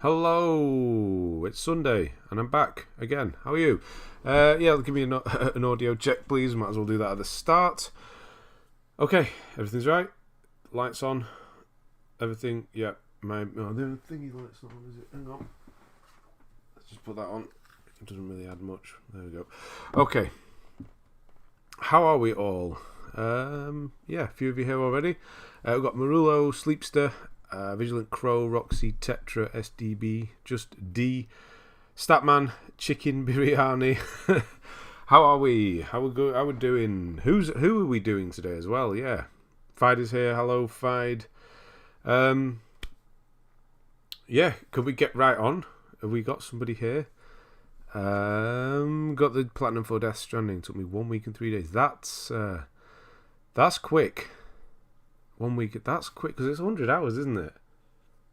Hello, it's Sunday and I'm back again. How are you? Yeah, give me an audio check, please. Might as well do that at the start. Okay, everything's right. Lights on. Everything. Yeah, the thingy light's not on, is it? Hang on. Let's just put that on. It doesn't really add much. There we go. Okay. How are we all? Yeah, a few of you here already. We've got Marullo, Sleepster, Vigilant Crow, Roxy, Tetra, SDB, Just D, Statman, Chicken Biryani. How are we? How we doing? Who are we doing today as well? Yeah, Fide is here. Hello, Fide. Yeah, could we get right on? Have we got somebody here? Got the Platinum for Death Stranding. Took me 1 week and 3 days. That's quick. 1 week. That's quick because it's 100 hours, isn't it?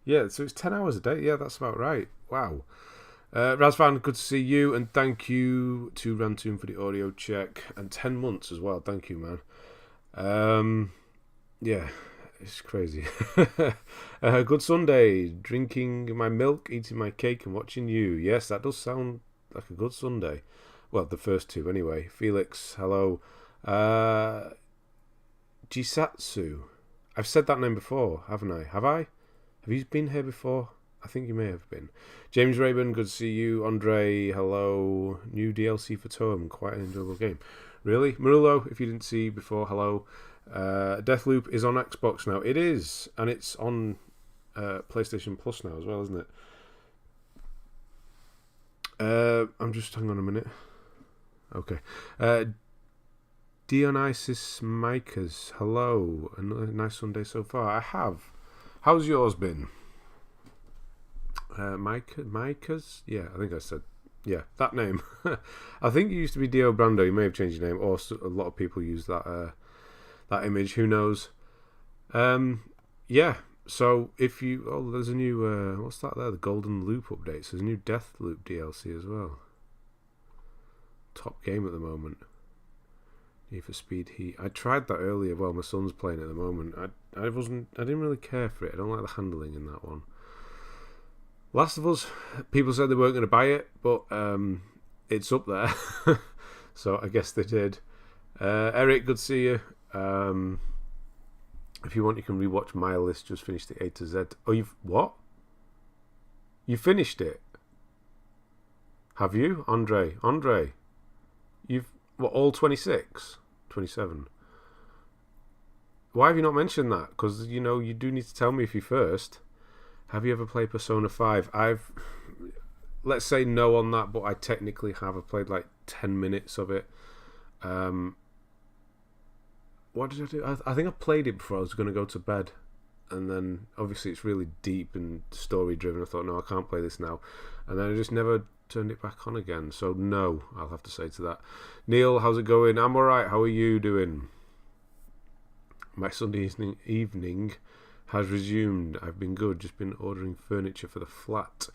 Yeah, so it's 10 hours a day. Yeah, that's about right. Wow. Razvan, good to see you, and thank you to Rantoon for the audio check, and 10 months as well. Thank you, man. Yeah, it's crazy. Good Sunday. Drinking my milk, eating my cake, and watching you. Yes, that does sound like a good Sunday. Well, the first two anyway. Felix, hello. Jisatsu. I've said that name before, haven't I? Have I? Have you been here before? I think you may have been. James Rayburn, good to see you. Andre, hello. New DLC for Tome, quite an enjoyable game. Really? Marullo, if you didn't see before, hello. Deathloop is on Xbox now. It is, and it's on PlayStation Plus now as well, isn't it? I'm just, hang on a minute. Okay. Dionysus Micas, hello. Another nice Sunday so far. I have. How's yours been? Micas? Yeah, I think I said. Yeah, that name. I think you used to be Dio Brando. You may have changed your name, or a lot of people use that image. Who knows? Yeah. So if you, there's a new what's that there? The Golden Loop update. So there's a new Deathloop DLC as well. Top game at the moment. Need for Speed Heat. I tried that earlier while my son's playing at the moment. I didn't really care for it. I don't like the handling in that one. Last of Us, people said they weren't going to buy it, but it's up there. So I guess they did. Eric, good to see you. If you want, you can rewatch my list. Just finished the A to Z. Oh, what? You finished it? Have you? Andre, you've, all 26? 27? Why have you not mentioned that? Because, you do need to tell me if you first. Have you ever played Persona 5? Let's say no on that, but I technically have. I played like 10 minutes of it. What did I do? I think I played it before I was going to go to bed. And then, obviously, it's really deep and story-driven. I thought, no, I can't play this now. And then I just never turned it back on again. So, no, I'll have to say to that. Neil, how's it going? I'm alright. How are you doing? My Sunday evening has resumed. I've been good. Just been ordering furniture for the flat.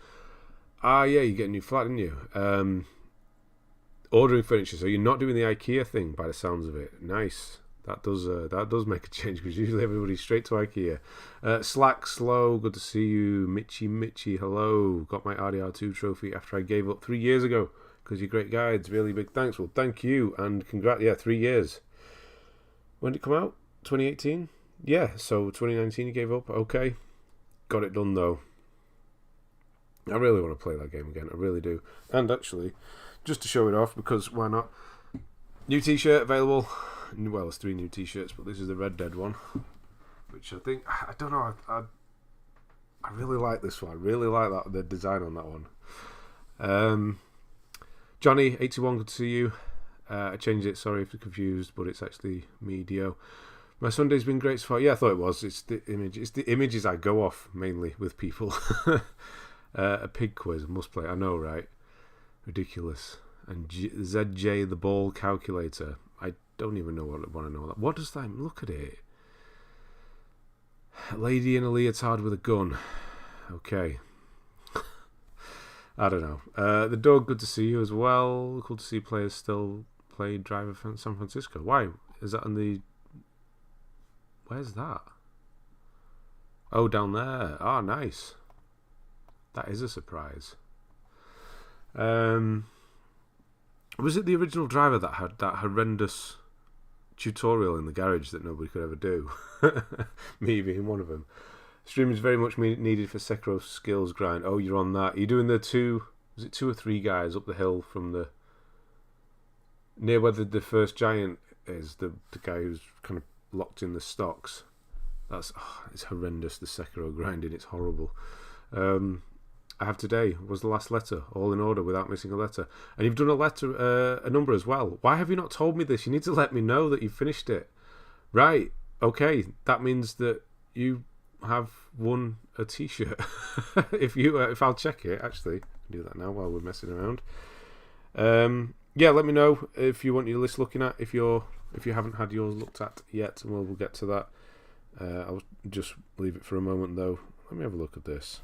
Yeah, you get a new flat, didn't you? Ordering furniture. So you're not doing the IKEA thing by the sounds of it. Nice. That does make a change because usually everybody's straight to IKEA. Slack Slow, good to see you. Mitchy, hello. Got my RDR2 trophy after I gave up 3 years ago because you're great guides. Really big thanks. Well, thank you and congrats. Yeah, 3 years. When did it come out? 2018? Yeah, so 2019 you gave up. Okay. Got it done though. I really want to play that game again. I really do. And actually, just to show it off, because why not? New t-shirt available. Well, there's 3 new t-shirts, but this is the Red Dead one, which I think, I don't know, I really like this one. I really like the design on that one. Johnny 81, good to see you. I changed it, sorry if you're confused, but it's actually me, Dio. My Sunday's been great so far. Yeah, I thought it was. It's the images I go off mainly with people. A pig quiz, must play. I know, right? Ridiculous. And ZJ the ball calculator. I don't even know what I want to know. What does that? Look at it. A lady in a leotard with a gun. Okay. I don't know. The dog, good to see you as well. Cool to see players still play Driver San Francisco. Why? Is that on the... Where's that? Oh, down there. Ah, nice. That is a surprise. Was it the original driver that had that horrendous tutorial in the garage that nobody could ever do? Me being one of them. Stream is very much needed for Sekiro skills grind. Oh, you're on that. You're doing the two... Was it 2 or 3 guys up the hill from the... Near where the first giant is. The guy who's kind of locked in the stocks. That's... Oh, it's horrendous, the Sekiro grinding. It's horrible. I have today. Was the last letter. All in order without missing a letter. And you've done a number as well. Why have you not told me this? You need to let me know that you've finished it. Right. Okay. That means that you... have won a t-shirt. If I'll check it, actually do that now while we're messing around. Yeah, let me know if you want your list looking at, if you haven't had yours looked at yet, and we'll get to that. I'll just leave it for a moment though. Let me have a look at this.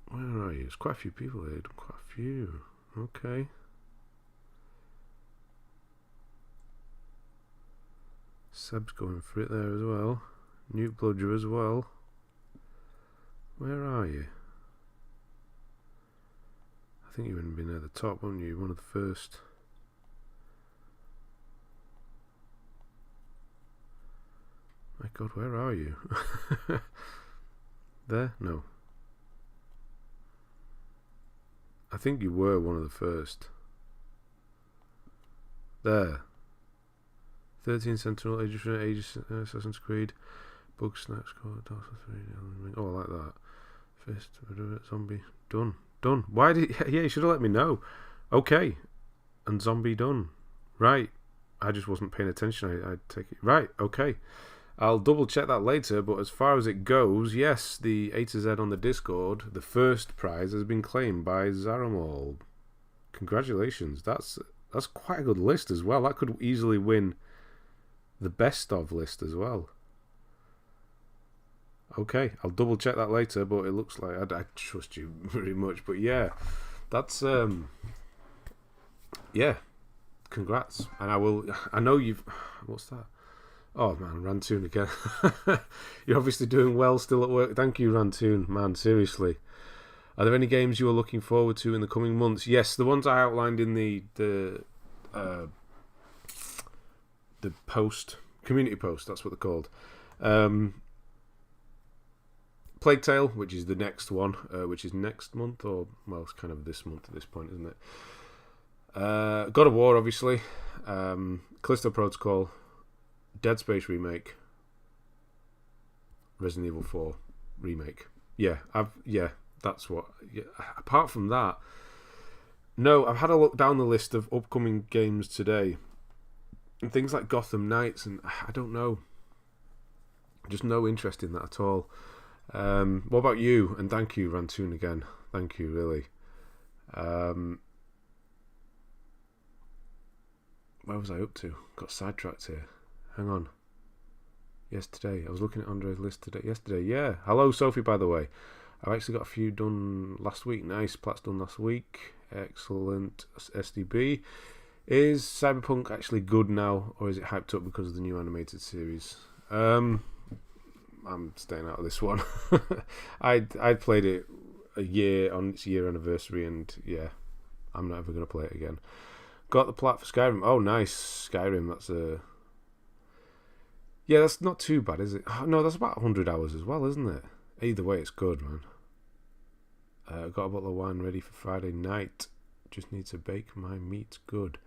Where are you? There's quite a few people here. Quite a few. Okay. Seb's going for it there as well. Newt Bludger as well. Where are you? I think you would have been at the top, wouldn't you? One of the first. My God, where are you? There? No. I think you were one of the first. There. 13 Sentinel, Age Assassin's Creed, Bug Snacks, oh, I like that. Fist, Zombie, done. Why did? Yeah, you should have let me know. Okay, and Zombie done. Right, I just wasn't paying attention. I take it. Right, okay. I'll double check that later. But as far as it goes, yes, the A to Z on the Discord, the first prize has been claimed by Zaramol. Congratulations. That's quite a good list as well. That could easily win the best of list as well. Okay, I'll double check that later, but it looks like I trust you very much. But yeah, that's yeah, congrats. And I know you've, what's that? Oh man, Rantoon again. You're obviously doing well still at work. Thank you, Rantoon, man, seriously. Are there any games you are looking forward to in the coming months? Yes, the ones I outlined in the post, community post, that's what they're called. Plague Tale, which is the next one, which is next month, or, well, it's kind of this month at this point, isn't it? God of War, obviously. Callisto Protocol. Dead Space remake. Resident Evil 4 remake. Yeah, that's what. Yeah, apart from that, no, I've had a look down the list of upcoming games today. And things like Gotham Knights, and I don't know. Just no interest in that at all. What about you? And thank you, Rantoon, again. Thank you, really. Where was I up to? Got sidetracked here. Hang on. Yesterday. I was looking at Andre's list today. Yesterday, yeah. Hello, Sophie, by the way. I've actually got a few done last week. Nice. Plat's done last week. Excellent. SDB. Is Cyberpunk actually good now, or is it hyped up because of the new animated series? I'm staying out of this one. I played it a year on its year anniversary, and yeah, I'm not ever going to play it again. Got the plat for Skyrim. Oh, nice. Skyrim, that's a... Yeah, that's not too bad, is it? Oh, no, that's about 100 hours as well, isn't it? Either way, it's good, man. Got a bottle of wine ready for Friday night. Just need to bake my meat good.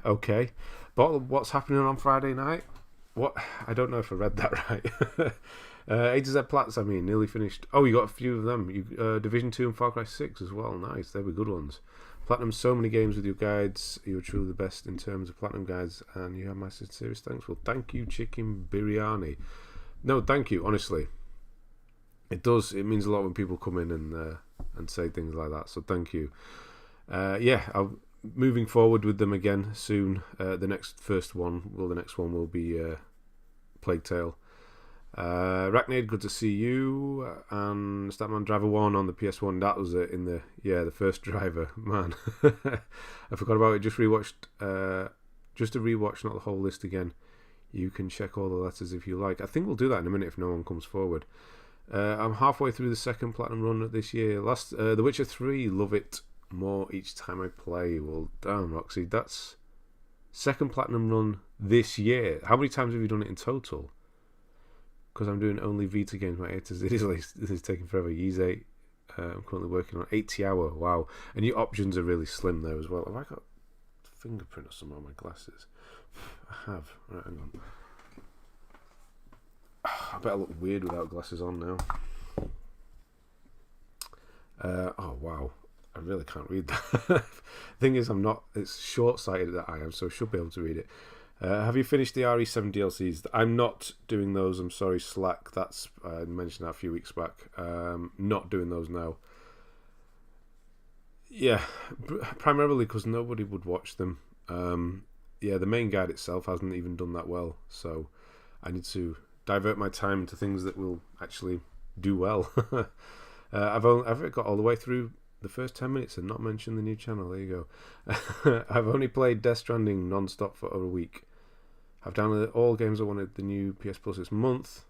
Okay. But what's happening on Friday night? What? I don't know if I read that right. A to Z Plats, I mean, nearly finished. Oh, you got a few of them. Division 2 and Far Cry 6 as well. Nice. They were good ones. Platinum so many games with your guides. You are truly the best in terms of platinum guides, and you have my sincerest thanks. Well, thank you, Chicken Biryani. No, thank you, honestly. It does. It means a lot when people come in and say things like that. So thank you. Yeah, moving forward with them again soon. The next one will be Plague Tale. Racknade, good to see you. And Statman Driver 1 on the PS1. That was it in the first driver. Man, I forgot about it. Just to rewatch, not the whole list again. You can check all the letters if you like. I think we'll do that in a minute if no one comes forward. I'm halfway through the second platinum run this year. The Witcher 3, love it more each time I play. Well, damn, Roxy, that's second platinum run this year. How many times have you done it in total? Because I'm doing only Vita games. My it is taking forever. Yeezy, I'm currently working on 80 hour. Wow. And your options are really slim there as well. Have I got fingerprint or something on my glasses? I have. Right, hang on. I bet I look weird without glasses on now. Oh wow, I really can't read that. Thing is, I'm not. It's short-sighted that I am, so I should be able to read it. Have you finished the RE7 DLCs? I'm not doing those. I'm sorry, Slack. I mentioned that a few weeks back. Not doing those now. Yeah, primarily because nobody would watch them. The main guide itself hasn't even done that well, so I need to divert my time into things that will actually do well. I've got all the way through the first 10 minutes and not mentioned the new channel. There you go. I've only played Death Stranding non-stop for over a week. I've downloaded all games I wanted the new PS Plus this month.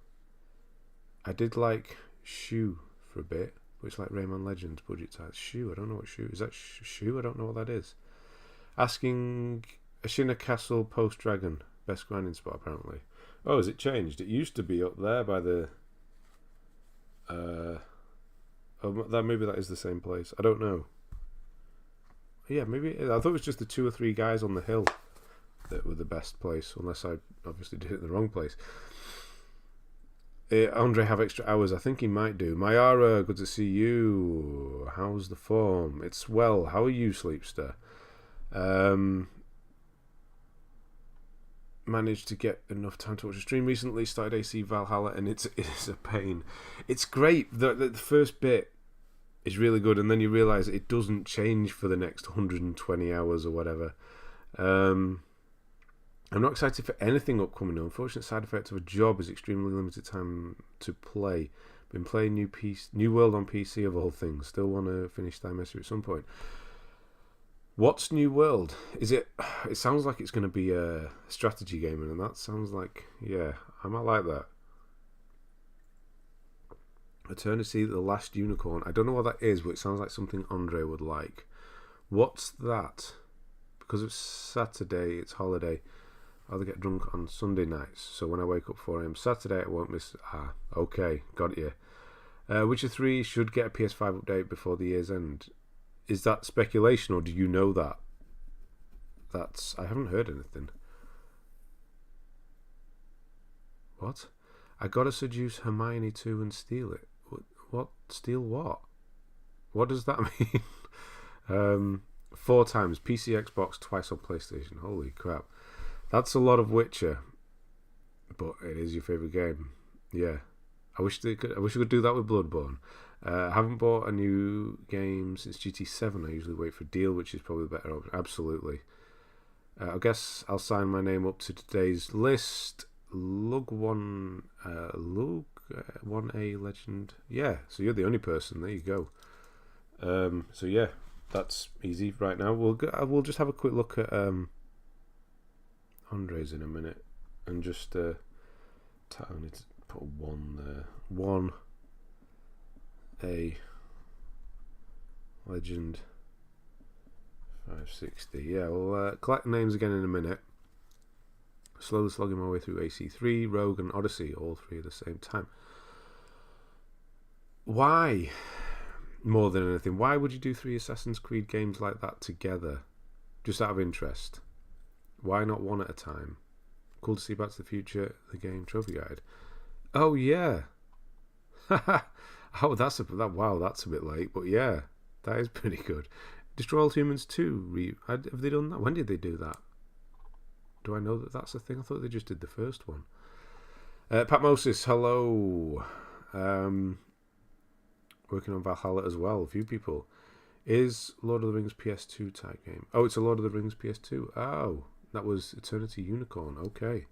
I did like Shoe for a bit, which is like Rayman Legends budget size. Shoe, I don't know what Shoe is. That Shoe? I don't know what that is. Asking Ashina Castle Post Dragon, best grinding spot apparently. Oh, has it changed? It used to be up there by the. Maybe that is the same place. I don't know. Yeah, maybe I thought it was just the 2 or 3 guys on the hill that were the best place, unless I obviously did it in the wrong place. Andre have extra hours? I think he might do. Mayara, good to see you. How's the form? It's well. How are you, Sleepster? Managed to get enough time to watch a stream recently. Started AC Valhalla, and it's a pain. It's great. The first bit is really good, and then you realise it doesn't change for the next 120 hours or whatever. I'm not excited for anything upcoming. The unfortunate side effect of a job is extremely limited time to play. Been playing New World on PC of all things. Still want to finish Thymesia at some point. What's New World? Is it? It sounds like it's going to be a strategy game, and that sounds like, yeah, I might like that. Eternity, the Last Unicorn. I don't know what that is, but it sounds like something Andre would like. What's that? Because it's Saturday, it's holiday. I'll get drunk on Sunday nights, so when I wake up 4 a.m. Saturday, I won't miss. Okay, got you. Witcher 3 should get a PS5 update before the year's end. Is that speculation, or do you know that? I haven't heard anything. What? I gotta seduce Hermione too and steal it. What? Steal what? What does that mean? 4 times. PC, Xbox, twice on PlayStation. Holy crap. That's a lot of Witcher. But it is your favourite game. Yeah. I wish we could do that with Bloodborne. I haven't bought a new game since GT7. I usually wait for a deal, which is probably the better option. Absolutely. I guess I'll sign my name up to today's list. Lug 1A Legend. Yeah, so you're the only person. There you go. So yeah, that's easy right now. We'll just have a quick look at Andres in a minute, and just I need to put 1 there. 1A Legend 560. Yeah, we'll collect names again in a minute. Slowly slogging my way through AC3, Rogue, and Odyssey, all 3 at the same time. Why? More than anything, why would you do 3 Assassin's Creed games like that together? Just out of interest. Why not 1 at a time? Cool to see Back to the Future, the game trophy guide. Oh yeah. Oh, that's a bit late, but yeah, that is pretty good. Destroy All Humans 2. Have they done that? When did they do that? Do I know that that's a thing? I thought they just did the first one. Patmosis, hello. Working on Valhalla as well. A few people. Is Lord of the Rings PS2 type game? Oh, it's a Lord of the Rings PS2. Oh, that was Eternity Unicorn. Okay.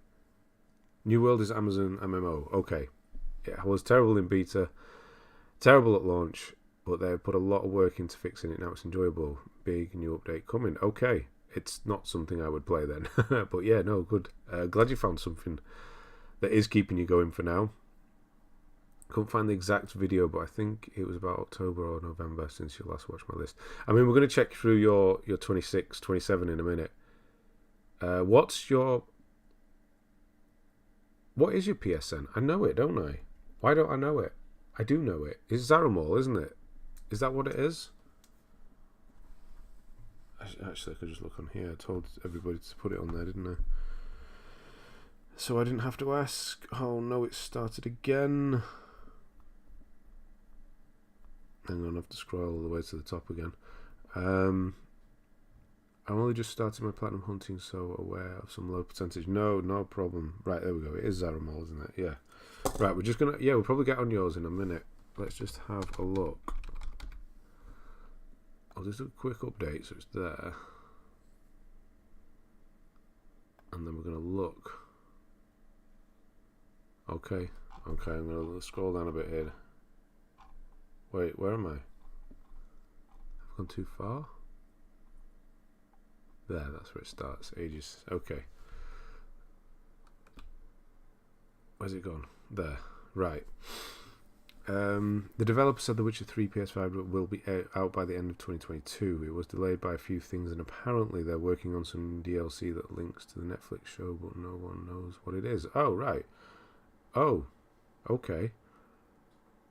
New World is Amazon MMO. Okay. It was terrible in beta. Terrible at launch. But they put a lot of work into fixing it. Now it's enjoyable. Big new update coming. Okay. it's not something I would play then. But yeah, no, good. Glad you found something that is keeping you going for now. Couldn't find the exact video, but I think it was about October or November since you last watched my list. I mean, we're going to check through your 26, 27 in a minute. What is your PSN? I know it, don't I? Why don't I know it? I do know it. It's Zaramol, isn't it? Is that what it is? Actually, I could just look on here. I told everybody to put it on there, didn't I? So I didn't have to ask. Oh no, it started again. Hang on, I have to scroll all the way to the top again. I'm only just starting my platinum hunting, so aware of some low percentage. No problem. Right, there we go. It is Zaramol, isn't it? Yeah. Right, we're just gonna. Yeah, we'll probably get on yours in a minute. Let's just have a look. I'll just do a quick update so it's there. And then we're going to look. Okay, I'm going to scroll down a bit here. Wait, where am I? Have I gone too far? There, that's where it starts. Ages. Okay. Where's it gone? There. Right. The developer said The Witcher 3 PS5 will be out by the end of 2022. It was delayed by a few things, and apparently they're working on some DLC that links to the Netflix show, but no one knows what it is. Oh, right. Oh, okay.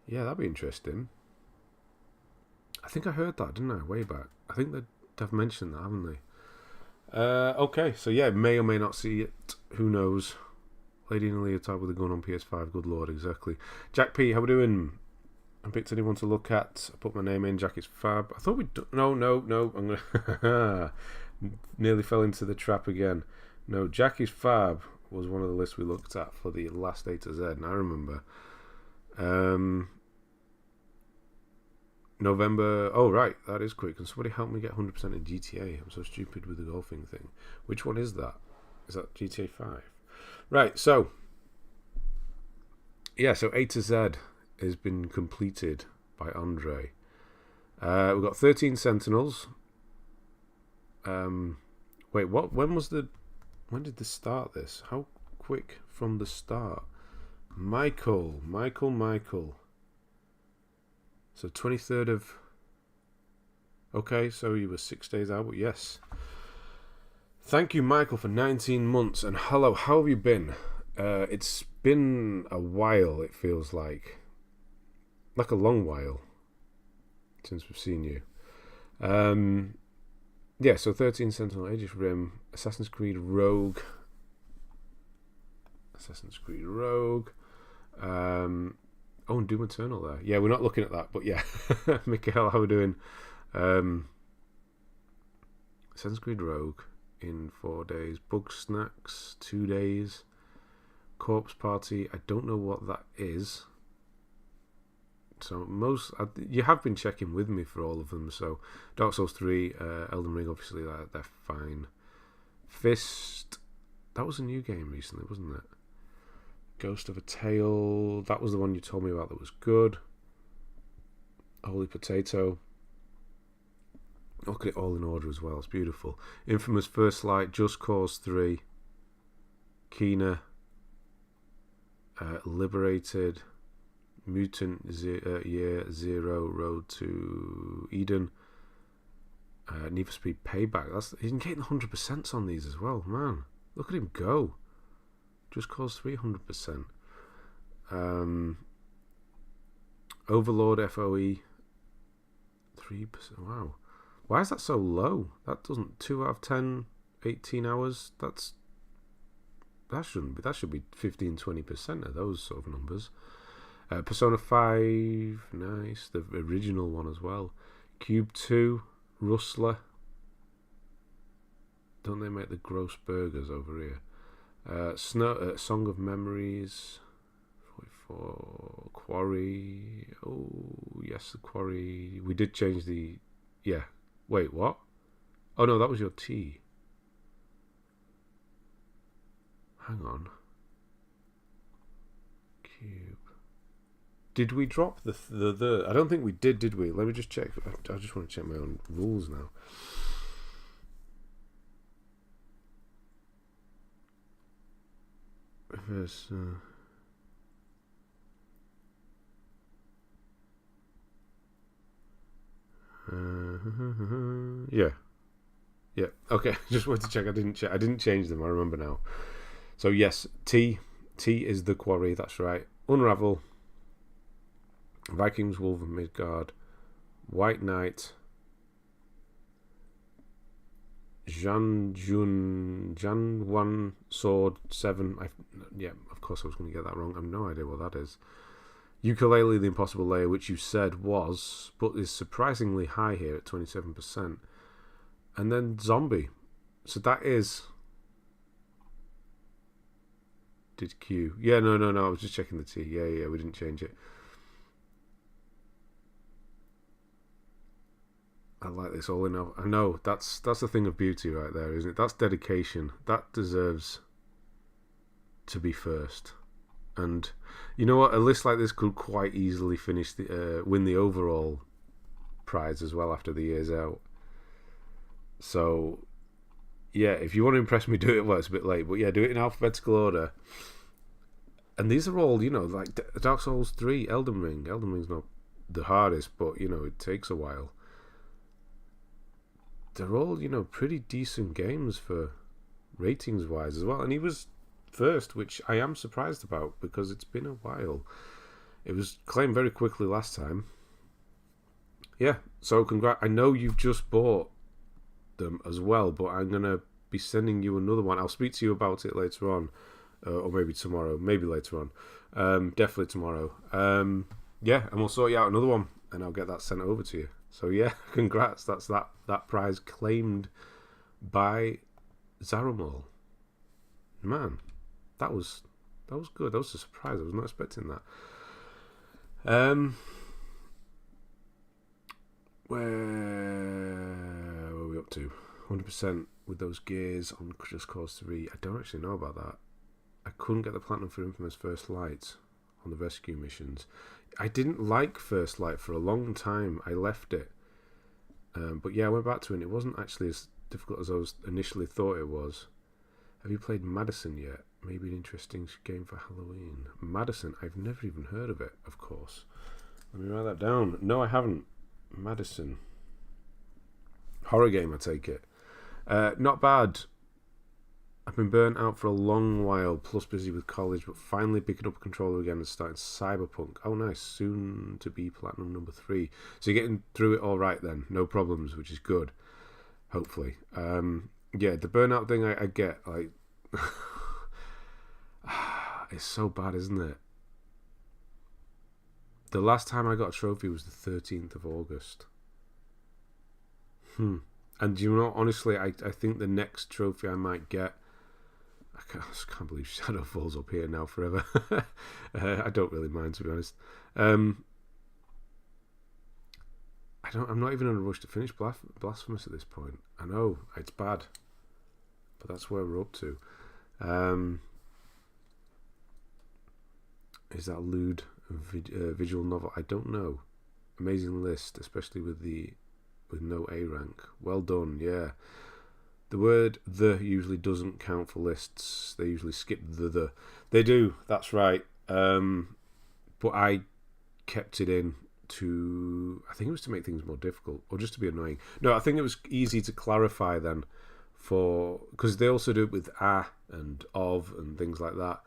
Yeah, that'd be interesting. I think I heard that, didn't I? Way back. I think they've mentioned that, haven't they? Okay, so yeah, may or may not see it. Who knows? Lady in a leotard with a gun on PS5. Good lord, exactly. Jack P, how we doing? I picked anyone to look at. I put my name in. Jack is fab. I thought we'd... No. I'm gonna... Nearly fell into the trap again. No, Jack is fab was one of the lists we looked at for the last A to Z, and I remember. November... Oh, right. That is quick. Can somebody help me get 100% in GTA? I'm so stupid with the golfing thing. Which one is that? Is that GTA 5? Right, so yeah, so A to Z has been completed by Andre. We've got 13 Sentinels. Wait, what? When did this start? This? How quick from the start? Michael. So 23rd of. Okay, so you were 6 days out, but yes. Thank you, Michael, for 19 months. And hello, how have you been? It's been a while, it feels like. Like a long while since we've seen you. Yeah, so 13 Sentinel, Age of Rim, Assassin's Creed Rogue. Oh, and Doom Eternal there. Yeah, we're not looking at that, but yeah. Mikhail, how are we doing? Assassin's Creed Rogue in 4 days. Bug Snacks, 2 days. Corpse Party, I don't know what that is. So you have been checking with me for all of them. So Dark Souls 3, Elden Ring, obviously they're fine. Fist, that was a new game recently, wasn't it? Ghost of a Tale, that was the one you told me about that was good. Holy Potato. Look at it all in order as well. It's beautiful. Infamous First Light, Just Cause 3, Kena, Liberated, Mutant Year Zero, Road to Eden, Need for Speed Payback. He's getting 100% on these as well, man. Look at him go. Just Cause 300%. Overlord FOE 3%. Wow. Why is that so low? That doesn't 2 out of 10, 18 hours. That should be 15-20% of those sort of numbers. Persona 5, nice. The original one as well. Cube 2, Rustler. Don't they make the gross burgers over here? Song of Memories, 44. Quarry. Oh yes, the Quarry. We did change the. Yeah. Wait, what? Oh no, that was your T. Hang on. Cube. Did we drop the? I don't think we did we? Let me just check. I just want to check my own rules now. First, yeah. Yeah. Okay. Just wanted to check. I didn't change them. I remember now. So yes, T is the quarry. That's right. Unravel. Vikings, Wolf, and Midgard. White Knight. Jan 1 Sword 7. Yeah, of course I was going to get that wrong. I have no idea what that is. Ukulele, the Impossible Layer, which you said was, but is surprisingly high here at 27%. And then Zombie. So that is... Did Q? Yeah, no. I was just checking the T. Yeah, we didn't change it. I like this all enough. I know, that's the thing of beauty right there, isn't it? That's dedication. That deserves to be first. And you know what? A list like this could quite easily finish win the overall prize as well after the year's out. So, yeah, if you want to impress me, do it. Well, it's a bit late, but yeah, do it in alphabetical order. And these are all, like Dark Souls 3, Elden Ring. Elden Ring's not the hardest, but, it takes a while. They're all, pretty decent games for ratings-wise as well. And he was first, which I am surprised about because it's been a while. It was claimed very quickly last time. Yeah, so congrats. I know you've just bought them as well, but I'm going to be sending you another one. I'll speak to you about it later on, or maybe tomorrow, maybe later on. Definitely tomorrow. Yeah, and we'll sort you out another one, and I'll get that sent over to you. So yeah, congrats. That's that prize claimed by Zaramol. Man, that was good. That was a surprise. I was not expecting that. Where were we up to? 100% with those gears on Just Cause 3. I don't actually know about that. I couldn't get the platinum for Infamous First Light on the rescue missions. I didn't like First Light for a long time. I left it. But yeah, I went back to it and it wasn't actually as difficult as I initially thought it was. Have you played Madison yet? Maybe an interesting game for Halloween. Madison, I've never even heard of it, of course. Let me write that down. No, I haven't. Madison. Horror game, I take it. Not bad. I've been burnt out for a long while, plus busy with college, but finally picking up a controller again and starting Cyberpunk. Oh, nice. Soon to be Platinum number 3. So you're getting through it all right then. No problems, which is good. Hopefully. Yeah, the burnout thing I get. Like, it's so bad, isn't it? The last time I got a trophy was the 13th of August. And honestly, I think the next trophy I might get... I just can't believe Shadow Fall's up here now forever. I don't really mind, to be honest. I'm not even in a rush to finish Blasphemous at this point. I know, it's bad. But that's where we're up to. Is that lewd visual novel? I don't know. Amazing list, especially with no A rank. Well done, yeah. The word "the" usually doesn't count for lists. They usually skip the. They do, that's right. But I kept it in to... I think it was to make things more difficult, or just to be annoying. No, I think it was easy to clarify then, because they also do it with "a" and "of" and things like that.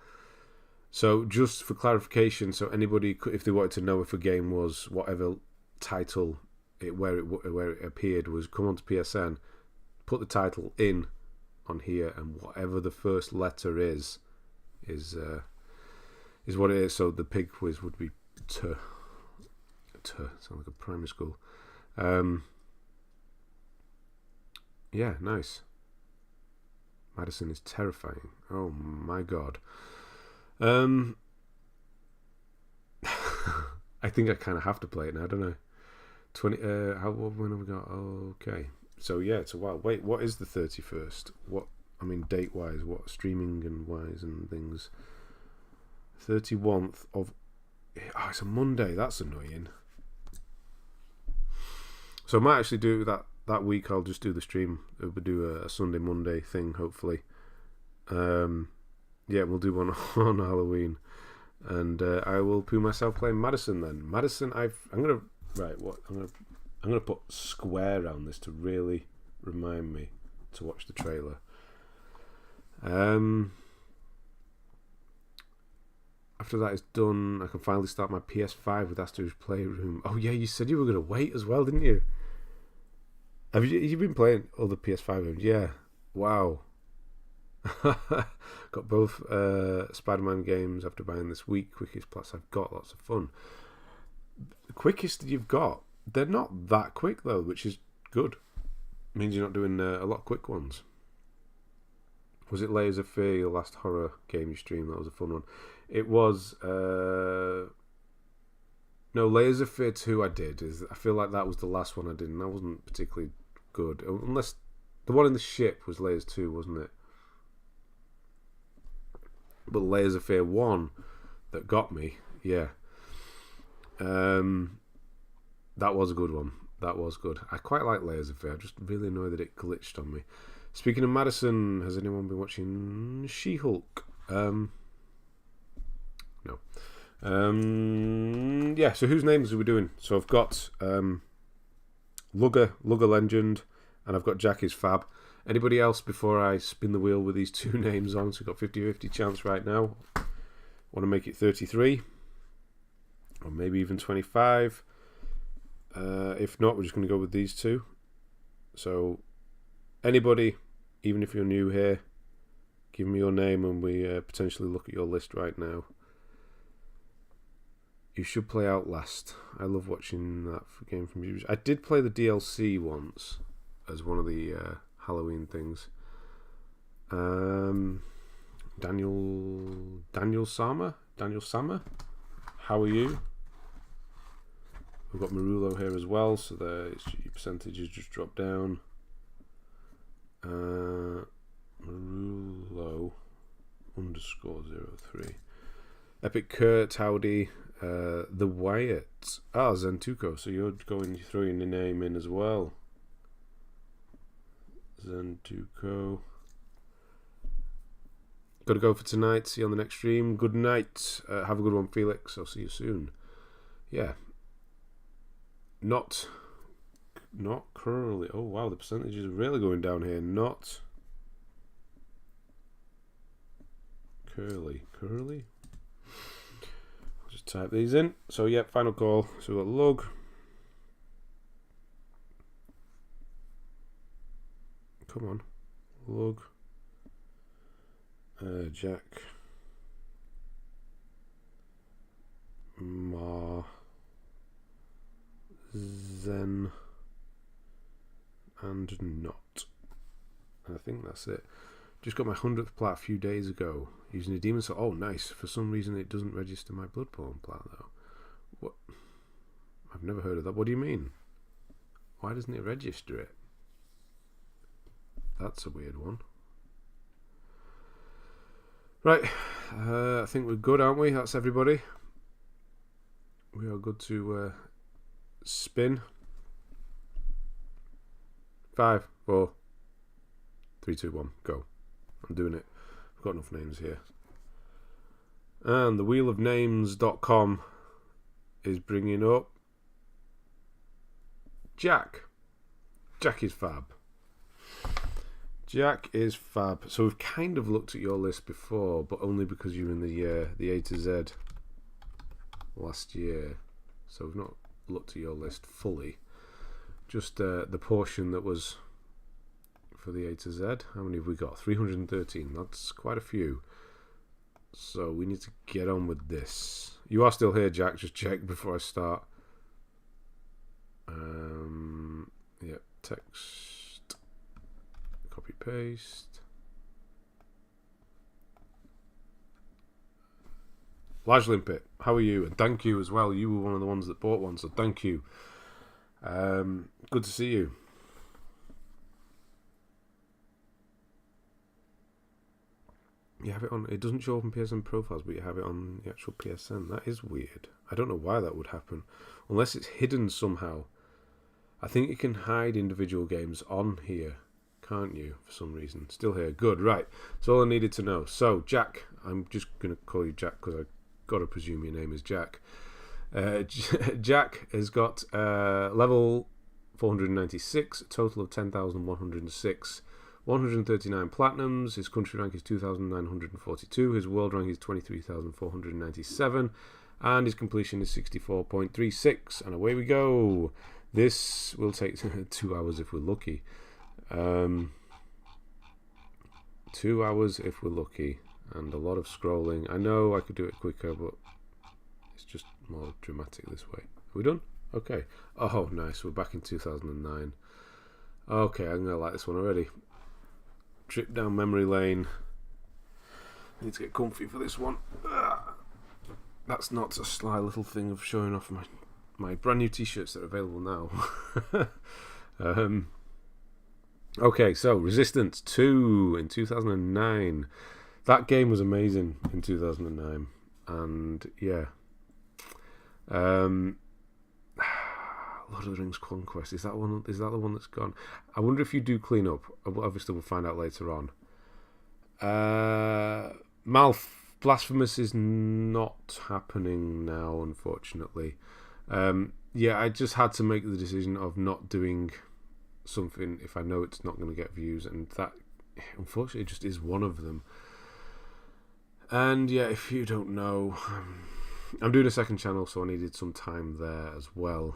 So just for clarification, so anybody, if they wanted to know if a game was whatever title where it appeared was, come onto PSN, put the title in on here, and whatever the first letter is what it is. So the pig quiz would be T. Sound like a primary school. Yeah, nice. Madison is terrifying. Oh my god. I think I kind of have to play it now, don't I? 20. When have we got? Okay. So yeah, it's a while. Wait, what is the 31st? Date wise, what streaming and wise and things? 31st of... Oh, it's a Monday. That's annoying. So I might actually do that week. I'll just do the stream. We'll do a Sunday Monday thing, hopefully. Yeah, we'll do one on Halloween. And I will poo myself playing Madison then. Madison, I'm gonna put square around this to really remind me to watch the trailer. After that is done, I can finally start my PS5 with Astro's Playroom. Oh yeah, you said you were gonna wait as well, didn't you? Have you been playing all the PS5 games? Yeah. Wow. Got both Spider-Man games after buying this week. Quickest plus I've got lots of fun. The quickest you've got, they're not that quick though, which is good. Means you're not doing a lot of quick ones. Was it Layers of Fear, your last horror game you streamed? That was a fun one. It was no, Layers of Fear 2 I did. I feel like that was the last one I did, and that wasn't particularly good. Unless the one in the ship was Layers 2, wasn't it? But Layers of Fear 1 that got me, yeah. That was a good one. That was good. I quite like Layers of Fear. I'm just really annoyed that it glitched on me. Speaking of Madison, has anyone been watching She-Hulk? No. Yeah, so whose names are we doing? So I've got Lugger Legend, and I've got Jackie's Fab. Anybody else before I spin the wheel with these two names on? So we've got 50-50 chance right now. Want to make it 33? Or maybe even 25? If not, we're just going to go with these two. So anybody, even if you're new here, give me your name and we potentially look at your list right now. You should play Outlast. I love watching that game from you. I did play the DLC once as one of the Halloween things. Daniel Sama, how are you? We've got Marulo here as well, so the percentages just dropped down. Marulo _03. Epic Kurt, howdy. The Wyatt. Zentuko, so you're throwing your name in as well. Zentuko. Gotta go for tonight. See you on the next stream. Good night. Have a good one, Felix. I'll see you soon. Yeah. Not curly. Oh wow, the percentages are really going down here. Not curly. I'll just type these in. So yeah, final call. So we've got Lug. Come on. Lug. Jack. Ma. Zen. And not. And I think that's it. Just got my 100th plat a few days ago using a demon soul. Oh, nice. For some reason it doesn't register my Bloodborne plat though. What? I've never heard of that. What do you mean? Why doesn't it register it? That's a weird one. Right. I think we're good, aren't we? That's everybody. We are good to spin. 5, 4, 3, 2, 1, go. I'm doing it. I've got enough names here. And the wheelofnames.com is bringing up Jack. Jack is fab. Jack is fab. So we've kind of looked at your list before, but only because you were in the A to Z last year. So we've not looked at your list fully. Just the portion that was for the A to Z. How many have we got? 313. That's quite a few. So we need to get on with this. You are still here, Jack. Just check before I start. Yeah, text. Copy, paste. Laj Limpet, how are you? And thank you as well. You were one of the ones that bought one, so thank you. Good to see you. You have it on. It doesn't show up in PSN profiles, but you have it on the actual PSN. That is weird. I don't know why that would happen, unless it's hidden somehow. I think you can hide individual games on here, can't you? For some reason, still here. Good, right. That's all I needed to know. So, Jack, I'm just going to call you Jack because I got to presume your name is Jack. Jack has got level 496, a total of 10,106, 139 platinums. His country rank is 2,942. His world rank is 23,497. And his completion is 64.36. And away we go. This will take 2 hours if we're lucky. 2 hours if we're lucky. And a lot of scrolling. I know I could do it quicker, but it's just more dramatic this way. Are we done? Okay. Oh, nice. We're back in 2009. Okay, I'm going to like this one already. Trip down memory lane. I need to get comfy for this one. That's not a sly little thing of showing off my brand new t-shirts that are available now. Okay, so Resistance 2 in 2009. That game was amazing in 2009. And yeah. Lord of the Rings Conquest. Is that the one that's gone? I wonder if you do clean up. Obviously, we'll find out later on. Blasphemous is not happening now, unfortunately. Yeah, I just had to make the decision of not doing something if I know it's not going to get views, and that, unfortunately, just is one of them. And yeah, if you don't know, I'm doing a second channel, so I needed some time there as well.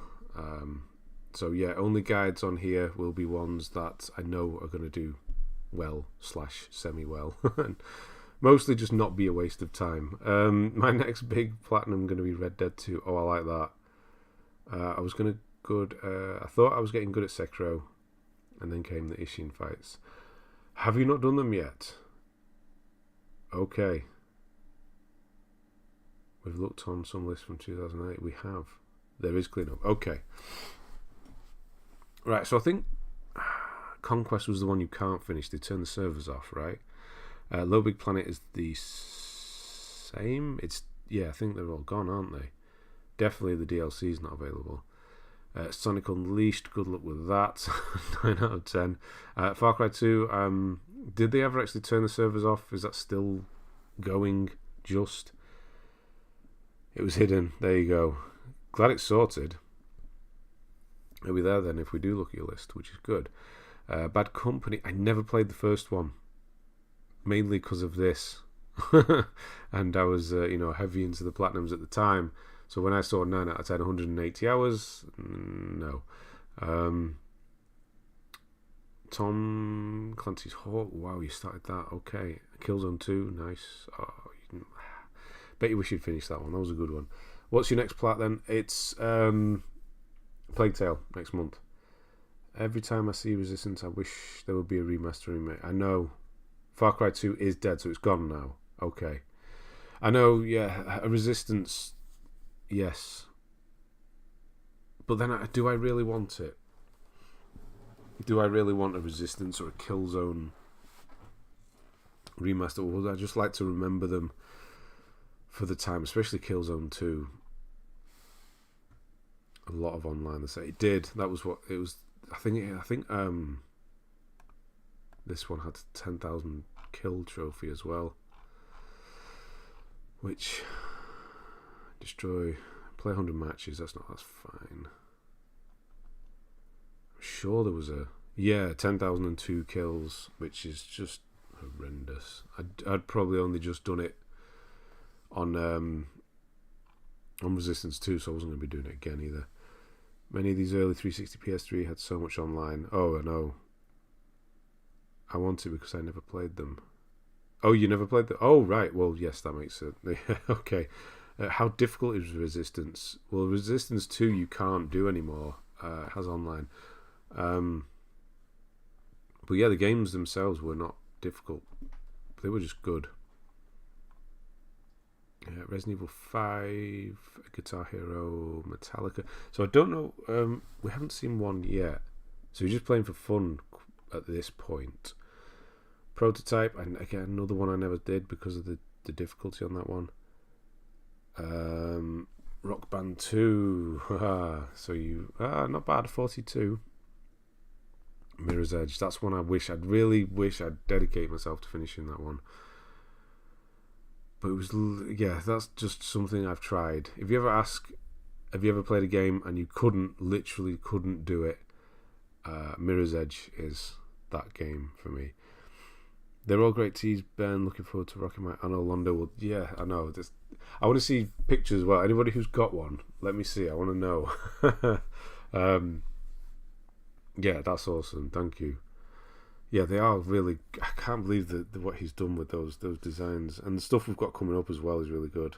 So yeah, only guides on here will be ones that I know are going to do well / semi-well. And mostly just not be a waste of time. My next big platinum going to be Red Dead 2. Oh, I like that. I thought I was getting good at Sekiro, and then came the Ishin fights. Have you not done them yet? Okay. We've looked on some lists from 2008. We have. There is cleanup. Okay. Right, so I think Conquest was the one you can't finish. They turned the servers off, right? Low Big Planet is the same. I think they're all gone, aren't they? Definitely the DLC is not available. Sonic Unleashed, good luck with that. 9 out of 10. Far Cry 2, did they ever actually turn the servers off? Is that still going? Just? It was hidden. There you go. Glad it's sorted. It'll be there then if we do look at your list, which is good. Bad Company, I never played the first one. Mainly because of this. And I was, heavy into the platinums at the time. So when I saw 9 out of 10, 180 hours, no. Tom Clancy's Hawk, wow, you started that, okay. Killzone 2, nice. Bet you wish you'd finished that one, that was a good one. What's your next plat then? It's Plague Tale next month. Every time I see Resistance, I wish there would be a remaster remake. I know Far Cry 2 is dead, so it's gone now. Okay. I know, yeah, a Resistance, yes. But then, do I really want it? Do I really want a Resistance or a Killzone remaster? Or would I just like to remember them for the time, especially Killzone 2? A lot of online, they say it did. That was what it was. I think this one had 10,000 kill trophy as well, which play 100 matches. That's fine. I'm sure there was 10,002 kills, which is just horrendous. I'd probably only just done it on Resistance 2, so I wasn't going to be doing it again either. Many of these early 360 PS3 had so much online. Oh, I know. I want it because I never played them. Oh, you never played them? Oh, right. Well, yes, that makes it. Okay. How difficult is Resistance? Well, Resistance 2 you can't do anymore. It has online. But yeah, the games themselves were not difficult. They were just good. Resident Evil 5, Guitar Hero, Metallica. So I don't know. We haven't seen one yet. So we're just playing for fun at this point. Prototype, and again, another one I never did because of the difficulty on that one. Rock Band 2. So not bad, 42. Mirror's Edge. That's one I'd really wish I'd dedicate myself to finishing that one. But it was, yeah, that's just something I've tried. If you ever ask, have you ever played a game and you literally couldn't do it? Mirror's Edge is that game for me. They're all great teas, Ben. Looking forward to rocking my. I know Londo will. Yeah, I know. I want to see pictures as well. Anybody who's got one, let me see. I want to know. Yeah, that's awesome. Thank you. Yeah, they are really. I can't believe what he's done with those designs, and the stuff we've got coming up as well is really good.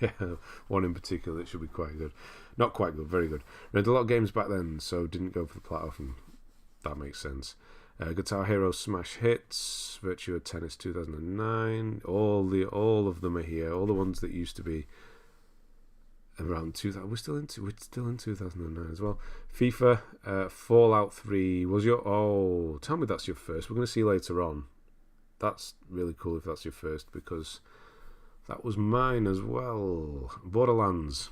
Yeah, one in particular that should be quite good. Not quite good, very good. Read a lot of games back then, so didn't go for the plat often. That makes sense. Guitar Hero Smash Hits, Virtua Tennis 2009. All of them are here. All the ones that used to be around 2000. We're still in 2009 as well. FIFA, Fallout 3 was your. Oh, tell me that's your first. We're going to see later on. That's really cool if that's your first, because that was mine as well. Borderlands,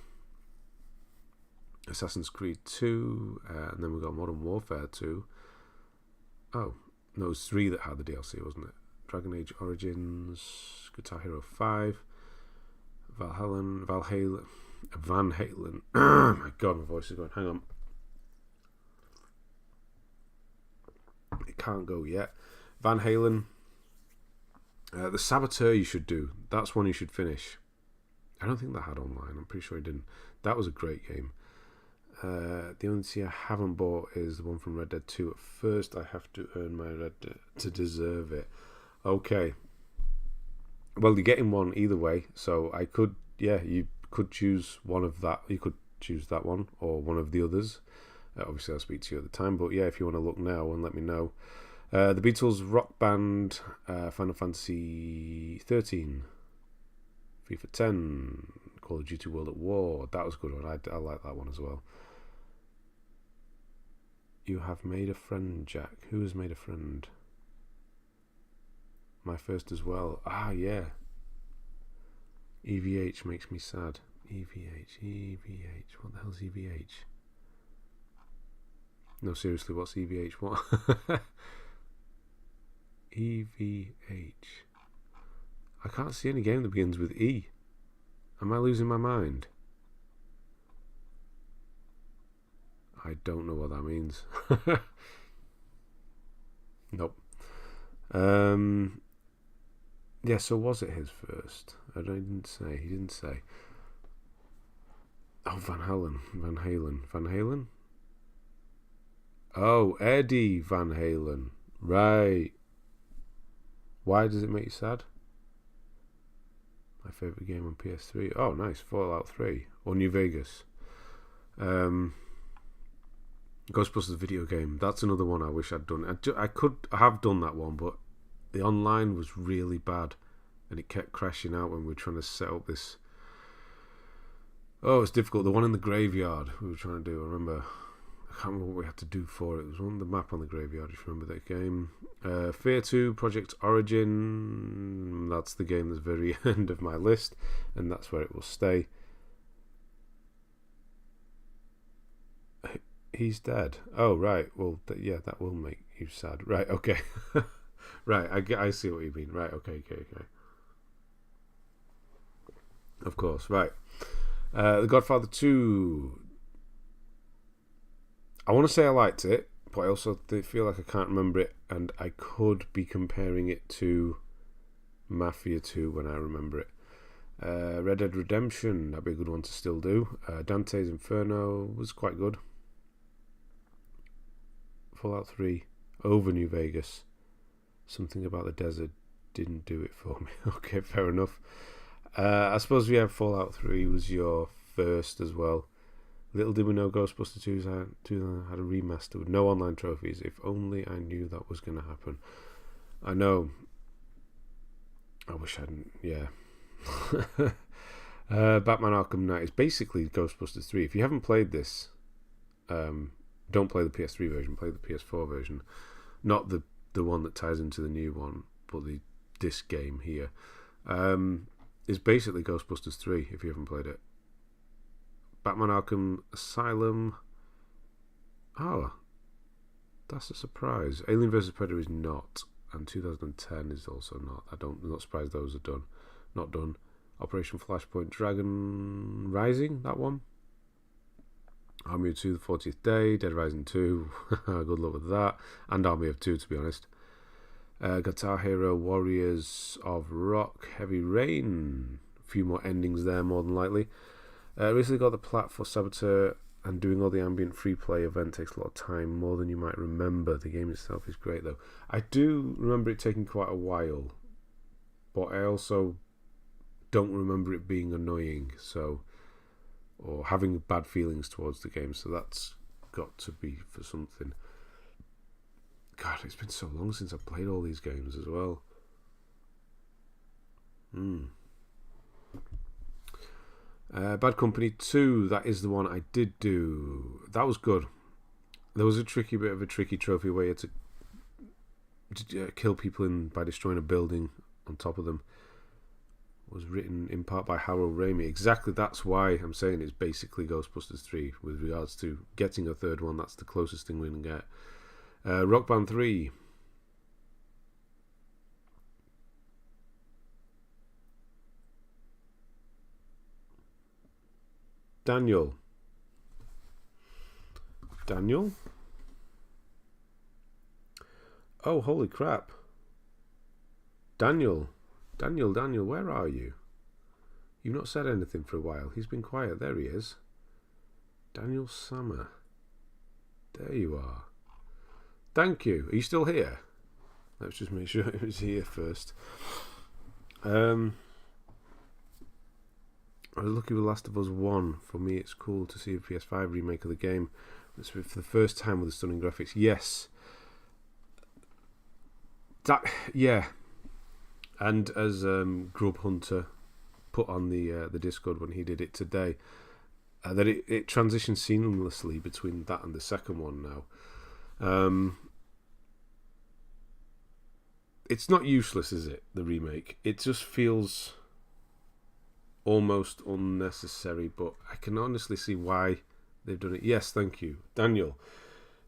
Assassin's Creed 2, and then we got Modern Warfare 2. Oh, no, it was 3 that had the DLC, wasn't it? Dragon Age Origins, Guitar Hero 5, Van Halen. Oh my god, my voice is going. Hang on. It can't go yet. Van Halen. The Saboteur you should do. That's one you should finish. I don't think that had online. I'm pretty sure it didn't. That was a great game. The only thing I haven't bought is the one from Red Dead 2. At first, I have to earn my Red Dead to deserve it. Okay. Well, you're getting one either way. So I could, you could choose one of that. You could choose that one or one of the others. Obviously, I'll speak to you at the time. But yeah, if you want to look now and let me know. The Beatles, Rock Band, Final Fantasy 13, FIFA 10, Call of Duty World at War. That was a good one. I like that one as well. You have made a friend, Jack. Who has made a friend? My first as well. Ah, yeah. EVH makes me sad. EVH. What the hell's EVH? No, seriously, what's EVH? What? EVH. I can't see any game that begins with E. Am I losing my mind? I don't know what that means. Nope. Yeah, so was it his first? He didn't say. Oh, Van Halen. Oh, Eddie Van Halen. Right. Why does it make you sad? My favourite game on PS3. Oh, nice. Fallout 3. Or New Vegas. Ghostbusters video game. That's another one I wish I'd done. I could have done that one, but the online was really bad. And it kept crashing out when we were trying to set up this. Oh, it's difficult. The one in the graveyard we were trying to do. I remember. I can't remember what we had to do for it. It was on the map on the graveyard, if you remember that game. Fear 2, Project Origin. That's the game that's very end of my list, and that's where it will stay. He's dead. Oh, right. Well, that will make you sad. Right, okay. Right, I see what you mean. Right, okay. Of course, right. The Godfather 2... I want to say I liked it, but I also feel like I can't remember it, and I could be comparing it to Mafia 2 when I remember it. Red Dead Redemption, that'd be a good one to still do. Dante's Inferno was quite good. Fallout 3, over New Vegas. Something about the desert didn't do it for me. Okay, fair enough. I suppose Fallout 3 was your first as well. Little did we know Ghostbusters 2 had a remaster with no online trophies. If only I knew that was going to happen. I know. I wish I hadn't. Yeah. Batman Arkham Knight is basically Ghostbusters 3. If you haven't played this, don't play the PS3 version. Play the PS4 version. Not the one that ties into the new one, but this game here. Is basically Ghostbusters 3 if you haven't played it. Batman Arkham Asylum. Oh, that's a surprise. Alien vs Predator is not. and 2010 is also not. I'm not surprised those are done. Not done. Operation Flashpoint Dragon Rising, that one. Army of Two, the 40th Day, Dead Rising 2, good luck with that, and Army of Two, to be honest. Guitar Hero Warriors of Rock, Heavy Rain, a few more endings there, more than likely. Recently got the plat for Saboteur, and doing all the ambient free play event takes a lot of time, more than you might remember. The game itself is great, though. I do remember it taking quite a while, but I also don't remember it being annoying, or having bad feelings towards the game, so that's got to be for something. God, it's been so long since I've played all these games as well. Bad Company 2, that is the one I did do. That was good. There was a bit of a tricky trophy where you had to kill people by destroying a building on top of them. It was written in part by Harold Ramis. Exactly, that's why I'm saying it's basically Ghostbusters 3 with regards to getting a third one. That's the closest thing we can get. Rock Band 3. Daniel? Oh, holy crap. Daniel, where are you? You've not said anything for a while. He's been quiet. There he is. Daniel Summer. There you are. Thank you. Are you still here? Let's just make sure he was here first. I was lucky with Last of Us 1. For me, it's cool to see a PS5 remake of the game. It's for the first time with the stunning graphics. Yes. Yeah. And as Grub Hunter put on the Discord when he did it today, that it transitions seamlessly between that and the second one now. It's not useless, is it, the remake? It just feels almost unnecessary, but I can honestly see why they've done it. Yes, thank you. Daniel,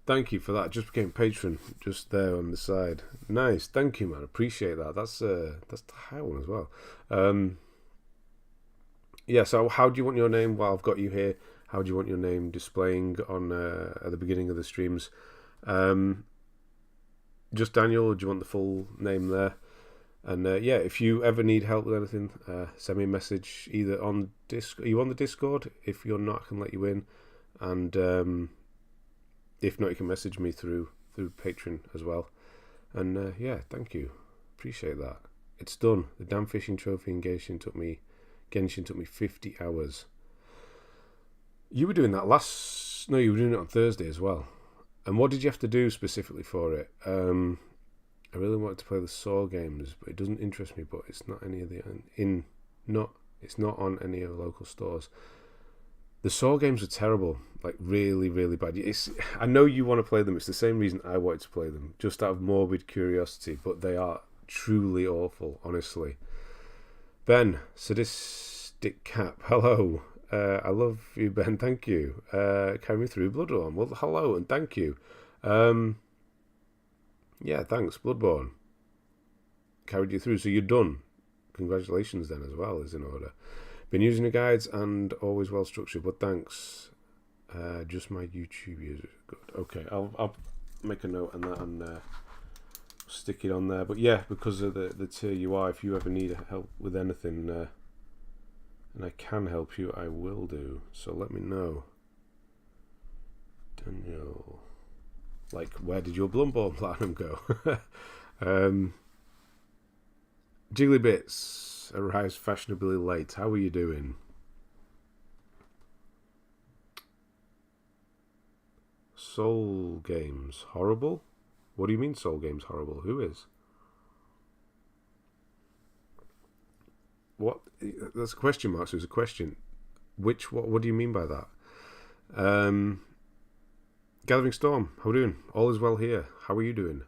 thank you for that. Just became patron just there on the side. Nice, thank you, man. Appreciate that. That's the high one as well. Yeah, so how do you want your name, while I've got you here, how do you want your name displaying on at the beginning of the streams? Just Daniel, or do you want the full name there? And yeah, if you ever need help with anything, send me a message either on Discord. Are you on the Discord? If you're not, I can let you in. And if not, you can message me through Patreon as well. And yeah, thank you. Appreciate that. It's done. The damn fishing trophy in Genshin took me 50 hours. You were doing that you were doing it on Thursday as well. And what did you have to do specifically for it? I really wanted to play the Saw games, but it doesn't interest me. But it's not any of it's not on any of the local stores. The Saw games are terrible, like really, really bad. I know you want to play them. It's the same reason I wanted to play them, just out of morbid curiosity. But they are truly awful, honestly. Ben, Sadistic Cap, hello. I love you, Ben. Thank you. Carry me through Bloodborne. Well, hello and thank you. Yeah, thanks, Bloodborne. Carried you through, so you're done. Congratulations then as well, is in order. Been using the guides and always well structured, but thanks. Just my YouTube user. Good. Okay, I'll make a note on that and stick it on there. But yeah, because of the tier you are, if you ever need help with anything, and I can help you, I will do. So let me know. Daniel. Like, where did your Bloodborne Platinum go? Jiggly arrives fashionably late. How are you doing? Soul Games horrible? What do you mean Soul Games horrible? Who is? What? That's a question mark, so it's a question. What do you mean by that? Gathering Storm, how are we doing? All is well here. How are you doing?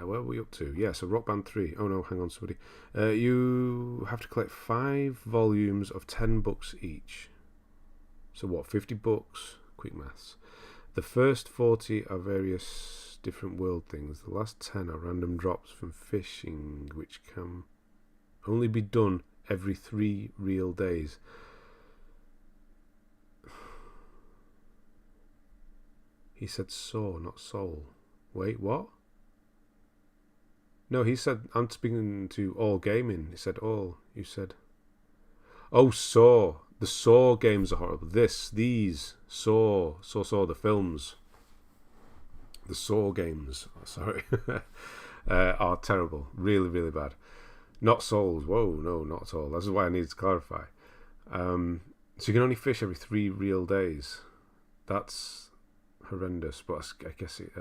Where are we up to? Yeah, so Rock Band 3. Oh no, hang on, somebody. You have to collect 5 volumes of 10 books each. So what, 50 books? Quick maths. The first 40 are various different world things. The last 10 are random drops from fishing, which can only be done every 3 real days. He said saw, not soul. Wait, what? No, he said, I'm speaking to all gaming. He said all. You said... Oh, Saw. The Saw games are horrible. These, Saw, the films. The Saw games, sorry, are terrible. Really, really bad. Not Souls. Whoa, no, not at all. That's why I needed to clarify. So you can only fish every 3 real days. That's horrendous, but I guess it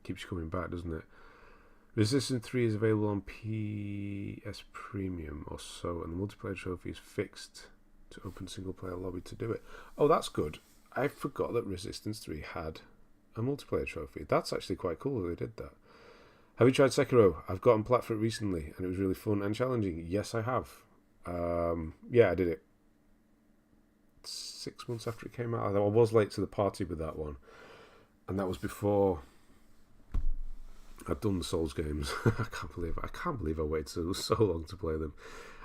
keeps you coming back, doesn't it? Resistance 3 is available on PS Premium or so, and the multiplayer trophy is fixed to open single-player lobby to do it. Oh, that's good. I forgot that Resistance 3 had a multiplayer trophy. That's actually quite cool that they did that. Have you tried Sekiro? I've gotten plat for it recently, and it was really fun and challenging. Yes, I have. Yeah, I did it 6 months after it came out. I was late to the party with that one, and that was before I'd done the Souls games. I can't believe I waited so long to play them.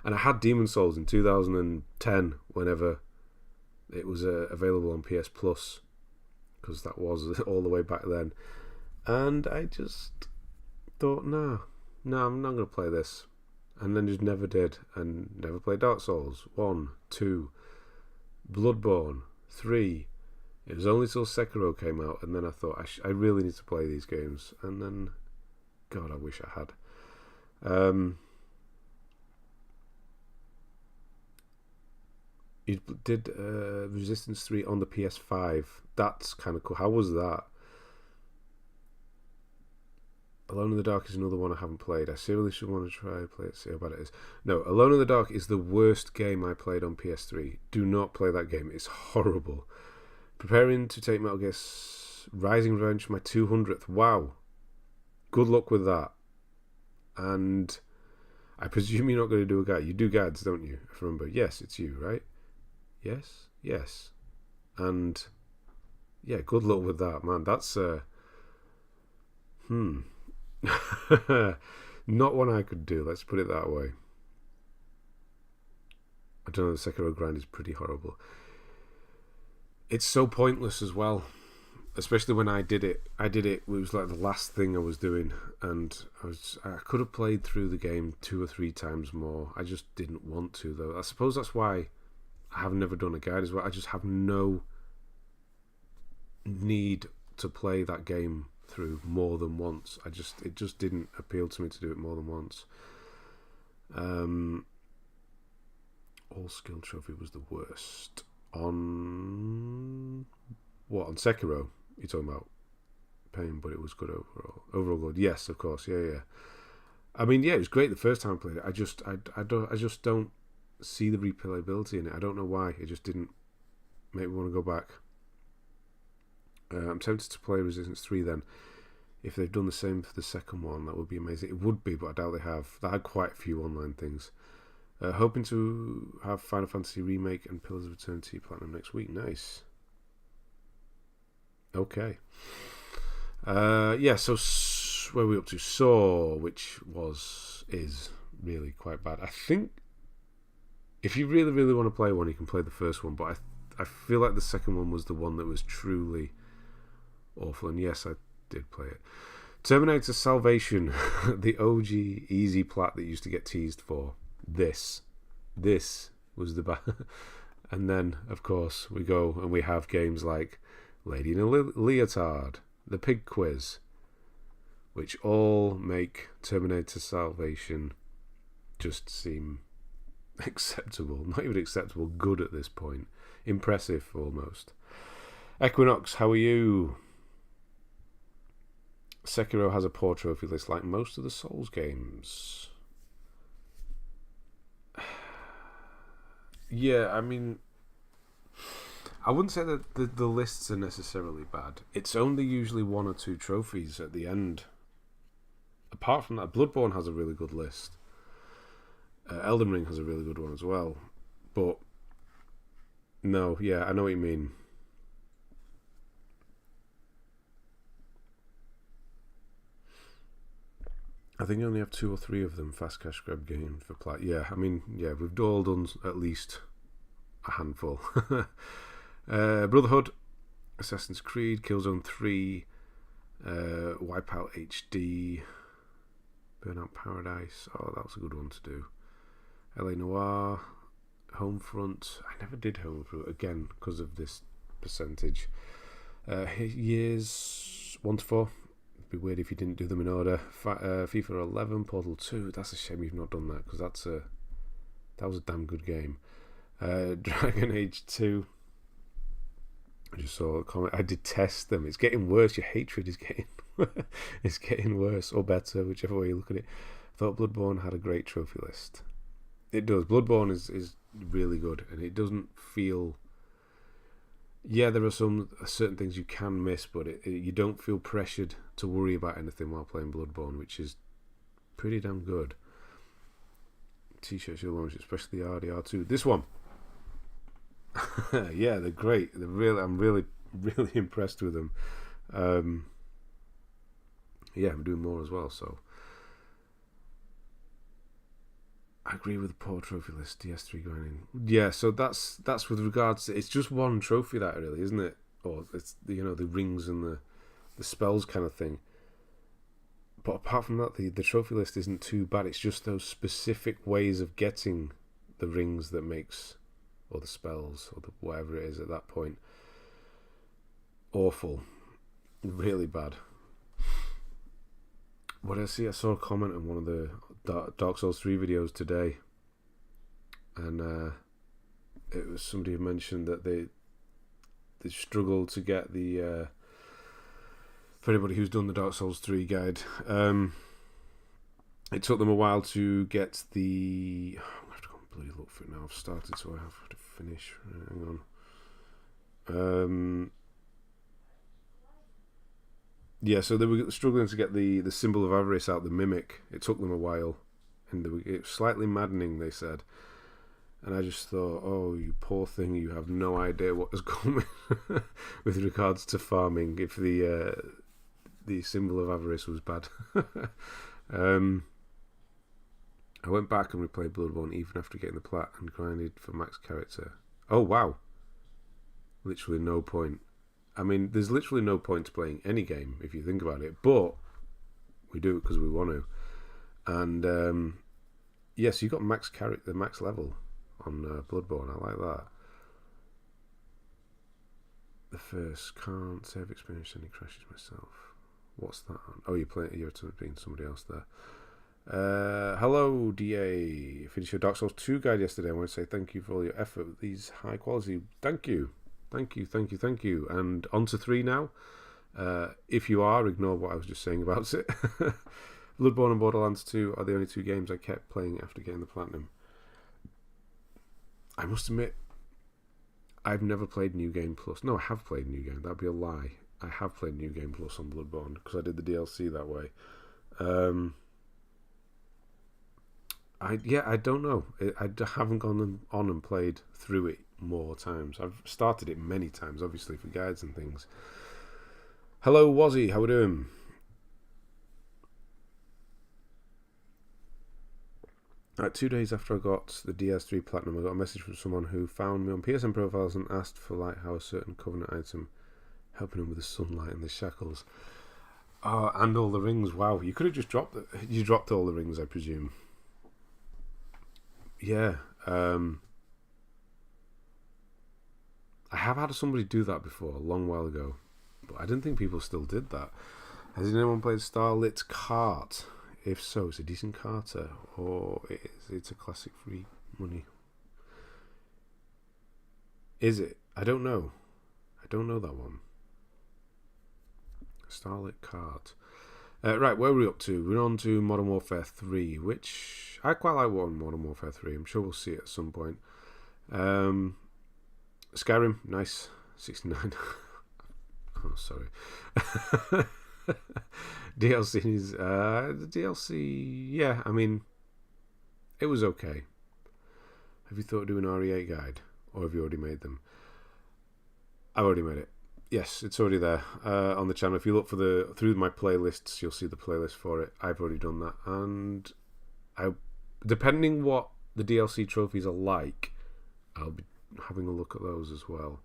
And I had Demon Souls in 2010 whenever it was available on PS Plus, because that was all the way back then. And I just thought, no, I'm not going to play this. And then just never did, and never played Dark Souls 1, 2, Bloodborne, 3. It was only till Sekiro came out, and then I thought I really need to play these games. And then, God, I wish I had. You did Resistance 3 on the PS5. That's kind of cool. How was that? Alone in the Dark is another one I haven't played. I seriously should want to try play it, see how bad it is. No, Alone in the Dark is the worst game I played on PS3. Do not play that game. It's horrible. Preparing to take Metal Gear Rising Revenge for my 200th. Wow. Good luck with that. And I presume you're not going to do a guide. You do guides, don't you? If I remember. Yes, it's you, right? Yes. And yeah, good luck with that, man. That's not one I could do, let's put it that way. I don't know, the Sekiro grind is pretty horrible. It's so pointless as well, especially when I did it. It was like the last thing I was doing, and I could have played through the game 2 or 3 times more. I just didn't want to, though. I suppose that's why I have never done a guide as well. I just have no need to play that game through more than once. It just didn't appeal to me to do it more than once. All skill trophy was the worst. On Sekiro you're talking about? Pain, but it was good overall good. Yes, of course. Yeah. I mean, yeah, it was great the first time I played it. I just don't see the replayability in it. I don't know why. It just didn't make me want to go back. I'm tempted to play Resistance 3 then. If they've done the same for the second one, that would be amazing. It would be, but I doubt they have. They had quite a few online things. Hoping to have Final Fantasy Remake and Pillars of Eternity Platinum next week. Nice. Okay. Yeah, so where are we up to? Saw, which is really quite bad. I think if you really, really want to play one, you can play the first one, but I feel like the second one was the one that was truly awful, and yes, I did play it. Terminator Salvation, the OG easy plat that used to get teased for. This was the bad. And then, of course, we go and we have games like Lady in a Leotard, The Pig Quiz, which all make Terminator Salvation just seem acceptable. Not even acceptable, good at this point. Impressive, almost. Equinox, how are you? Sekiro has a poor trophy list like most of the Souls games. Yeah, I mean, I wouldn't say that the lists are necessarily bad. It's only usually 1 or 2 trophies at the end. Apart from that, Bloodborne has a really good list. Elden Ring has a really good one as well. But, no, yeah, I know what you mean. I think I only have 2 or 3 of them fast cash grab games for plat. Yeah, I mean, yeah, we've all done at least a handful. Brotherhood, Assassin's Creed, Killzone 3, Wipeout HD, Burnout Paradise. Oh, that was a good one to do. LA Noire, Homefront. I never did Homefront again because of this percentage. Years 1 to 4. It'd be weird if you didn't do them in order. FIFA 11, Portal 2. That's a shame you've not done that because that was a damn good game. Dragon Age 2. I just saw a comment. I detest them. It's getting worse. Your hatred is getting it's getting worse or better, whichever way you look at it. I thought Bloodborne had a great trophy list. It does. Bloodborne is really good, and it doesn't feel. Yeah, there are certain things you can miss, but you don't feel pressured to worry about anything while playing Bloodborne, which is pretty damn good. T-shirts you'll launch, especially the RDR2. This one. Yeah, they're great. I'm really impressed with them. Yeah, I'm doing more as well, so I agree with the poor trophy list. DS3 grinding. Yeah, so that's with regards to, it's just one trophy, that really, isn't it? Or it's the rings and the spells kind of thing. But apart from that, the trophy list isn't too bad. It's just those specific ways of getting the rings that makes, or the spells, or whatever it is at that point, awful, really bad. What did I see? I saw a comment on one of the Dark Souls 3 videos today, and it was somebody who mentioned that they struggled to get the for anybody who's done the Dark Souls 3 guide, it took them a while to get the. I have to go and bloody look for it now. I've started, so I have to finish. Hang on. Yeah, so they were struggling to get the symbol of avarice out, the mimic. It took them a while, and it was slightly maddening, they said. And I just thought, oh, you poor thing, you have no idea what is coming with regards to farming if the symbol of avarice was bad. I went back and replayed Bloodborne even after getting the plat and grinded for max character. Oh, wow. Literally no point. I mean, there's literally no point to playing any game if you think about it, but we do it because we want to. And yes, you got max character, the max level on Bloodborne. I like that. The first can't save experience any crashes myself. What's that on? Oh, you're being somebody else there. Hello, DA. Finished your Dark Souls 2 guide yesterday. I want to say thank you for all your effort with these high quality. Thank you. And on to 3 now. If you are, ignore what I was just saying about it. Bloodborne and Borderlands 2 are the only 2 games I kept playing after getting the platinum. I must admit, I've never played New Game Plus. No, I have played New Game. That'd be a lie. I have played New Game Plus on Bloodborne because I did the DLC that way. I don't know. I haven't gone on and played through it more times. I've started it many times, obviously, for guides and things. Hello, Wazzy. How we doing? Right, 2 days after I got the DS3 Platinum, I got a message from someone who found me on PSN profiles and asked for like how a certain Covenant item helping him with the sunlight and the shackles. Oh, and all the rings. Wow, you could have just dropped it. You dropped all the rings, I presume. Yeah. I have had somebody do that before, a long while ago. But I didn't think people still did that. Has anyone played Starlit Cart? If so, it's a decent carter, or it's a classic free money. Is it? I don't know. I don't know that one. Starlit Cart. Right, where are we up to? We're on to Modern Warfare 3, which I quite like Modern Warfare 3. I'm sure we'll see it at some point. Skyrim, nice. 69. Oh, sorry. DLCs, the DLC, yeah, I mean, it was okay. Have you thought of doing an RE8 guide? Or have you already made them? I've already made it. Yes, it's already there on the channel. If you look through my playlists, you'll see the playlist for it. I've already done that, and depending what the DLC trophies are like, I'll be having a look at those as well.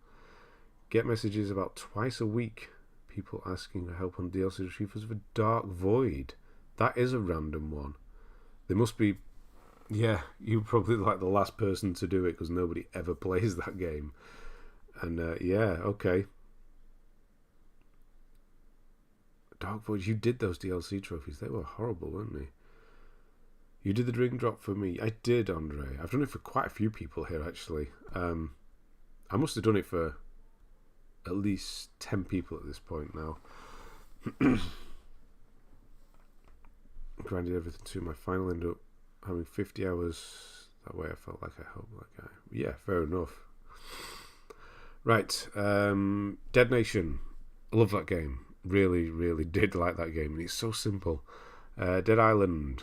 Get messages about twice a week. People asking for help on DLC trophies for Dark Void. That is a random one. They must be. Yeah, you're probably like the last person to do it because nobody ever plays that game. And yeah, okay. Dark Void, you did those DLC trophies. They were horrible, weren't they? You did the drink drop for me. I did, Andre. I've done it for quite a few people here, actually. I must have done it for at least 10 people at this point now. Grinded everything to my final, end up having 50 hours. That way I felt like I helped that guy. Yeah, fair enough. Right. Dead Nation. I love that game. Really, really did like that game. And it's so simple. Dead Island.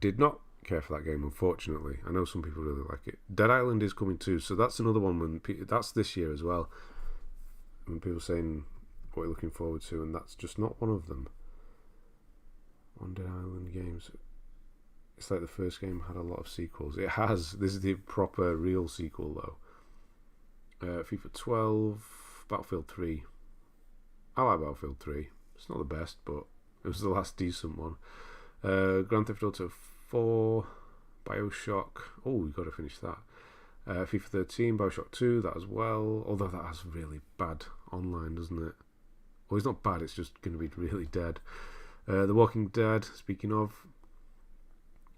Did not care for that game, unfortunately. I know some people really like it. Dead Island is coming too, so that's another one. That's this year as well. When people saying what you're looking forward to, and that's just not one of them. On Dead Island games, it's like the first game had a lot of sequels. It has. This is the proper, real sequel though. FIFA 12, Battlefield 3. I like Battlefield 3. It's not the best, but it was the last decent one. Grand Theft Auto 4, Bioshock. Oh, we've got to finish that. FIFA 13, Bioshock 2, that as well. Although that has really bad online, doesn't it? Well, it's not bad, it's just going to be really dead. The Walking Dead, speaking of.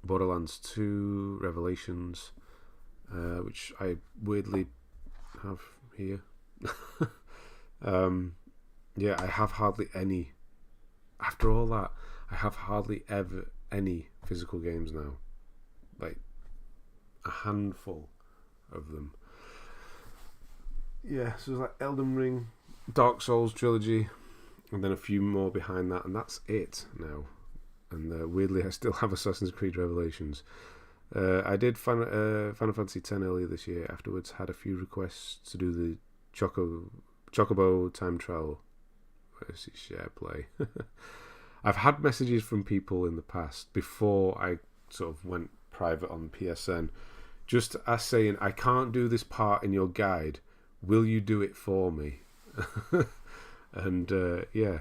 Borderlands 2, Revelations, which I weirdly have here. Yeah, I have hardly any. After all that, I have hardly ever any physical games now. Like a handful of them. Yeah, so it's like Elden Ring, Dark Souls trilogy, and then a few more behind that, and that's it now. And weirdly, I still have Assassin's Creed Revelations. I did Final Fantasy X earlier this year. Afterwards, had a few requests to do the Chocobo time trial versus share play. I've had messages from people in the past before I sort of went private on PSN, just as saying, I can't do this part in your guide. Will you do it for me? And yeah,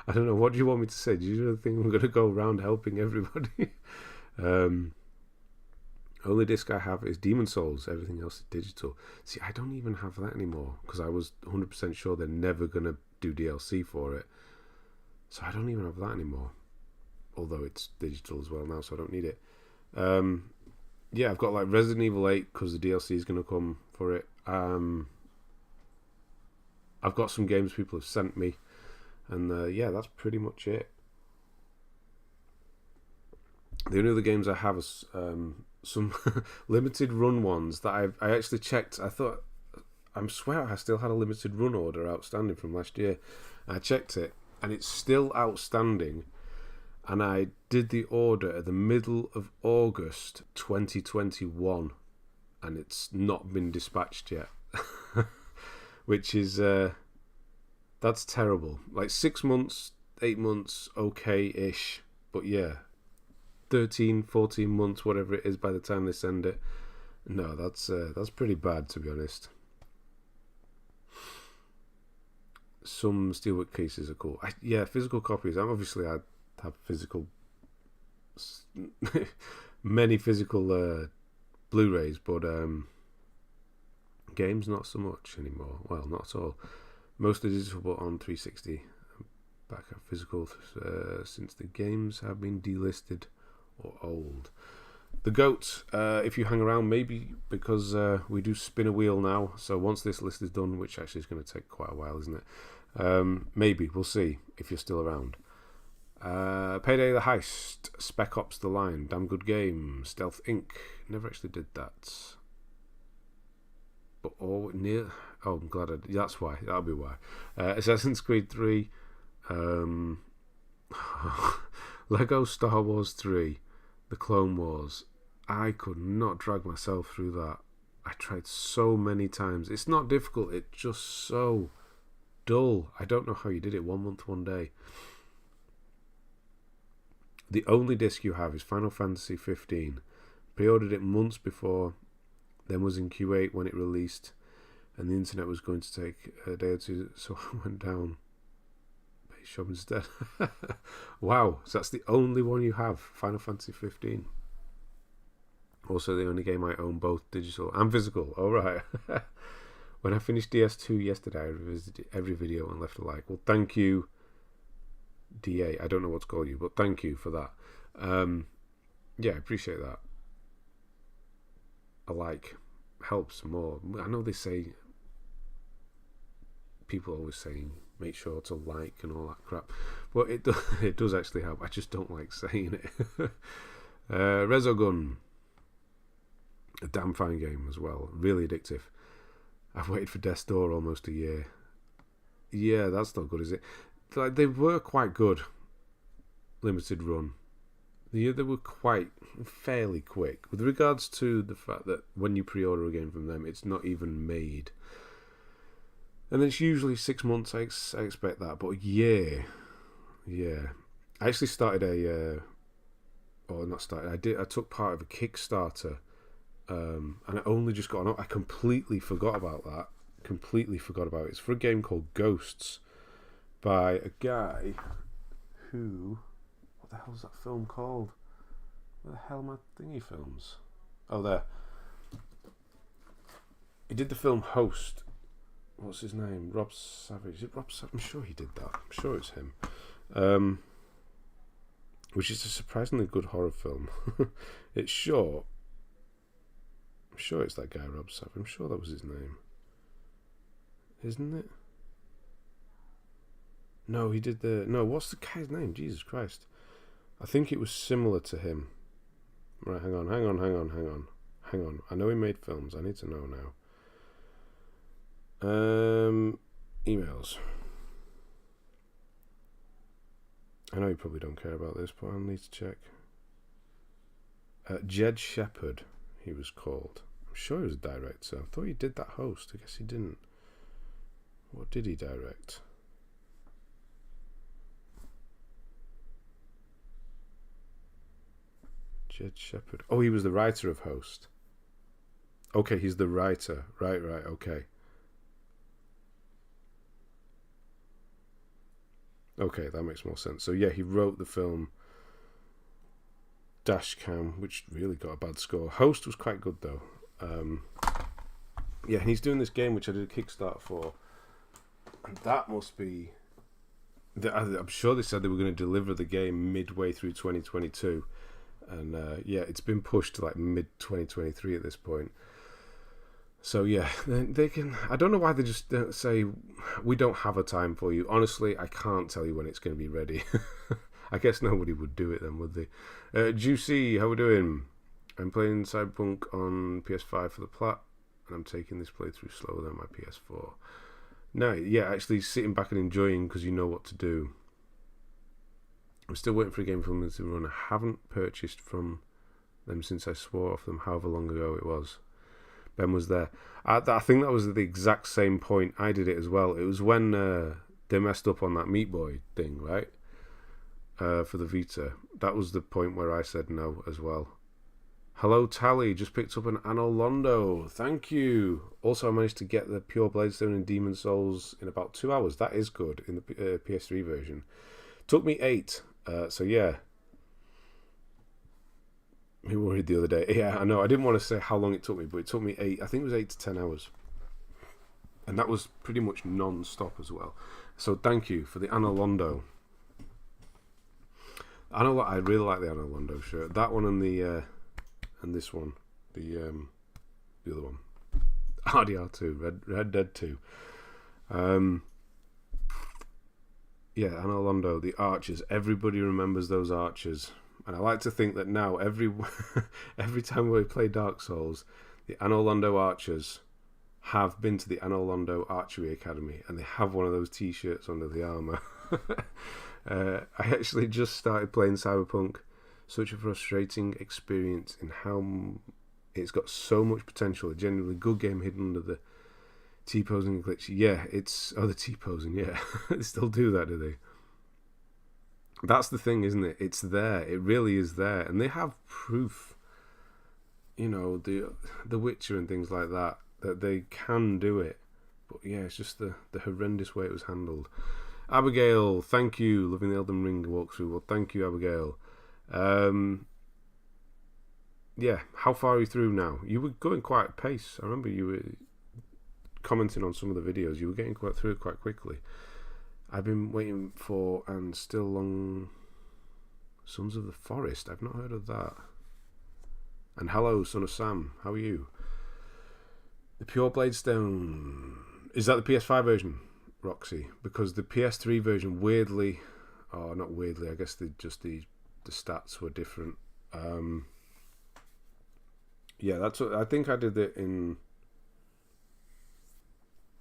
I don't know. What do you want me to say? Do you really think I'm going to go around helping everybody? Only disc I have is Demon Souls. Everything else is digital. See, I don't even have that anymore because I was 100% sure they're never going to do DLC for it. So I don't even have that anymore. Although it's digital as well now, so I don't need it. Yeah, I've got like Resident Evil 8 because the DLC is going to come for it. I've got some games people have sent me. And yeah, that's pretty much it. The only other games I have is some limited run ones that I actually checked. I swear I still had a limited run order outstanding from last year. I checked it, and it's still outstanding. And I did the order at the middle of August 2021, and it's not been dispatched yet, which is that's terrible. Like 6 months, 8 months, okay-ish, but yeah, 13, 14 months, whatever it is by the time they send it. No, that's pretty bad, to be honest. Some steelbook cases are cool. Yeah, physical copies. I have physical, many physical Blu-rays, but games not so much anymore. Well, not at all. Mostly digital, but on 360. Back at physical since the games have been delisted or old. The GOAT, if you hang around, maybe because we do spin a wheel now. So once this list is done, which actually is going to take quite a while, isn't it? Maybe, we'll see if you're still around. Payday the Heist, Spec Ops The Line, damn good game. Stealth Inc. Never actually did that. But I'm glad that's why. That'll be why. Assassin's Creed 3. Lego Star Wars 3. The Clone Wars. I could not drag myself through that. I tried so many times. It's not difficult, it's just so dull. I don't know how you did it. 1 month, 1 day. The only disc you have is Final Fantasy 15. Pre-ordered it months before, then was in Q8 when it released, and the internet was going to take a day or two, so I went down base shop instead. Wow, so that's the only one you have, Final Fantasy 15. Also the only game I own, both digital and physical. Alright. When I finished DS2 yesterday, I revisited every video and left a like. Well, thank you, DA. I don't know what to call you, but thank you for that. Yeah, I appreciate that. A like helps more. I know they say, people always saying make sure to like and all that crap, but it does actually help. I just don't like saying it. Resogun, a damn fine game as well, really addictive. I've waited for Death's Door almost a year. Yeah, that's not good, is it? Like, they were quite good, limited run. They were quite fairly quick with regards to the fact that when you pre-order a game from them, it's not even made, and it's usually 6 months. I expect that, but a year, yeah. I actually started I took part of a Kickstarter, and I only just got on. I completely forgot about that. It's for a game called Ghosts by a guy who. What the hell's that film called? Where the hell are my thingy films? Oh, there. He did the film Host. What's his name? Rob Savage. Is it Rob Savage? I'm sure he did that. I'm sure it's him. Which is a surprisingly good horror film. It's short. I'm sure it's that guy, Rob Savage. I'm sure that was his name. Isn't it? No, he did the... No, what's the guy's name? Jesus Christ. I think it was similar to him. Right, hang on. I know he made films. I need to know now. Emails. I know you probably don't care about this, but I need to check. Jed Shepherd, he was called. I'm sure he was a director. I thought he did that Host. I guess he didn't. What did he direct? Jed Shepherd. Oh, he was the writer of Host. Okay, he's the writer. Right, okay. Okay, that makes more sense. So yeah, he wrote the film Dashcam, which really got a bad score. Host was quite good though. Yeah, and he's doing this game which I did a Kickstarter for. And that must be... I'm sure they said they were going to deliver the game midway through 2022. And yeah, it's been pushed to like mid-2023 at this point. So yeah, they can... I don't know why they just don't say, we don't have a time for you. Honestly, I can't tell you when it's going to be ready. I guess nobody would do it then, would they? Juicy, how we doing? I'm playing Cyberpunk on PS5 for the plat, and I'm taking this playthrough slower than my PS4. No, yeah, actually sitting back and enjoying because you know what to do. I'm still waiting for a game from them to run. I haven't purchased from them since I swore off them however long ago it was. Ben was there. I think that was the exact same point I did it as well. It was when they messed up on that Meat Boy thing, right? For the Vita. That was the point where I said no as well. Hello Tally, just picked up an Anno Londo. Thank you. Also, I managed to get the Pure Bladestone and Demon Souls in about 2 hours. That is good in the PS3 version. Took me 8. So yeah. We worried the other day. Yeah, I know. I didn't want to say how long it took me, but it took me 8. I think it was 8 to 10 hours. And that was pretty much non-stop as well. So thank you for the Anno Londo. I really like the Anno Londo shirt. That one and the and this one, the other one, RDR2, Red Dead 2. Yeah, Anno Londo, the archers. Everybody remembers those archers, and I like to think that now every time we play Dark Souls, the Anno Londo archers have been to the Anno Londo Archery Academy, and they have one of those T-shirts under the armor. I actually just started playing Cyberpunk. Such a frustrating experience in how It's got so much potential. A genuinely good game hidden under the T-posing glitch. Yeah, it's... Oh, the T-posing, yeah. They still do that, do they? That's the thing, isn't it? It's there. It really is there. And they have proof, you know, the Witcher and things like that they can do it. But yeah, it's just the horrendous way it was handled. Abigail, thank you. Loving the Elden Ring walkthrough. Well, thank you, Abigail. Yeah, how far are you through now? You were going quite at pace. I remember you were commenting on some of the videos. You were getting through it quite quickly. I've been waiting for and still long Sons of the Forest. I've not heard of that. And hello, Son of Sam. How are you? The Pure Blade Stone. Is that the PS5 version, Roxy? Because the PS3 version, weirdly, oh, not weirdly, I guess the stats were different. Yeah, that's what I think. I did it in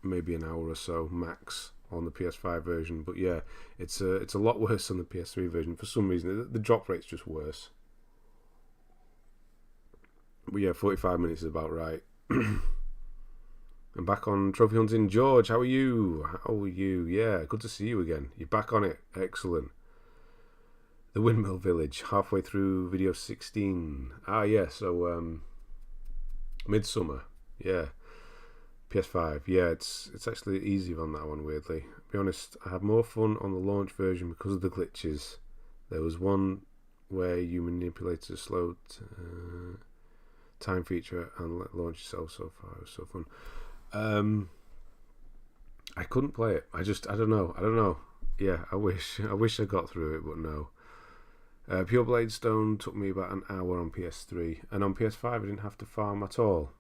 maybe an hour or so max on the PS5 version, but yeah, it's a lot worse on the PS3 version for some reason. The drop rate's just worse. But yeah, 45 minutes is about right. I'm back on trophy hunting. George, how are you? Yeah, good to see you again. You're back on it. Excellent. The Windmill Village, halfway through video 16. Yeah, so Midsummer. Yeah. PS5. Yeah, it's actually easy on that one, weirdly. To be honest, I had more fun on the launch version because of the glitches. There was one where you manipulated a slow time feature and let launch yourself so far. It was so fun. I couldn't play it. I don't know. Yeah, I wish I got through it, but no. Pure Blade Stone took me about an hour on PS3, and on PS5 I didn't have to farm at all.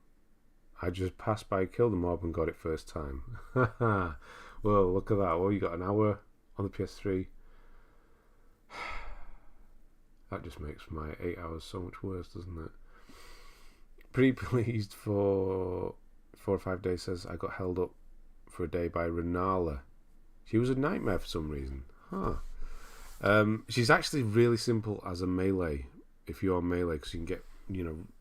I just passed by, killed the mob, and got it first time. Well, look at that. Well, you got an hour on the PS3. That just makes my 8 hours so much worse, doesn't it? Pretty pleased for 4 or 5 days. Says I got held up for a day by Renala. She was a nightmare for some reason. She's actually really simple as a melee. If you're on melee, because you can get,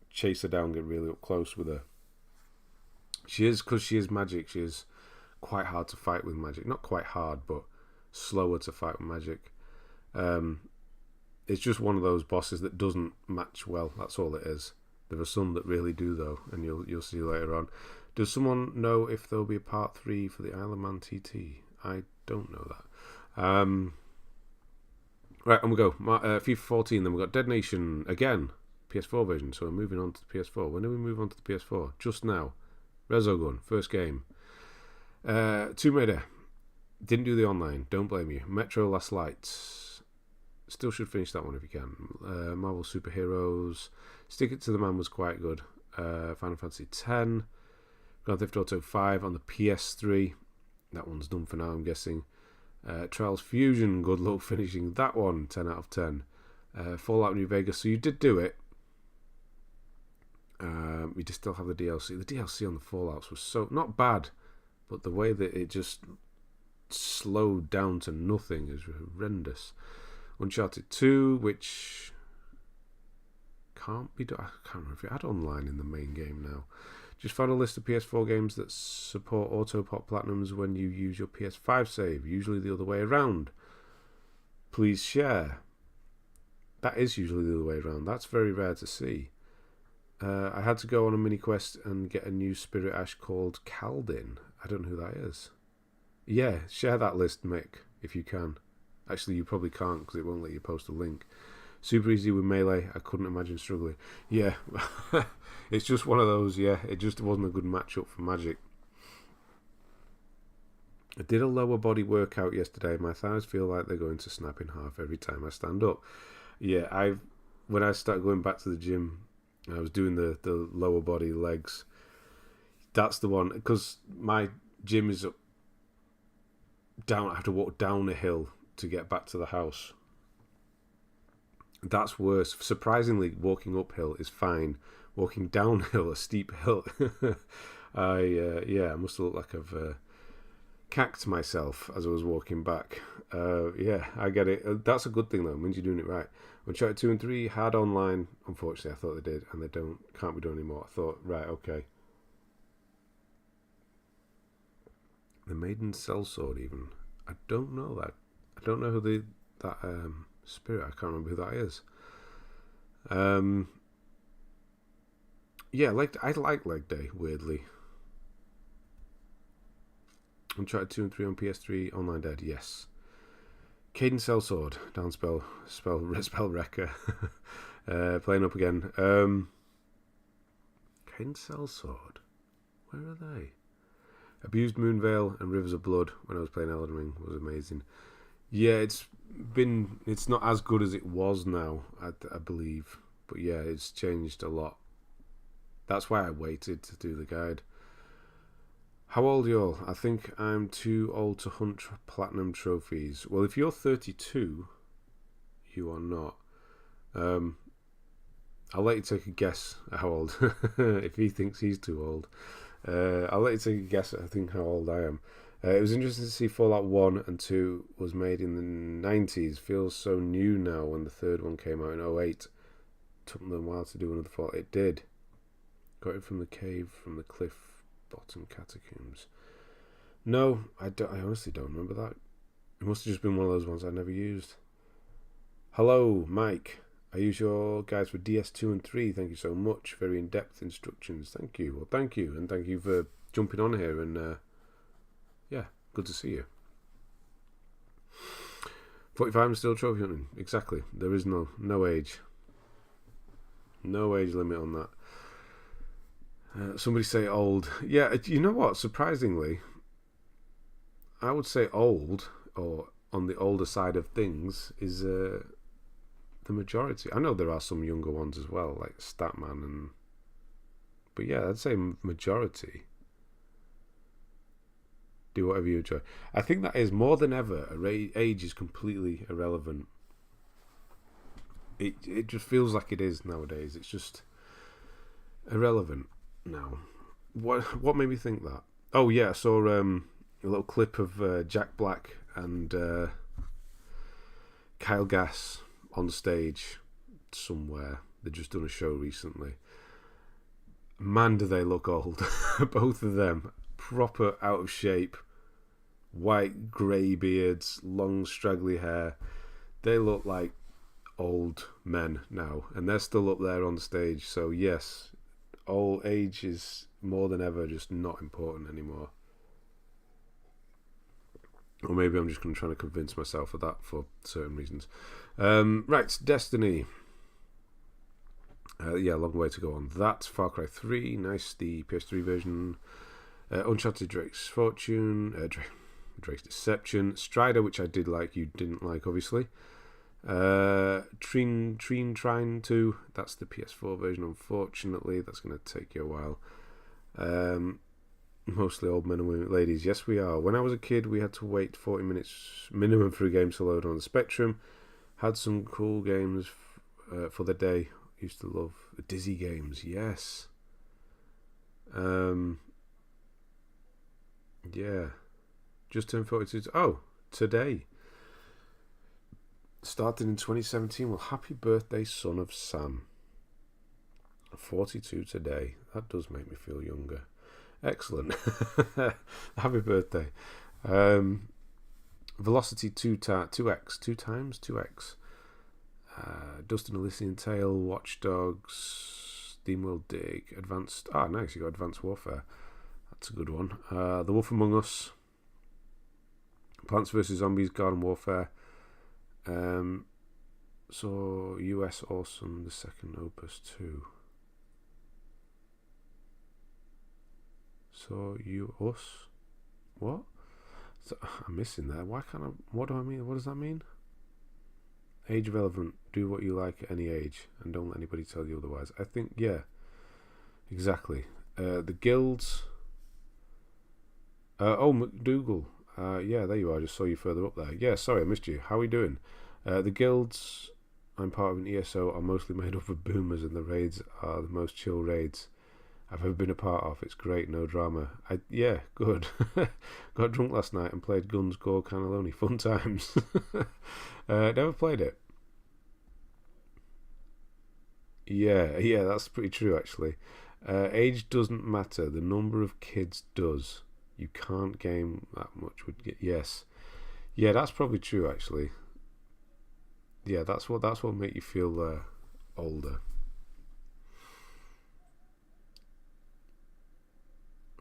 chase her down, get really up close with her. Because she is magic, she is quite hard to fight with magic. Not quite hard, but slower to fight with magic. It's just one of those bosses that doesn't match well. That's all it is. There are some that really do, though, and you'll see later on. Does someone know if there'll be a part 3 for the Isle of Man TT? I don't know that. Right, and we go. FIFA 14, then we've got Dead Nation again, PS4 version. So we're moving on to the PS4. When do we move on to the PS4? Just now. Resogun, first game. Tomb Raider. Didn't do the online. Don't blame you. Metro Last Light. Still should finish that one if you can. Marvel Superheroes. Stick It to the Man was quite good. Final Fantasy X. Grand Theft Auto 5 on the PS3. That one's done for now, I'm guessing. Trials Fusion. Good luck finishing that one. 10 out of 10. Fallout New Vegas. So you did do it. We just still have the DLC. The DLC on the Fallouts was so not bad, but the way that it just slowed down to nothing is horrendous. Uncharted 2, which can't be done. I can't remember if it had online in the main game now. Just found a list of PS4 games that support auto-pop platinums when you use your PS5 save, usually the other way around. Please share. That is usually the other way around. That's very rare to see. I had to go on a mini quest and get a new Spirit Ash called Kaldin. I don't know who that is. Yeah, share that list, Mick, if you can. Actually, you probably can't because it won't let you post a link. Super easy with Melee. I couldn't imagine struggling. Yeah, it's just one of those, yeah. It just wasn't a good matchup for Magic. I did a lower body workout yesterday. My thighs feel like they're going to snap in half every time I stand up. Yeah, when I started going back to the gym, I was doing the lower body legs. That's the one, because my gym is up down. I have to walk down a hill to get back to the house. That's worse. Surprisingly, walking uphill is fine. Walking downhill, a steep hill, I must look like I've cacked myself as I was walking back. Yeah, I get it. That's a good thing though. It means you're doing it right. Uncharted 2 and 3 had online. Unfortunately, I thought they did, and they can't be done anymore. I thought, right, okay. The Maiden Sellsword, even. I don't know that. I don't know who that spirit. I can't remember who that is. Yeah, I like Leg Day, weirdly. Uncharted 2 and 3 on PS3, online dead, yes. Caden Sellsword, down spell wrecker. Playing up again. Caden Sellsword, where are they? Abused Moonveil and Rivers of Blood when I was playing Elden Ring was amazing. Yeah, it's not as good as it was now, I believe. But yeah, it's changed a lot. That's why I waited to do the guide. How old are you all? I think I'm too old to hunt platinum trophies. Well, if you're 32, you are not. I'll let you take a guess at how old. If he thinks he's too old. I'll let you take a guess at I think how old I am. It was interesting to see Fallout 1 and 2 was made in the 90s. Feels so new now when the third one came out in 08. Took them a while to do another Fallout. It did. Got it from the cave, from the cliff bottom catacombs. No, I honestly don't remember that. It must have just been one of those ones I never used. Hello, Mike. I use your guides for DS2 and 3. Thank you so much. Very in-depth instructions. Thank you. Well, thank you. And thank you for jumping on here. And, yeah, good to see you. 45 and still trophy hunting. Exactly. There is no age. No age limit on that. Somebody say old. Yeah, you know what? Surprisingly, I would say old, or on the older side of things, is the majority. I know there are some younger ones as well, like Statman, but yeah, I'd say majority. Do whatever you enjoy. I think that is more than ever. Age is completely irrelevant. It just feels like it is nowadays. It's just irrelevant now. What made me think that? Oh yeah, I saw a little clip of Jack Black and Kyle Gass on stage somewhere. They've just done a show recently. Man, do they look old. Both of them. Proper out of shape. White, grey beards, long, straggly hair. They look like old men now. And they're still up there on stage. So yes, old age is more than ever just not important anymore. Or maybe I'm just going to try to convince myself of that for certain reasons. Right, Destiny. Yeah, long way to go on that. Far Cry 3, nice, the PS3 version. Uncharted Drake's Fortune, Drake's Deception. Strider, which I did like, you didn't like, obviously. Trine 2, that's the PS4 version, unfortunately. That's going to take you a while. Mostly old men and women, ladies. Yes, we are. When I was a kid, we had to wait 40 minutes minimum for a game to load on the Spectrum. Had some cool games for the day. Used to love the Dizzy games. Yes. Yeah. Just turned 42. Oh, today. Started in 2017. Well, happy birthday, son of Sam. 42 today. That does make me feel younger. Excellent. Happy birthday. Velocity 2x. Dustin Elysian Tale, Watch Dogs, SteamWorld Dig, Advanced. Ah, nice. You got Advanced Warfare. That's a good one. The Wolf Among Us, Plants vs Zombies, Garden Warfare. So US Awesome, the second Opus 2. So us? What? So, I'm missing there. Why can't I? What do I mean? What does that mean? Age relevant. Do what you like at any age, and don't let anybody tell you otherwise. I think, yeah, exactly. The guilds. McDougal. Yeah, there you are. I just saw you further up there. Yeah, sorry, I missed you. How are we doing? The guilds I'm part of an ESO are mostly made up of boomers, and the raids are the most chill raids I've ever been a part of. It's great, no drama. Yeah, good. Got drunk last night and played Guns, Gore, Cannelloni. Fun times. Never played it. Yeah, that's pretty true actually. Age doesn't matter. The number of kids does. You can't game that much. Yes, yeah, that's probably true actually. Yeah, that's what make you feel older.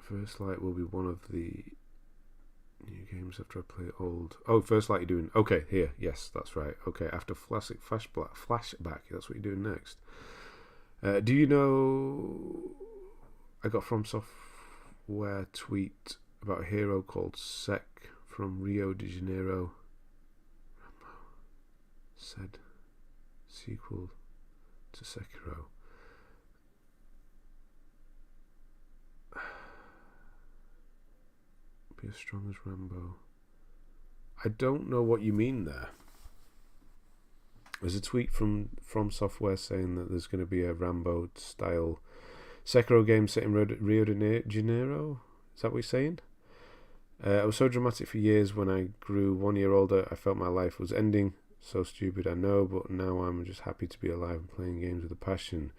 First Light will be one of the new games after I play old. Oh, First Light you're doing. Okay, here. Yes, that's right. Okay, after classic flashback, that's what you're doing next. Do you know? I got from software tweet about a hero called Sek from Rio de Janeiro. Said sequel to Sekiro. Be as strong as Rambo. I don't know what you mean there. There's a tweet from Software saying that there's going to be a Rambo style Sekiro game set in Rio de Janeiro. Is that what you're saying? I was so dramatic for years. When I grew 1 year older, I felt my life was ending. So stupid, I know, but now I'm just happy to be alive and playing games with a passion.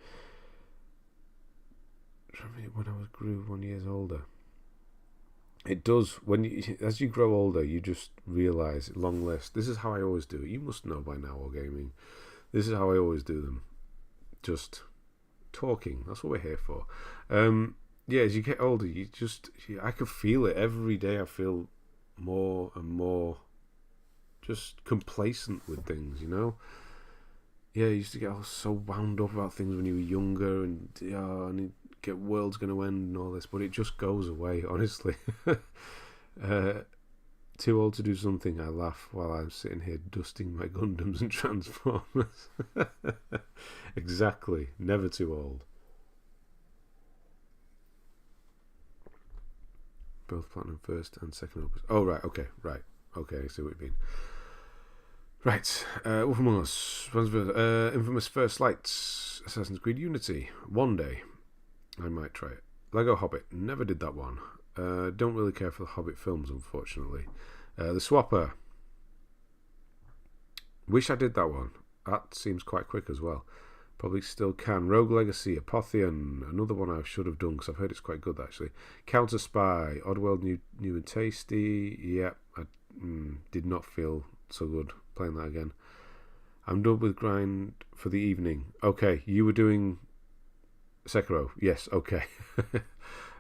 When I grew 1 year older. It does. As you grow older, you just realise, long list. This is how I always do it. You must know by now, Wargaming. This is how I always do them. Just talking. That's what we're here for. Yeah, as you get older, I can feel it every day. I feel more and more just complacent with things, you know. Yeah, you used to get all so wound up about things when you were younger, and get world's going to end and all this, but it just goes away, honestly. Too old to do something, I laugh while I'm sitting here dusting my Gundams and Transformers. Exactly, never too old. Both Platinum first and second opus. Oh, right, okay, I see what you mean. Right, Wolf Among Us, Infamous First Light, Assassin's Creed Unity, one day. I might try it. Lego Hobbit, never did that one. Don't really care for the Hobbit films, unfortunately. The Swapper, wish I did that one. That seems quite quick as well. Probably still can. Rogue Legacy, Apotheon, another one I should have done because I've heard it's quite good actually. Counter Spy, Oddworld, new and tasty. Yep, I did not feel so good playing that again. I'm done with grind for the evening. Okay, you were doing Sekiro. Yes, okay.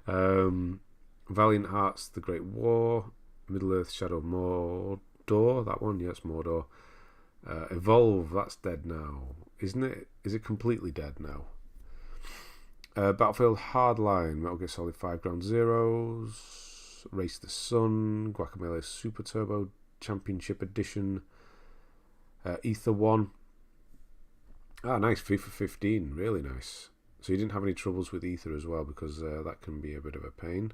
Valiant Hearts, The Great War, Middle-earth, Shadow of Mordor. That one, yes, Mordor. Evolve, that's dead now, isn't it? Is it completely dead now? Battlefield Hardline, Metal Gear Solid 5 Ground Zeroes, Race the Sun, Guacamelee Super Turbo Championship Edition, Ether 1. Ah, nice. FIFA 15, really nice. So you didn't have any troubles with Ether as well, because that can be a bit of a pain.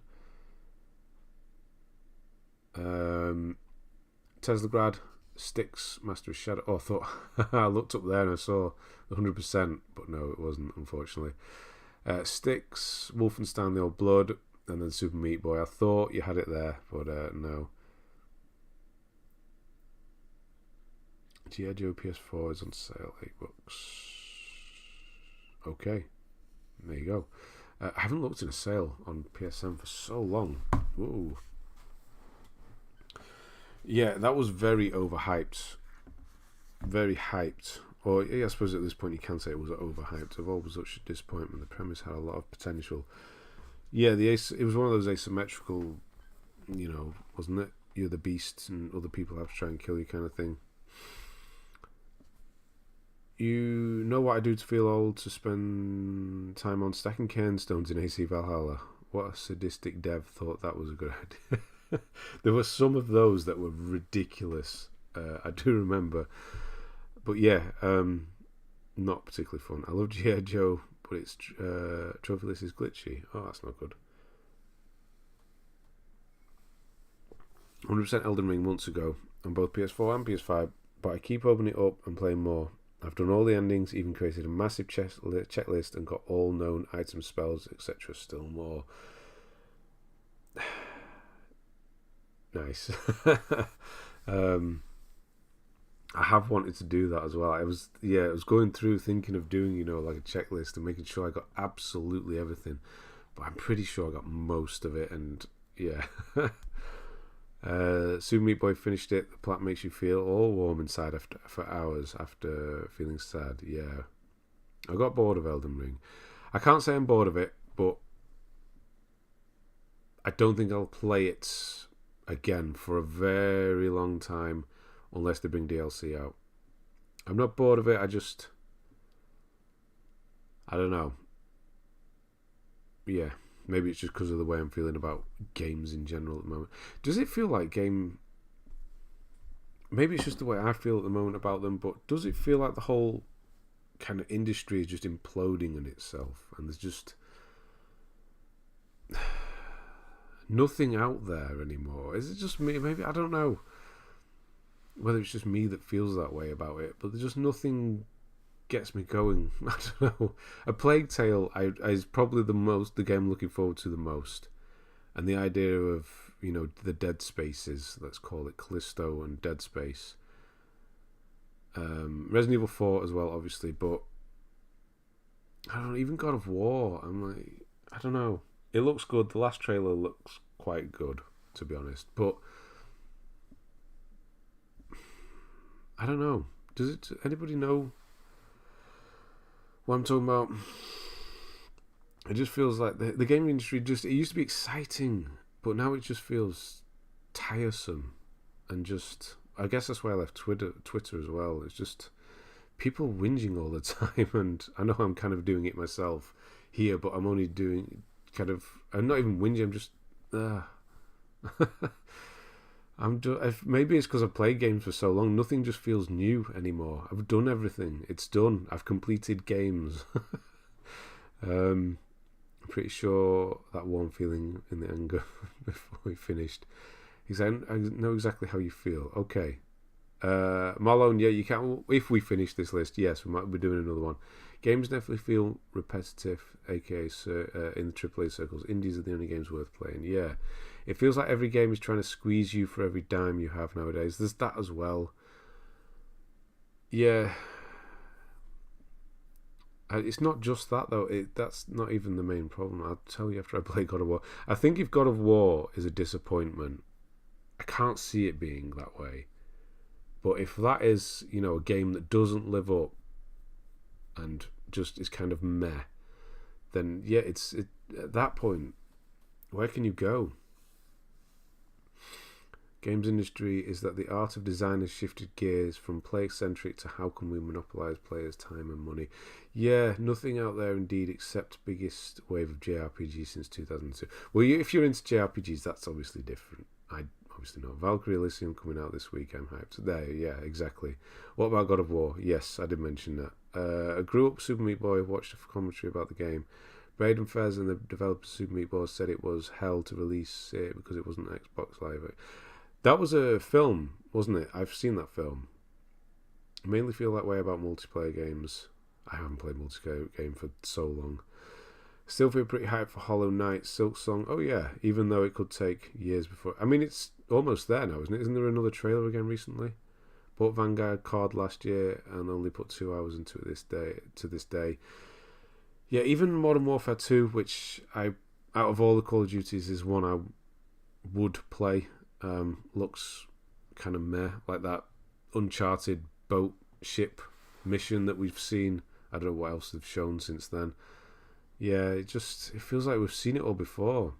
Teslagrad, Styx, Master of Shadow. Oh, I thought I looked up there and I saw 100%, but no, it wasn't, unfortunately. Styx, Wolfenstein: The Old Blood, and then Super Meat Boy. I thought you had it there, but no. G.I. Joe PS4 is on sale, $8. Okay, there you go. I haven't looked in a sale on PSN for so long. Ooh. Yeah, that was very overhyped. Very hyped. Or yeah, I suppose at this point you can say it was overhyped. Evolve was such a disappointment. The premise had a lot of potential. Yeah, it was one of those asymmetrical, wasn't it? You're the beast and other people have to try and kill you kind of thing. You know what I do to feel old? To spend time on stacking cairnstones in AC Valhalla. What a sadistic dev thought that was a good idea. There were some of those that were ridiculous. I do remember. But yeah, not particularly fun. I love G.I. Joe, but its trophy list is glitchy. Oh, that's not good. 100% Elden Ring months ago on both PS4 and PS5, but I keep opening it up and playing more. I've done all the endings, even created a massive checklist and got all known items, spells, etc. Still more. Nice. I have wanted to do that as well. I was going through thinking of doing, like a checklist and making sure I got absolutely everything. But I'm pretty sure I got most of it, and yeah. Super Meat Boy finished it. The plot makes you feel all warm inside for hours after feeling sad. Yeah. I got bored of Elden Ring. I can't say I'm bored of it, but I don't think I'll play it again for a very long time unless they bring DLC out. I'm not bored of it, I don't know. Yeah, maybe it's just because of the way I'm feeling about games in general at the moment. Does it feel like maybe it's just the way I feel at the moment about them, but does it feel like the whole kind of industry is just imploding on itself and there's just nothing out there anymore? Is it just me? Maybe, I don't know whether it's just me that feels that way about it, but there's just nothing gets me going. I don't know. A Plague Tale is probably the game I'm looking forward to the most, and the idea of the Dead Spaces, let's call it Callisto and Dead Space. Resident Evil 4 as well, obviously, but I don't know, even God of War, I'm like, I don't know. It looks good. The last trailer looks quite good, to be honest, but I don't know. Does anybody know what I'm talking about? It just feels like the gaming industry it used to be exciting, but now it just feels tiresome and just. I guess that's why I left Twitter as well. It's just people whinging all the time, and I know I'm kind of doing it myself here, but I'm only doing I'm not even whinging. I'm just. Maybe it's because I've played games for so long. Nothing just feels new anymore. I've done everything. It's done. I've completed games. I'm pretty sure that warm feeling in the anger before we finished. He said, I know exactly how you feel. Okay. Marlon, yeah, you can. If we finish this list, yes, we might be doing another one. Games definitely feel repetitive, aka in the AAA circles. Indies are the only games worth playing. Yeah. It feels like every game is trying to squeeze you for every dime you have nowadays. There's that as well. Yeah. It's not just that, though. That's not even the main problem. I'll tell you after I play God of War. I think if God of War is a disappointment, I can't see it being that way. But if that is, a game that doesn't live up and just is kind of meh, then yeah, at that point, where can you go? Games industry is that the art of design has shifted gears from play-centric to how can we monopolise players' time and money. Yeah, nothing out there indeed except biggest wave of JRPGs since 2002. Well, if you're into JRPGs, that's obviously different. I obviously know. Valkyrie Elysium coming out this week, I'm hyped. There, yeah, exactly. What about God of War? Yes, I did mention that. I grew up Super Meat Boy, watched a commentary about the game. Braden Fez and the developer of Super Meat Boy said it was hell to release it because it wasn't Xbox Live. That was a film, wasn't it? I've seen that film. I mainly feel that way about multiplayer games. I haven't played a multiplayer game for so long. Still feel pretty hyped for Hollow Knight, Silksong. Oh yeah, even though it could take years before. I mean, it's almost there now, isn't it? Isn't there another trailer again recently? Bought Vanguard card last year and only put 2 hours into it to this day. Yeah, even Modern Warfare 2, which out of all the Call of Duties is one I would play. Looks kind of meh, like that Uncharted boat ship mission that we've seen. I don't know what else they've shown since then. Yeah, it feels like we've seen it all before.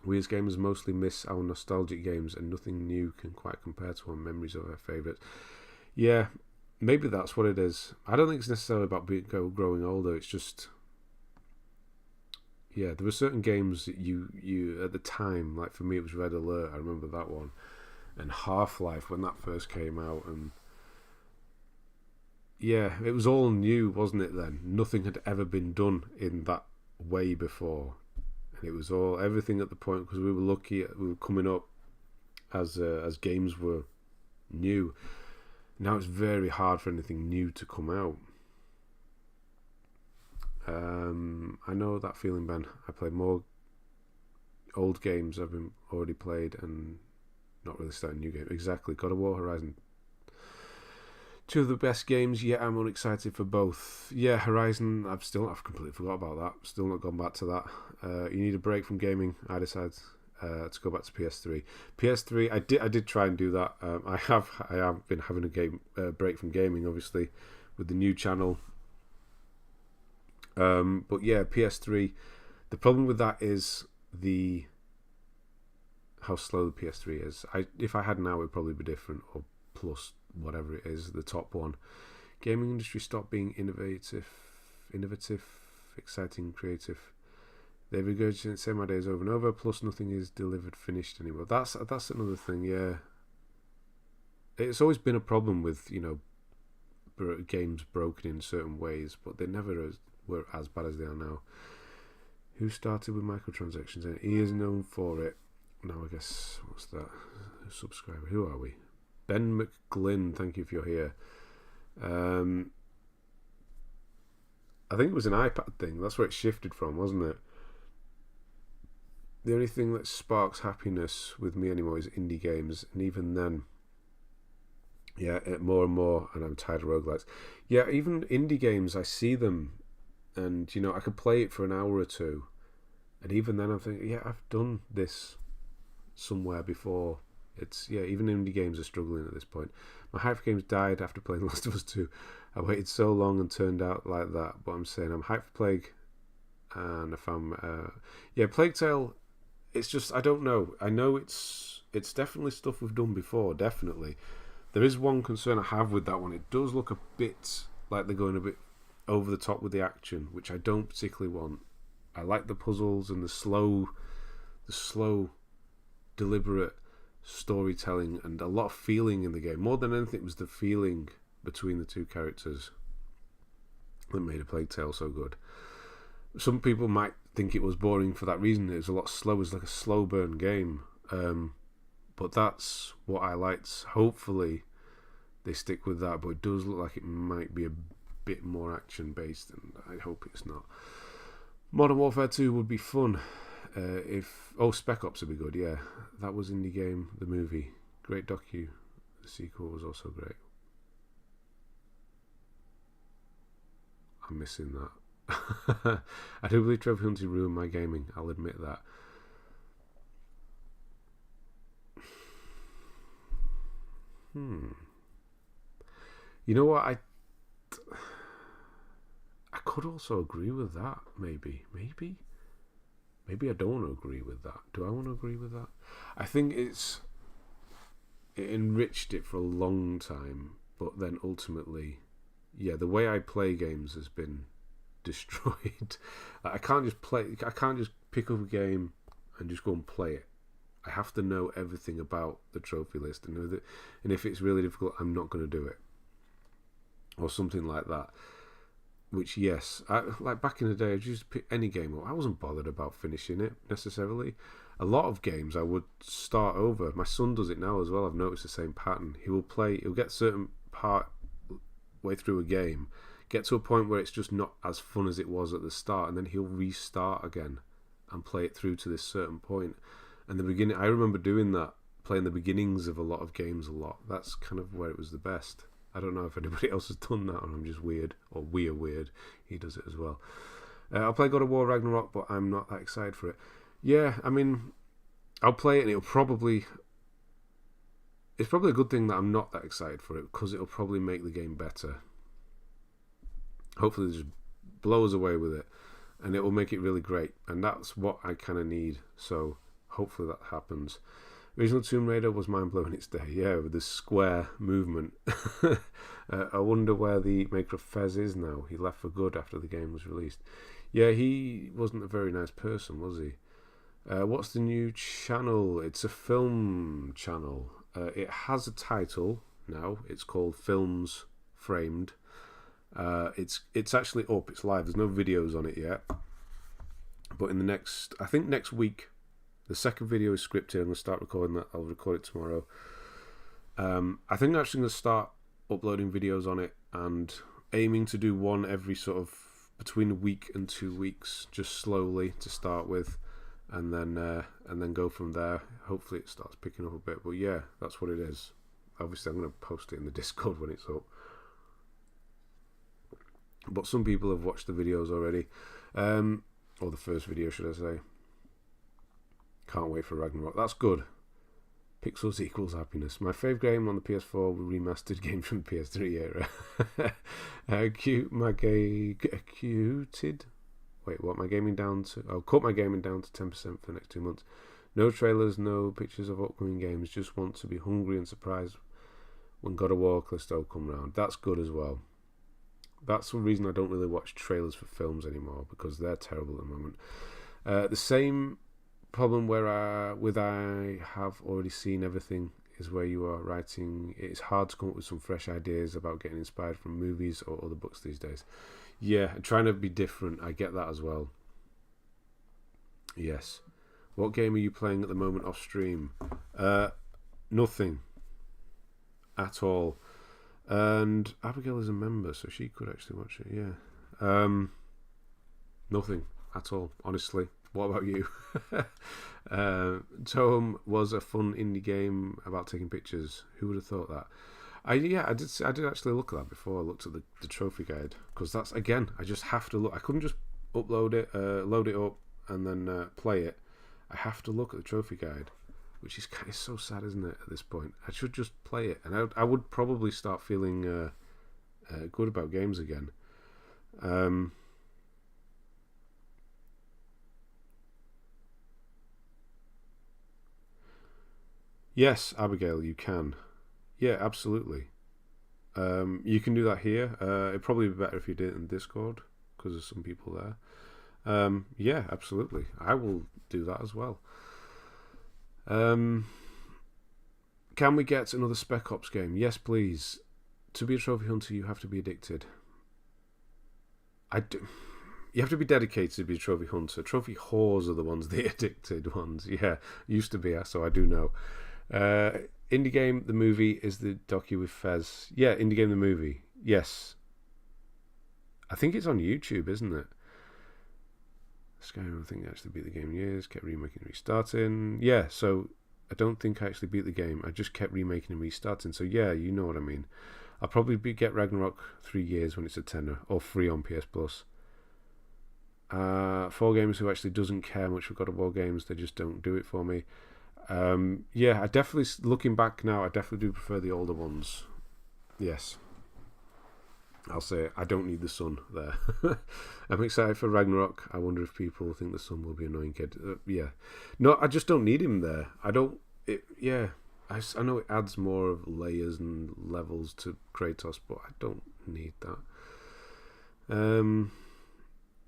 We as gamers mostly miss our nostalgic games, and nothing new can quite compare to our memories of our favourites. Yeah, maybe that's what it is. I don't think it's necessarily about growing older. It's just, yeah, there were certain games that you at the time, like for me it was Red Alert, I remember that one, and Half-Life when that first came out, and yeah, it was all new, wasn't it then? Nothing had ever been done in that way before, and it was all everything at the point, because we were lucky, we were coming up as games were new. Now it's very hard for anything new to come out. I know that feeling, Ben. I play more old games I've been already played and not really starting new games. Exactly. God of War Horizon Two of the best games, yet I'm unexcited for both. Yeah, Horizon, I've completely forgot about that. Still not gone back to that. You need a break from gaming. I decided to go back to PS3. PS3, I did try and do that. I have been having a break from gaming, obviously, with the new channel. But yeah, PS3. The problem with that is how slow the PS3 is. If I had now, it would probably be different, or plus whatever it is, the top one. Gaming industry stopped being innovative, exciting, creative. They regurgitate the same ideas over and over. Plus, nothing is delivered finished anymore. That's another thing. Yeah, it's always been a problem with games broken in certain ways, but they never were as bad as they are now. Who started with microtransactions? And he is known for it. Now I guess what's that? Subscriber. Who are we? Ben McGlynn. Thank you if you're here. I think it was an iPad thing. That's where it shifted from, wasn't it? The only thing that sparks happiness with me anymore is indie games, and even then, yeah, more and more, and I'm tired of roguelikes. Yeah, even indie games, I see them, and I could play it for an hour or two, and even then I'm thinking, yeah, I've done this somewhere before. Even indie games are struggling at this point. My hype for games died after playing Last of Us 2. I waited so long and turned out like that, but I'm saying I'm hyped for Plague, and if I'm Plague Tale. It's just, I don't know. I know it's definitely stuff we've done before, definitely. There is one concern I have with that one. It does look a bit like they're going a bit over the top with the action, which I don't particularly want. I like the puzzles and the slow, deliberate storytelling and a lot of feeling in the game. More than anything, it was the feeling between the two characters that made A Plague Tale so good. Some people might think it was boring for that reason. It was a lot slow. It was like a slow burn game. But that's what I liked. Hopefully they stick with that, but it does look like it might be a bit more action based, and I hope it's not. Modern Warfare 2 would be fun. Spec Ops would be good. Yeah, that was Indie Game, the movie. Great docu. The sequel was also great. I'm missing that. I do believe Trophy Hunting ruined my gaming. I'll admit that. You know what? I could also agree with that. Maybe I don't want to agree with that. Do I want to agree with that? I think it enriched it for a long time, but then ultimately, yeah, the way I play games has been destroyed. I can't just pick up a game and just go and play it. I have to know everything about the trophy list and know that, and if it's really difficult, I'm not going to do it, or something like that. Which, yes, like back in the day, I just pick any game up. I wasn't bothered about finishing it necessarily. A lot of games I would start over. My son does it now as well. I've noticed the same pattern. He'll get certain part way through a game, get to a point where it's just not as fun as it was at the start, and then he'll restart again and play it through to this certain point. And the beginning, I remember doing that, playing the beginnings of a lot of games a lot. That's kind of where it was the best. I don't know if anybody else has done that, or I'm just weird, or we are weird. He does it as well. I'll play God of War Ragnarok, but I'm not that excited for it. Yeah, I mean, I'll play it, and it's probably a good thing that I'm not that excited for it, because it'll probably make the game better. Hopefully, it just blows away with it, and it will make it really great. And that's what I kind of need. So hopefully that happens. Original Tomb Raider was mind-blowing its day, yeah, with the square movement. I wonder where the maker of Fez is now. He left for good after the game was released. Yeah, he wasn't a very nice person, was he? What's the new channel? It's a film channel. It has a title now. It's called Films Framed. It's actually up. It's live. There's no videos on it yet. But in the next week, the second video is scripted. I'm going to start recording that. I'll record it tomorrow. I think I'm actually going to start uploading videos on it and aiming to do one every sort of between a week and 2 weeks, just slowly to start with, and then go from there. Hopefully it starts picking up a bit. But yeah, that's what it is. Obviously I'm going to post it in the Discord when it's up. but some people have watched the videos already, or the first video, should I say. Can't wait for Ragnarok. That's good. Pixels equals happiness. My favourite game on the PS4 were remastered games from the PS3 era. Cuted. Wait, what? My gaming down to? I'll cut my gaming down to 10% for the next 2 months. No trailers, no pictures of upcoming games. Just want to be hungry and surprised when God of War Callisto come round. That's good as well. That's the reason I don't really watch trailers for films anymore, because they're terrible at the moment. The same problem where I have already seen everything is where you are writing. It's hard to come up with some fresh ideas about getting inspired from movies or other books these days. Yeah, trying to be different. I get that as well. Yes. What game are you playing at the moment off stream? Nothing at all. And Abigail is a member, so she could actually watch it. Yeah. Nothing at all, honestly. What about you? Tome was a fun indie game about taking pictures. Who would have thought that? I did actually look at that before I looked at the trophy guide, because that's, again, I just have to look. I couldn't just upload it, load it up, and then play it. I have to look at the trophy guide, which is so sad, isn't it? At this point, I should just play it, and I would probably start feeling good about games again. Yes, Abigail, you can. Yeah, absolutely. You can do that here. It'd probably be better if you did it in Discord, because there's some people there. Yeah, absolutely. I will do that as well. Can we get another Spec Ops game? Yes, please. To be a trophy hunter, you have to be addicted. You have to be dedicated to be a trophy hunter. Trophy whores are the ones, the addicted ones. Yeah, used to be, so I do know. Indie Game the movie is the docu with Fez. Yeah, Indie Game the movie. Yes. I think it's on YouTube, isn't it? Skyrim, I think I actually beat the game in years. Kept remaking and restarting. Yeah, so I don't think I actually beat the game. I just kept remaking and restarting. So yeah, you know what I mean. I'll probably get Ragnarok 3 years when it's a tenner, or free on PS Plus. For gamers who actually doesn't care much for God of War games, they just don't do it for me. Yeah, I definitely, looking back now, I definitely do prefer the older ones. Yes. I'll say I don't need the sun there. I'm excited for Ragnarok. I wonder if people think the sun will be annoying kid. Yeah. No, I just don't need him there. I don't... yeah. I know it adds more of layers and levels to Kratos, but I don't need that.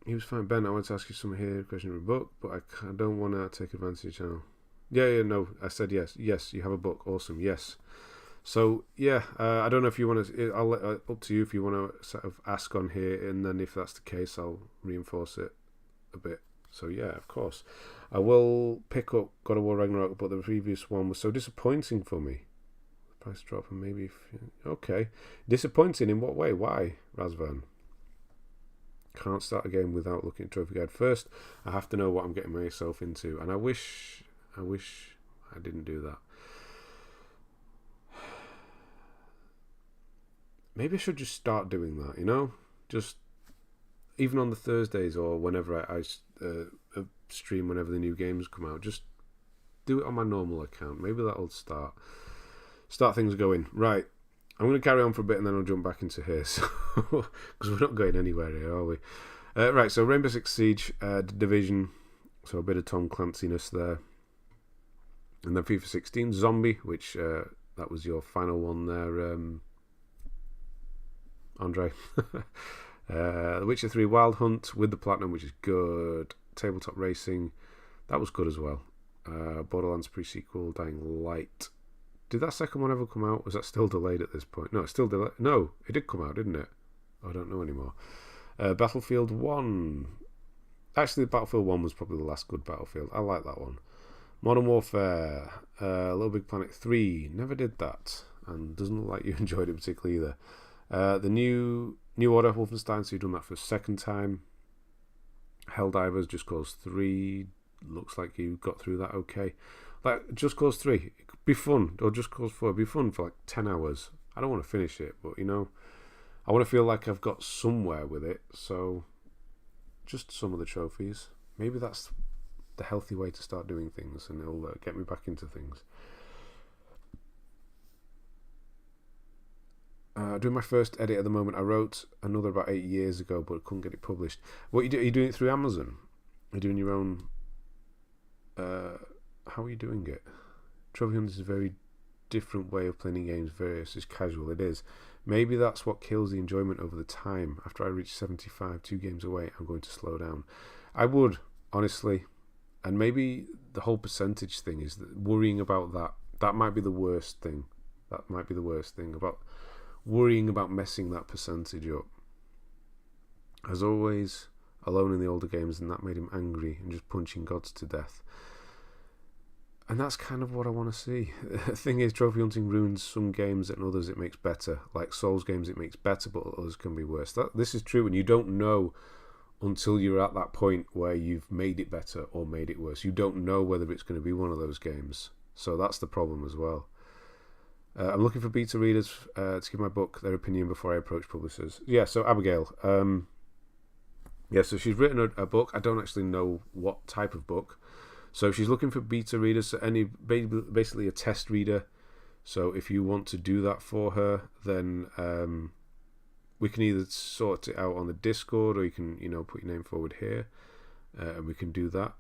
He was fine. Ben, I want to ask you something here. Question of a book, but I don't want to take advantage of your channel. Yeah, no. I said yes. Yes, you have a book. Awesome. Yes. So yeah, I don't know if you want to. I'll let up to you if you want to sort of ask on here, and then if that's the case, I'll reinforce it a bit. So yeah, of course, I will pick up God of War Ragnarok, but the previous one was so disappointing for me. The price drop, and maybe okay, disappointing in what way? Why, Razvan? Can't start a game without looking at trophy guide first. I have to know what I'm getting myself into, and I wish I didn't do that. Maybe I should just start doing that, you know? Just, even on the Thursdays or whenever I stream whenever the new games come out, just do it on my normal account. Maybe that'll start things going. Right, I'm going to carry on for a bit and then I'll jump back into here, because we're not going anywhere here, are we? Right, so Rainbow Six Siege, Division, so a bit of Tom Clancy-ness there. And then FIFA 16, Zombie, which that was your final one there, Andre. The Witcher 3 Wild Hunt with the Platinum, which is good. Tabletop Racing, that was good as well. Borderlands pre-sequel, Dying Light. Did that second one ever come out? Was that still delayed at this point? No, it's still delayed. No, it did come out, didn't it? I don't know anymore. Battlefield 1. Actually, Battlefield 1 was probably the last good Battlefield. I like that one. Modern Warfare. Little Big Planet 3. Never did that. And doesn't look like you enjoyed it particularly either. The New Order, Wolfenstein, so you've done that for a second time. Helldivers, Just Cause 3, looks like you got through that okay. Like, Just Cause 3, it could be fun, or Just Cause 4, it'd be fun for like 10 hours. I don't want to finish it, but you know, I want to feel like I've got somewhere with it. So just some of the trophies. Maybe that's the healthy way to start doing things, and it'll get me back into things. Doing my first edit at the moment. I wrote another about 8 years ago, but couldn't get it published. What you do? Are you doing it through Amazon? Are you doing your own? How are you doing it? Trophy hunting is a very different way of playing games versus casual. It is. Maybe that's what kills the enjoyment over the time. After I reach 75, 2 games away, I'm going to slow down. I would, honestly. And maybe the whole percentage thing is that worrying about that. That might be the worst thing. That might be the worst thing about worrying about messing that percentage up. As always, alone in the older games, and that made him angry and just punching gods to death. And that's kind of what I want to see. The thing is, trophy hunting ruins some games and others it makes better. Like Souls games it makes better, but others can be worse. This is true, and you don't know until you're at that point where you've made it better or made it worse. You don't know whether it's going to be one of those games. So that's the problem as well. I'm looking for beta readers to give my book their opinion before I approach publishers. Yeah, so Abigail. Yeah, so she's written a book. I don't actually know what type of book. So she's looking for beta readers, so basically a test reader. So if you want to do that for her, then we can either sort it out on the Discord, or you can, put your name forward here, and we can do that.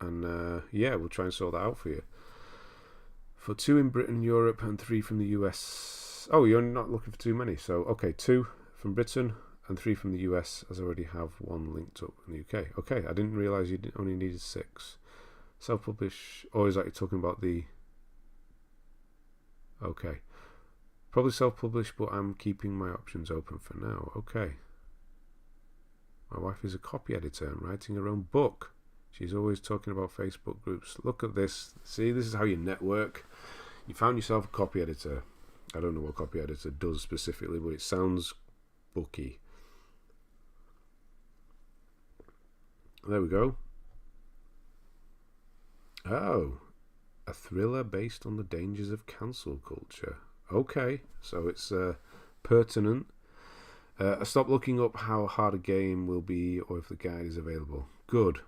And yeah, we'll try and sort that out for you. For 2 in Britain, Europe, and 3 from the US. Oh, you're not looking for too many. So, okay, 2 from Britain and 3 from the US, as I already have 1 linked up in the UK. Okay, I didn't realise you only needed 6. Self-publish, or is that you're talking about the... Okay. Probably self-publish, but I'm keeping my options open for now. Okay. My wife is a copy editor and writing her own book. She's always talking about Facebook groups. Look at this. See, this is how you network. You found yourself a copy editor. I don't know what copy editor does specifically, but it sounds booky. There we go. Oh, a thriller based on the dangers of cancel culture. Okay, so it's pertinent. I stopped looking up how hard a game will be or if the guide is available. Good.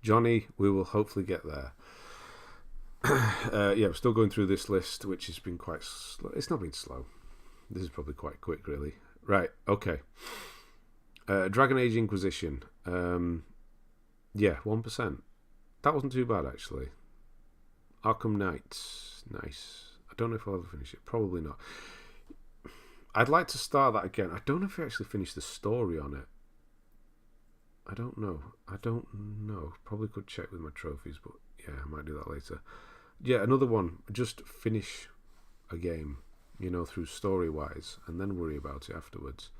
Johnny, we will hopefully get there. Yeah, we're still going through this list, which has been quite slow. It's not been slow. This is probably quite quick, really. Right, okay. Dragon Age Inquisition. Yeah, 1%. That wasn't too bad, actually. Arkham Knight. Nice. I don't know if I'll ever finish it. Probably not. I'd like to start that again. I don't know if I actually finished the story on it. I don't know. Probably could check with my trophies, but yeah, I might do that later. Yeah, another one. Just finish a game, through story-wise, and then worry about it afterwards.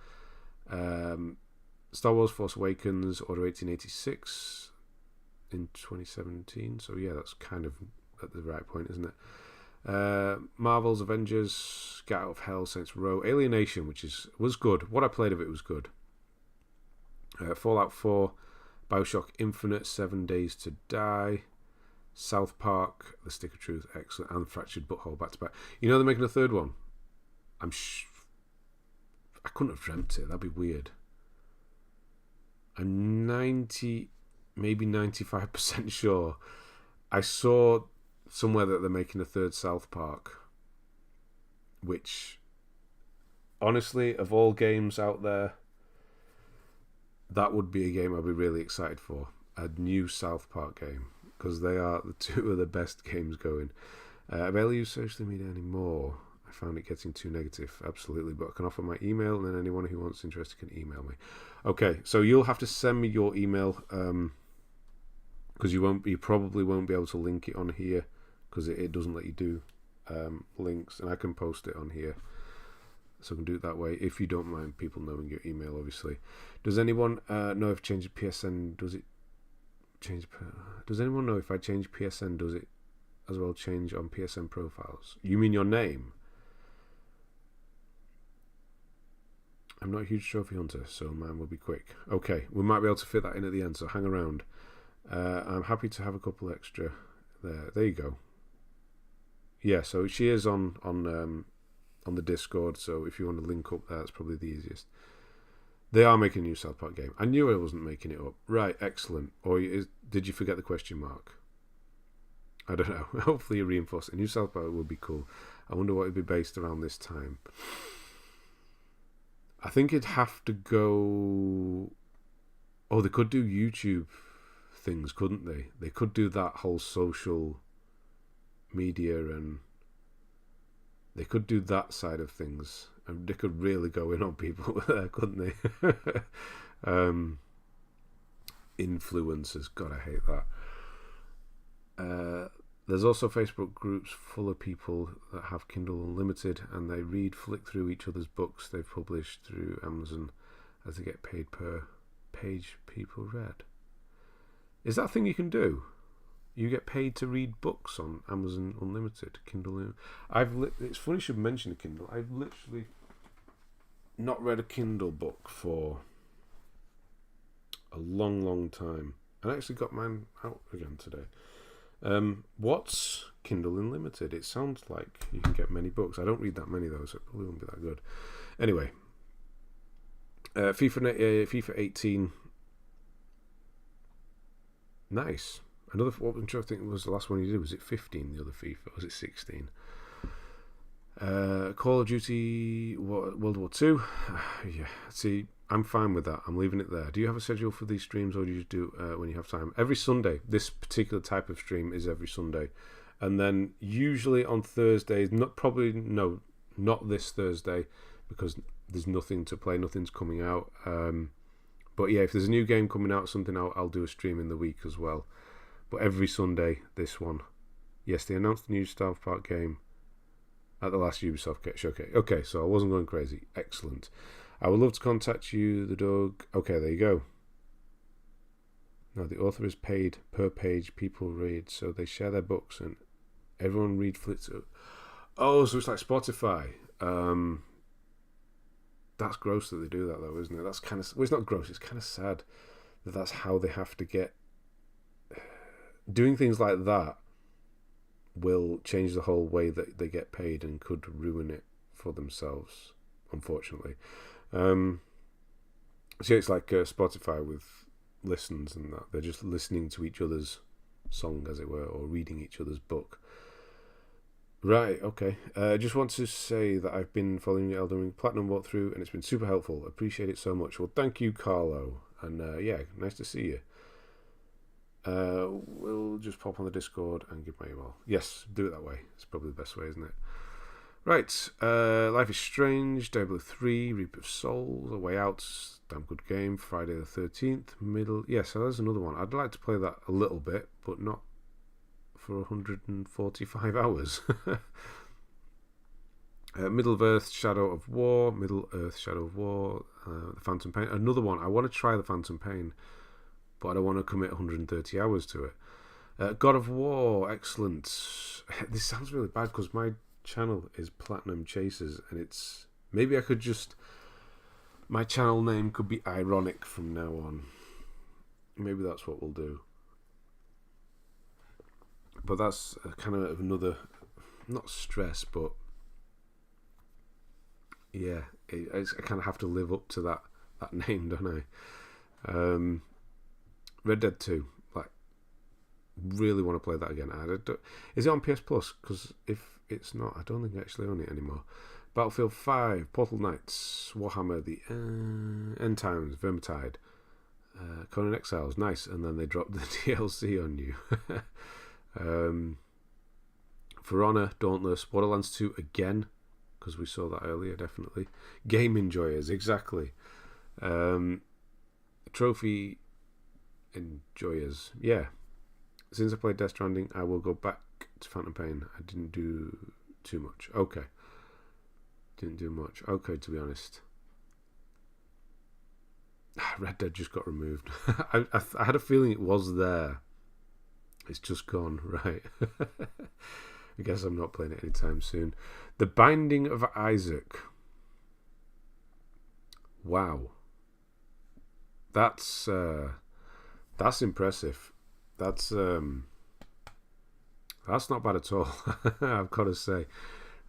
Star Wars Force Awakens, Order 1886 in 2017. So yeah, that's kind of at the right point, isn't it? Marvel's Avengers, Get Out of Hell, Saints Row, Alienation, which was good. What I played of it was good. Fallout 4, Bioshock Infinite, 7 Days to Die, South Park, The Stick of Truth, excellent, and Fractured Butthole back to back. They're making a third one. I couldn't have dreamt it. That'd be weird. I'm 90, maybe 95% sure. I saw somewhere that they're making a third South Park, which, honestly, of all games out there, that would be a game I'd be really excited for. A new South Park game, because they are the 2 of the best games going. I barely use social media anymore. I found it getting too negative. Absolutely, but I can offer my email, and then anyone who wants interested can email me. Okay, so you'll have to send me your email, because you probably won't be able to link it on here, because it doesn't let you do links, and I can post it on here. So I can do it that way, if you don't mind people knowing your email, obviously. Does anyone know if changing PSN, does it change? Does anyone know if I change PSN, does it as well change on PSN profiles? You mean your name? I'm not a huge trophy hunter, so mine will be quick. Okay, we might be able to fit that in at the end, so hang around. I'm happy to have a couple extra there. There you go. Yeah, so she is on on the Discord, so if you want to link up there, that's probably the easiest. They are making a new South Park game. I knew I wasn't making it up. Right, excellent. Or did you forget the question mark? I don't know. Hopefully you reinforce it. A new South Park would be cool. I wonder what it would be based around this time. I think it'd have to go... Oh, they could do YouTube things, couldn't they? They could do that whole social media, and they could do that side of things. And they could really go in on people there, couldn't they? Influencers. God, I hate that. There's also Facebook groups full of people that have Kindle Unlimited, and they flick through each other's books they've published through Amazon as they get paid per page people read. Is that a thing you can do? You get paid to read books on Amazon Unlimited, Kindle. It's funny you should mention a Kindle. I've literally not read a Kindle book for a long, long time. I actually got mine out again today. What's Kindle Unlimited? It sounds like you can get many books. I don't read that many though, so it probably won't be that good. Anyway, FIFA 18. Nice. Another. What I'm trying to think was the last one you did. Was it 15? The other FIFA? Or was it 16? Call of Duty World War 2. Yeah. See, I'm fine with that. I'm leaving it there. Do you have a schedule for these streams, or do you just do when you have time? Every Sunday. This particular type of stream is every Sunday, and then usually on Thursdays. Not this Thursday, because there's nothing to play. Nothing's coming out. But yeah, if there's a new game coming out, something I'll do a stream in the week as well. But every Sunday, this one. Yes, they announced the new South Park game at the last Ubisoft showcase. Okay, so I wasn't going crazy. Excellent. I would love to contact you, the dog. Okay, there you go. Now, the author is paid per page people read, so they share their books and everyone read flits. Oh, so it's like Spotify. That's gross that they do that, though, isn't it? That's kind of... Well, it's not gross. It's kind of sad that that's how they have to get... Doing things like that will change the whole way that they get paid and could ruin it for themselves, unfortunately. So it's like Spotify with listens and that. They're just listening to each other's song, as it were, or reading each other's book. Right, okay. I just want to say that I've been following your Elden Ring Platinum walkthrough, and it's been super helpful. Appreciate it so much. Well, thank you, Carlo. And yeah, nice to see you. We'll just pop on the Discord and give my email. Yes, do it that way. It's probably the best way, isn't it? Right. Life is Strange, Diablo 3, Reap of Souls, A Way Out, damn good game. Friday the 13th, middle. Yeah, so there's another one. I'd like to play that a little bit, but not for 145 hours. Middle-earth, Shadow of War, The Phantom Pain. Another one. I want to try The Phantom Pain, but I don't want to commit 130 hours to it. God of War, excellent. This sounds really bad because my channel is Platinum Chasers, and it's... Maybe I could just... My channel name could be ironic from now on. Maybe that's what we'll do. But that's kind of another... Not stress, but... Yeah, I kind of have to live up to that name, don't I? Red Dead 2, like, really want to play that again. Is it on PS Plus? Because if it's not, I don't think I actually own it anymore. Battlefield 5, Portal Knights, Warhammer, the End Times, Vermintide, Conan Exiles, nice. And then they dropped the DLC on you. For Honor, Dauntless, Borderlands 2 again, because we saw that earlier, definitely. Game enjoyers, exactly. Trophy enjoyers, yeah. Since I played Death Stranding, I will go back to Phantom Pain. I didn't do too much. Okay. Didn't do much. Okay, to be honest. Red Dead just got removed. I had a feeling it was there. It's just gone, right. I guess I'm not playing it anytime soon. The Binding of Isaac. Wow. That's impressive. That's not bad at all. I've got to say.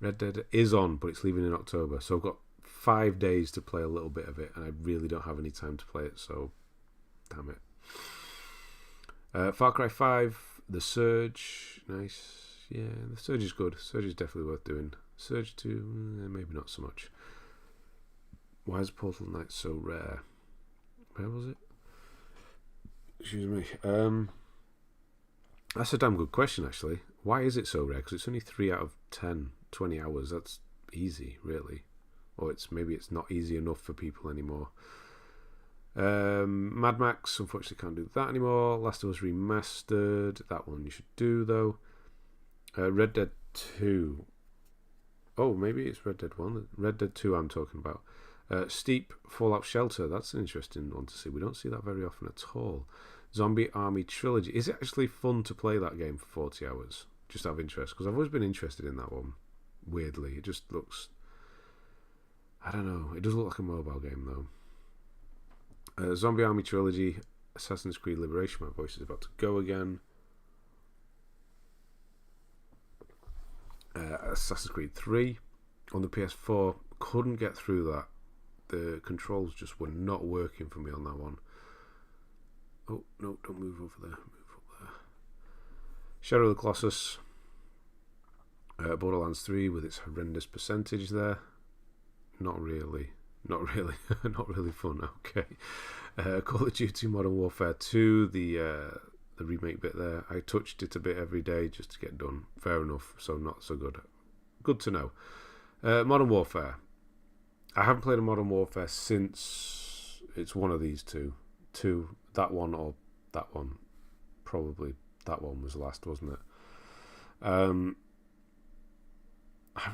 Red Dead is on, but it's leaving in October. So I've got 5 days to play a little bit of it, and I really don't have any time to play it, so damn it. Far Cry 5, The Surge, nice. Yeah, The Surge is good. Surge is definitely worth doing. Surge 2, maybe not so much. Why is Portal Knight so rare? Where was it? Excuse me. That's a damn good question, actually. Why is it so rare? Because it's only 3 out of 10, 20 hours. That's easy, really. Or maybe it's not easy enough for people anymore. Mad Max, unfortunately can't do that anymore. Last of Us Remastered, that one you should do, though. Red Dead 2. Oh, maybe it's Red Dead 1. Red Dead 2 I'm talking about. Steep Fallout Shelter, that's an interesting one to see. We don't see that very often at all. Zombie Army Trilogy. Is it actually fun to play that game for 40 hours? Just out of interest, because I've always been interested in that one. Weirdly, it just looks... I don't know. It does look like a mobile game, though. Zombie Army Trilogy, Assassin's Creed Liberation. My voice is about to go again. Assassin's Creed 3 on the PS4. Couldn't get through that. The controls just were not working for me on that one. Oh, no, don't move over there. Move up there. Shadow of the Colossus. Borderlands 3 with its horrendous percentage there. Not really. Not really. Not really fun. Okay. Call of Duty Modern Warfare 2, the remake bit there. I touched it a bit every day just to get done. Fair enough. So not so good. Good to know. Modern Warfare. I haven't played a Modern Warfare since it's one of these two. That one or that one. Probably that one was last, wasn't it? I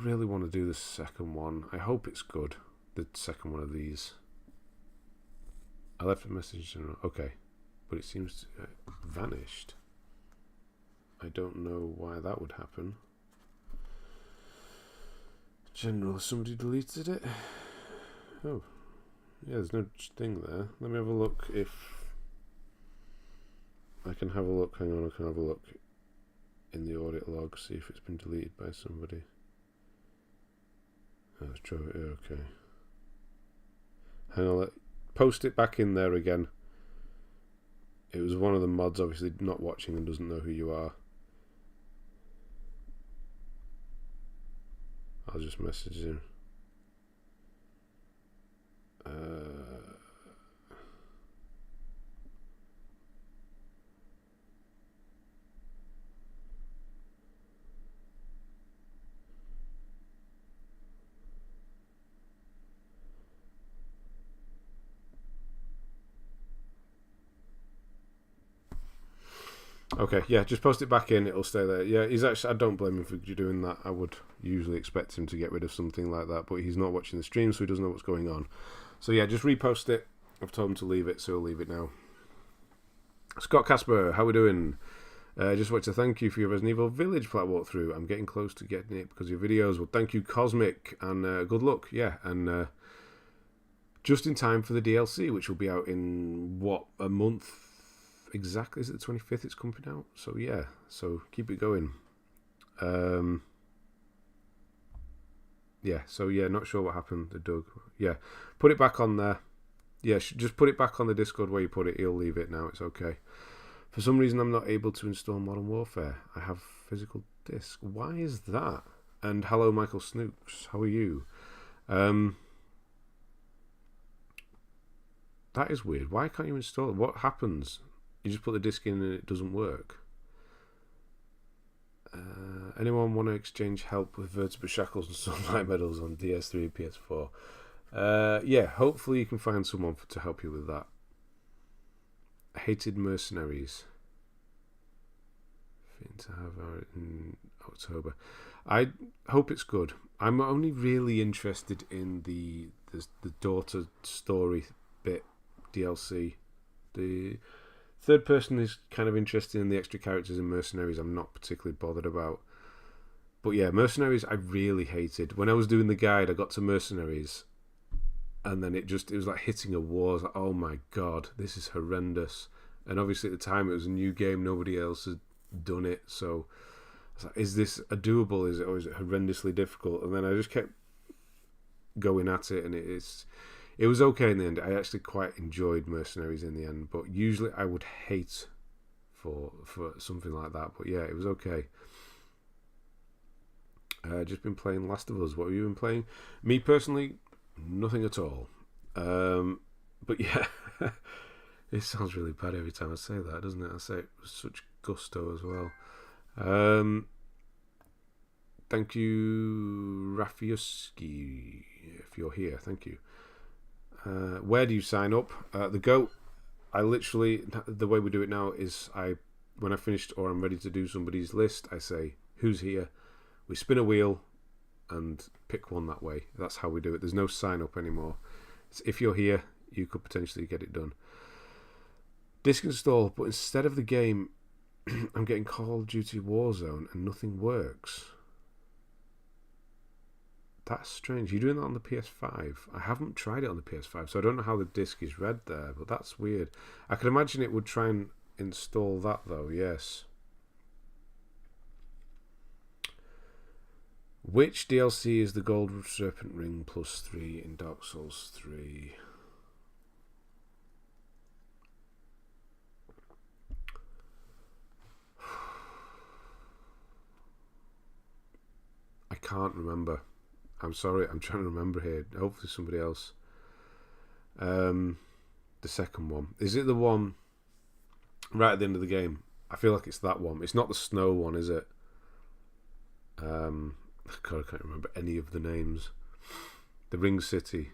really want to do the second one. I hope it's good. The second one of these. I left a message. Okay. But it seems to have vanished. I don't know why that would happen. General, somebody deleted it. Oh. Yeah, there's no thing there. Let me have a look if... I can have a look. Hang on, I can have a look in the audit log, see if it's been deleted by somebody. Oh, let's try it. Okay. Hang on, post it back in there again. It was one of the mods, obviously not watching and doesn't know who you are. I'll just message him. Okay, yeah, just post it back in, it'll stay there. Yeah, he's actually, I don't blame him for doing that. I would usually expect him to get rid of something like that, but he's not watching the stream, so he doesn't know what's going on. So yeah, just repost it. I've told him to leave it, so he'll leave it now. Scott Casper, how we doing? Just want to thank you for your Resident Evil Village flat walkthrough. I'm getting close to getting it because of your videos. Well, thank you, Cosmic, and good luck. Yeah, and just in time for the DLC, which will be out in, what, a month? Exactly, is it the 25th it's coming out? So yeah, so keep it going. Yeah, so yeah, not sure what happened to Doug. Yeah, put it back on there. Yeah, just put it back on the Discord where you put it. He'll leave it now, it's okay. For some reason I'm not able to install Modern Warfare. I have physical disc. Why is that? And hello Michael Snooks, how are you? That is weird. Why can't you install it? What happens? You just put the disc in and it doesn't work. Anyone want to exchange help with vertebrate shackles and sunlight medals on DS3 and PS4? Yeah, hopefully you can find someone to help you with that. Hated Mercenaries. Fit to have out in October. I hope it's good. I'm only really interested in the daughter story bit DLC. The third person is kind of interested in the extra characters in Mercenaries. I'm not particularly bothered about. But yeah, Mercenaries I really hated. When I was doing the guide, I got to Mercenaries and then it was like hitting a wall. I was like, oh my god, this is horrendous. And obviously at the time it was a new game, nobody else had done it, so was like, is this a doable? Or is it horrendously difficult? And then I just kept going at it, and it was okay in the end. I actually quite enjoyed Mercenaries in the end, but usually I would hate for something like that. But yeah, it was okay. Just been playing Last of Us. What have you been playing? Me personally, nothing at all. But yeah, it sounds really bad every time I say that, doesn't it? I say it with such gusto as well. Thank you, Rafiuski, if you're here. Thank you. Where do you sign up? The Goat. I literally, the way we do it now is when I finished or I'm ready to do somebody's list, I say, who's here? We spin a wheel and pick one that way. That's how we do it. There's no sign up anymore. It's if you're here, you could potentially get it done. Disk install, but instead of the game, I'm getting Call of Duty Warzone and nothing works. That's strange. You're doing that on the PS5. I haven't tried it on the PS5, so I don't know how the disc is read there, but that's weird. I can imagine it would try and install that, though, yes. Which DLC is the Gold Serpent Ring +3 in Dark Souls 3? I can't remember. I'm sorry, I'm trying to remember here. Hopefully somebody else. The second one. Is it the one right at the end of the game? I feel like it's that one. It's not the snow one, is it? God, I can't remember any of the names. The Ring City.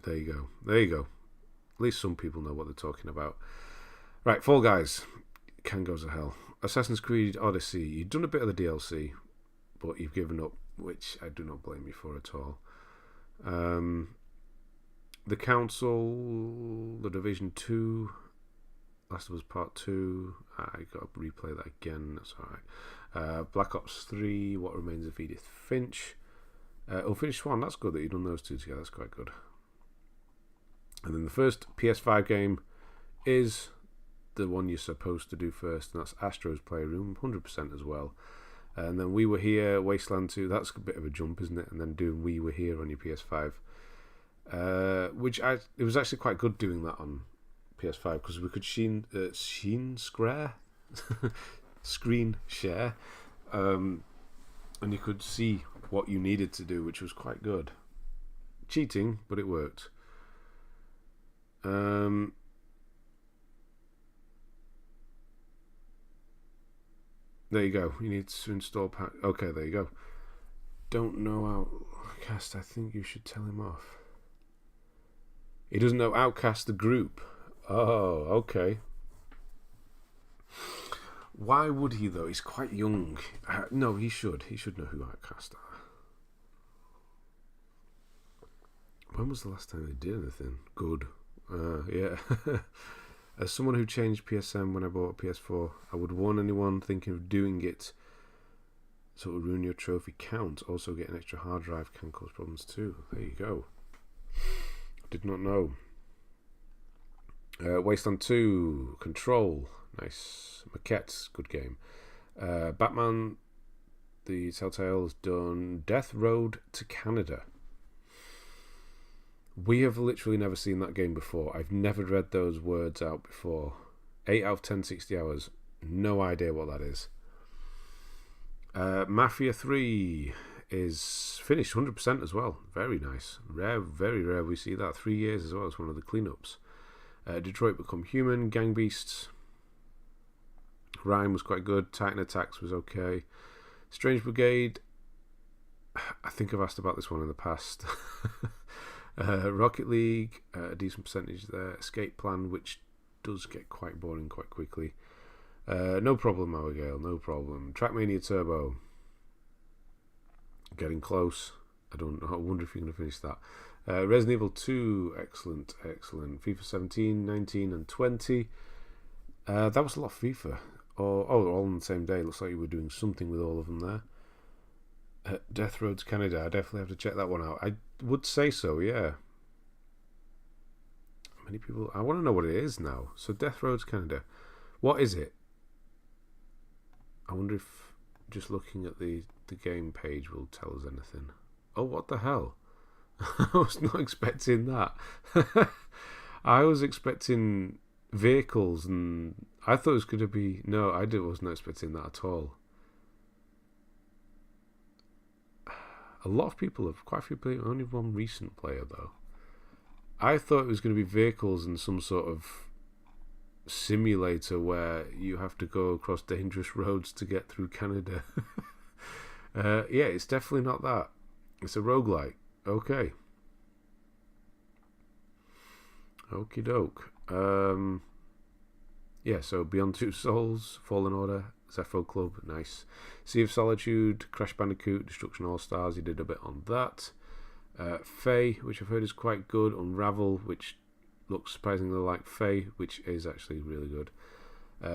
There you go. There you go. At least some people know what they're talking about. Right, Fall Guys. Can go to hell. Assassin's Creed Odyssey. You've done a bit of the DLC, but you've given up, which I do not blame you for at all. The Council, The Division 2, Last of Us Part 2. I got to replay that again. That's alright. Black Ops 3, What Remains of Edith Finch. Unfinished Swan, that's good that you've done those two together. That's quite good. And then the first PS5 game is the one you're supposed to do first, and that's Astro's Playroom, 100% as well. And then We Were Here, Wasteland 2, that's a bit of a jump, isn't it? And then doing We Were Here on your PS5. It was actually quite good doing that on PS5 because we could screen share, and you could see what you needed to do, which was quite good. Cheating, but it worked. There you go. You need to install pack. Okay, there you go. Don't know Outcast. I think you should tell him off. He doesn't know Outcast the group. Oh, okay. Why would he, though? He's quite young. No, he should. He should know who Outcast are. When was the last time they did anything good? Yeah. As someone who changed PSN when I bought a PS4, I would warn anyone thinking of doing it so it would ruin your trophy count. Also, get an extra hard drive can cause problems too. There you go. Did not know. Wasteland 2, Control, nice. Maquette, good game. Batman, the Telltale has done Death Road to Canada. We have literally never seen that game before. I've never read those words out before. 8 out of 10, 60 hours. No idea what that is. Mafia 3 is finished 100% as well. Very nice. Rare, very rare we see that. 3 years as well. It's one of the cleanups. Detroit Become Human, Gang Beasts. Rhyme was quite good. Titan Attacks was okay. Strange Brigade. I think I've asked about this one in the past. Rocket League, a decent percentage there. Escape Plan, which does get quite boring quite quickly. No problem, Abigail, no problem. Trackmania Turbo, getting close. I wonder if you're going to finish that. Resident Evil 2, excellent. FIFA 17, 19 and 20. That was a lot of FIFA. All on the same day. Looks like you were doing something with all of them there. Death Road to Canada, I definitely have to check that one out. I would say so, yeah. Many people, I want to know what it is now. So Death Road to Canada, what is it? I wonder if just looking at the game page will tell us anything. Oh, what the hell? I was not expecting that. I was expecting vehicles, and I thought it was going to be... No, wasn't expecting that at all. A lot of people have... Quite a few people... Only one recent player, though. I thought it was going to be vehicles and some sort of simulator where you have to go across dangerous roads to get through Canada. Yeah, it's definitely not that. It's a roguelike. Okay. Okie doke. Yeah, so Beyond Two Souls, Fallen Order, Zepho Club, nice. Sea of Solitude, Crash Bandicoot, Destruction All Stars, he did a bit on that. Faye, which I've heard is quite good. Unravel, which looks surprisingly like Faye, which is actually really good.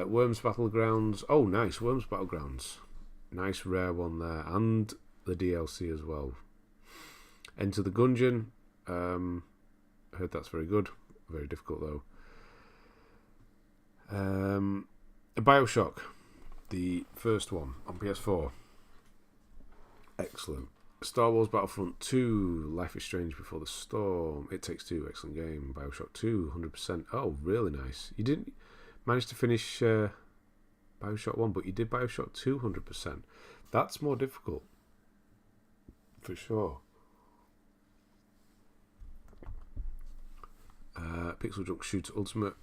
Worms Battlegrounds, oh nice, Worms Battlegrounds. Nice rare one there, and the DLC as well. Enter the Gungeon, heard that's very good, very difficult though. Bioshock, the first one on PS4, excellent. Star Wars Battlefront 2, Life is Strange Before the Storm, It Takes Two, excellent game. Bioshock 2, 100%. Oh, really nice. You didn't manage to finish Bioshock 1, but you did Bioshock 2, 100%. That's more difficult, for sure. Pixel Junk Shooter Ultimate.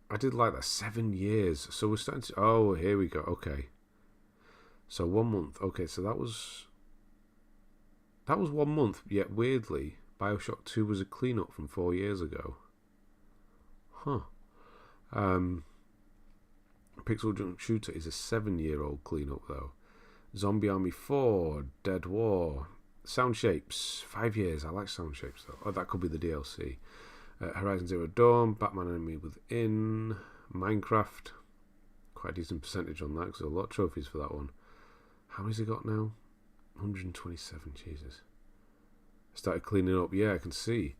I did like that. 7 years. So we're starting to... Oh, here we go. Okay. So 1 month. Okay, so that was 1 month, yet weirdly, Bioshock 2 was a clean-up from 4 years ago. Huh. Pixel Junk Shooter is a 7-year-old clean-up, though. Zombie Army 4, Dead War, Sound Shapes, 5 years. I like Sound Shapes, though. Oh, that could be the DLC. Horizon Zero Dawn, Batman Enemy Within, Minecraft. Quite a decent percentage on that, because there's a lot of trophies for that one. How many's he got now? 127, Jesus. Started cleaning up, yeah, I can see.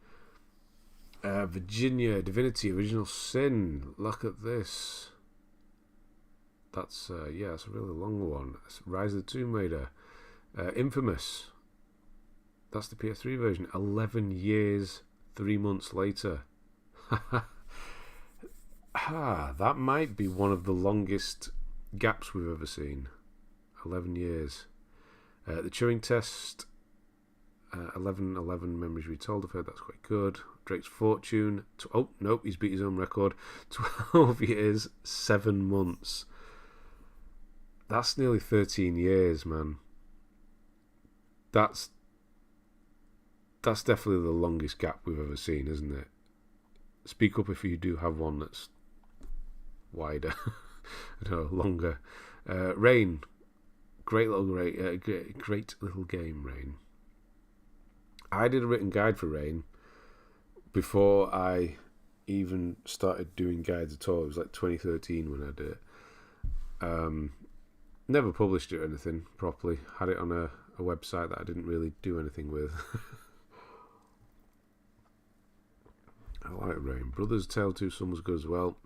Virginia, Divinity, Original Sin. Look at this. That's, yeah, it's a really long one. It's Rise of the Tomb Raider. Infamous. That's the PS3 version. 11 years, 3 months later. That might be one of the longest gaps we've ever seen. 11 years. The Turing Test, 11/11 Memories Retold. I've heard that's quite good. Drake's Fortune. Oh, nope, he's beat his own record. 12 years, 7 months. That's nearly 13 years, man. That's definitely the longest gap we've ever seen, isn't it? Speak up if you do have one that's wider. No, longer. Rain. Great little game, Rain. I did a written guide for Rain before I even started doing guides at all. It was like 2013 when I did it. Never published it or anything properly. Had it on a website that I didn't really do anything with. I like Rain. Brothers Tale 2 Sun was good as well.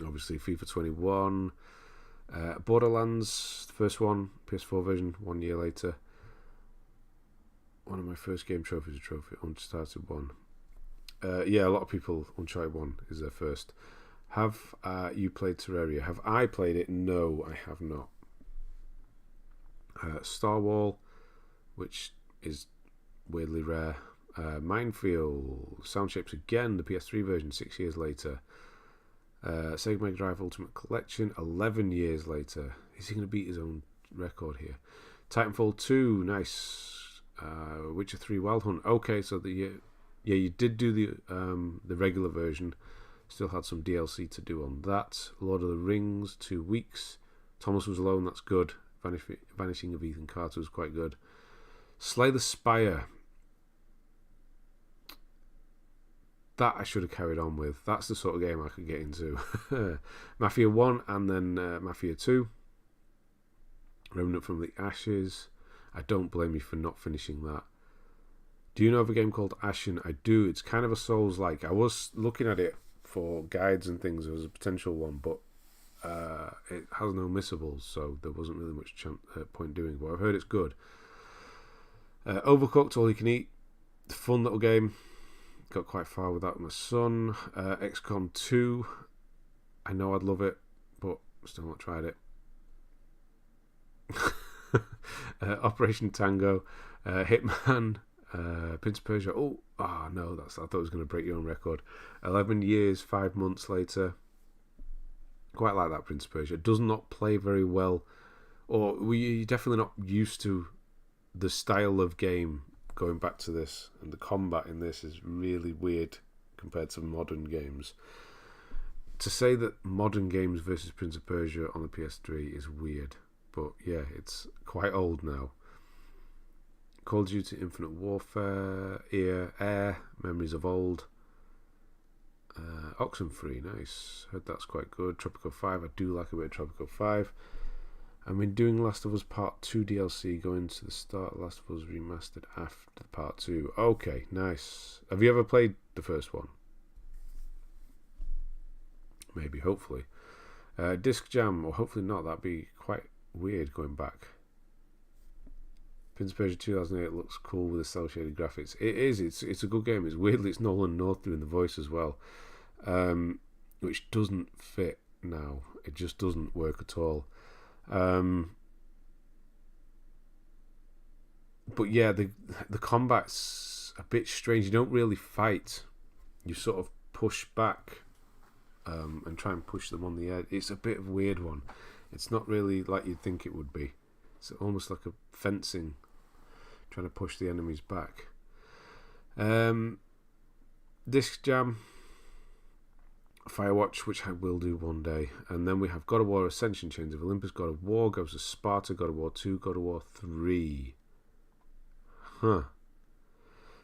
Obviously FIFA 21. Borderlands, the first one, PS4 version, 1 year later. One of my first game trophies, a trophy, Uncharted 1. Yeah, a lot of people, Uncharted 1 is their first. Have you played Terraria? Have I played it? No, I have not. Star Wall, which is weirdly rare. Minefield, Sound Shapes again, the PS3 version, 6 years later. Sega Mega Drive Ultimate Collection, 11 years later. Is he going to beat his own record here? Titanfall 2, nice. Witcher 3 Wild Hunt. Okay, so you did do the regular version. Still had some DLC to do on that. Lord of the Rings, 2 weeks. Thomas Was Alone, that's good. Vanishing of Ethan Carter was quite good. Slay the Spire. That I should have carried on with. That's the sort of game I could get into. Mafia 1 and then Mafia 2. Remnant from the Ashes. I don't blame you for not finishing that. Do you know of a game called Ashen? I do. It's kind of a Souls-like. I was looking at it for guides and things as a potential one, but it has no missables, so there wasn't really much point doing. But I've heard it's good. Overcooked, all you can eat. Fun little game. Got quite far with that with my son. XCOM 2. I know I'd love it, but still not tried it. Operation Tango. Hitman. Prince of Persia. No, I thought it was going to break your own record. 11 years, 5 months later. Quite like that Prince of Persia. It does not play very well, or we're definitely not used to the style of game going back to this, and the combat in this is really weird compared to modern games. To say that modern games versus Prince of Persia on the PS3 is weird, but yeah, it's quite old now. Call of Duty Infinite Warfare, Air, Memories of Old. Oxenfree, nice. Heard that's quite good. Tropico 5, I do like a bit of Tropico 5. I've been doing Last of Us Part 2 DLC, going to the start of Last of Us Remastered after Part 2. Okay, nice. Have you ever played the first one? Maybe, hopefully. Disc Jam, or hopefully not, that'd be quite weird going back. Prince of Persia 2008 looks cool with the cel-shaded graphics. It is, it's a good game. It's weirdly, it's Nolan North doing the voice as well, which doesn't fit now. It just doesn't work at all. But yeah, the combat's a bit strange. You don't really fight. You sort of push back and try and push them on the edge. It's a bit of a weird one. It's not really like you'd think it would be. It's almost like a fencing, trying to push the enemies back. Disc Jam, Firewatch, which I will do one day, and then we have God of War Ascension, Chains of Olympus, God of War, Ghosts of Sparta, God of War 2, God of War 3.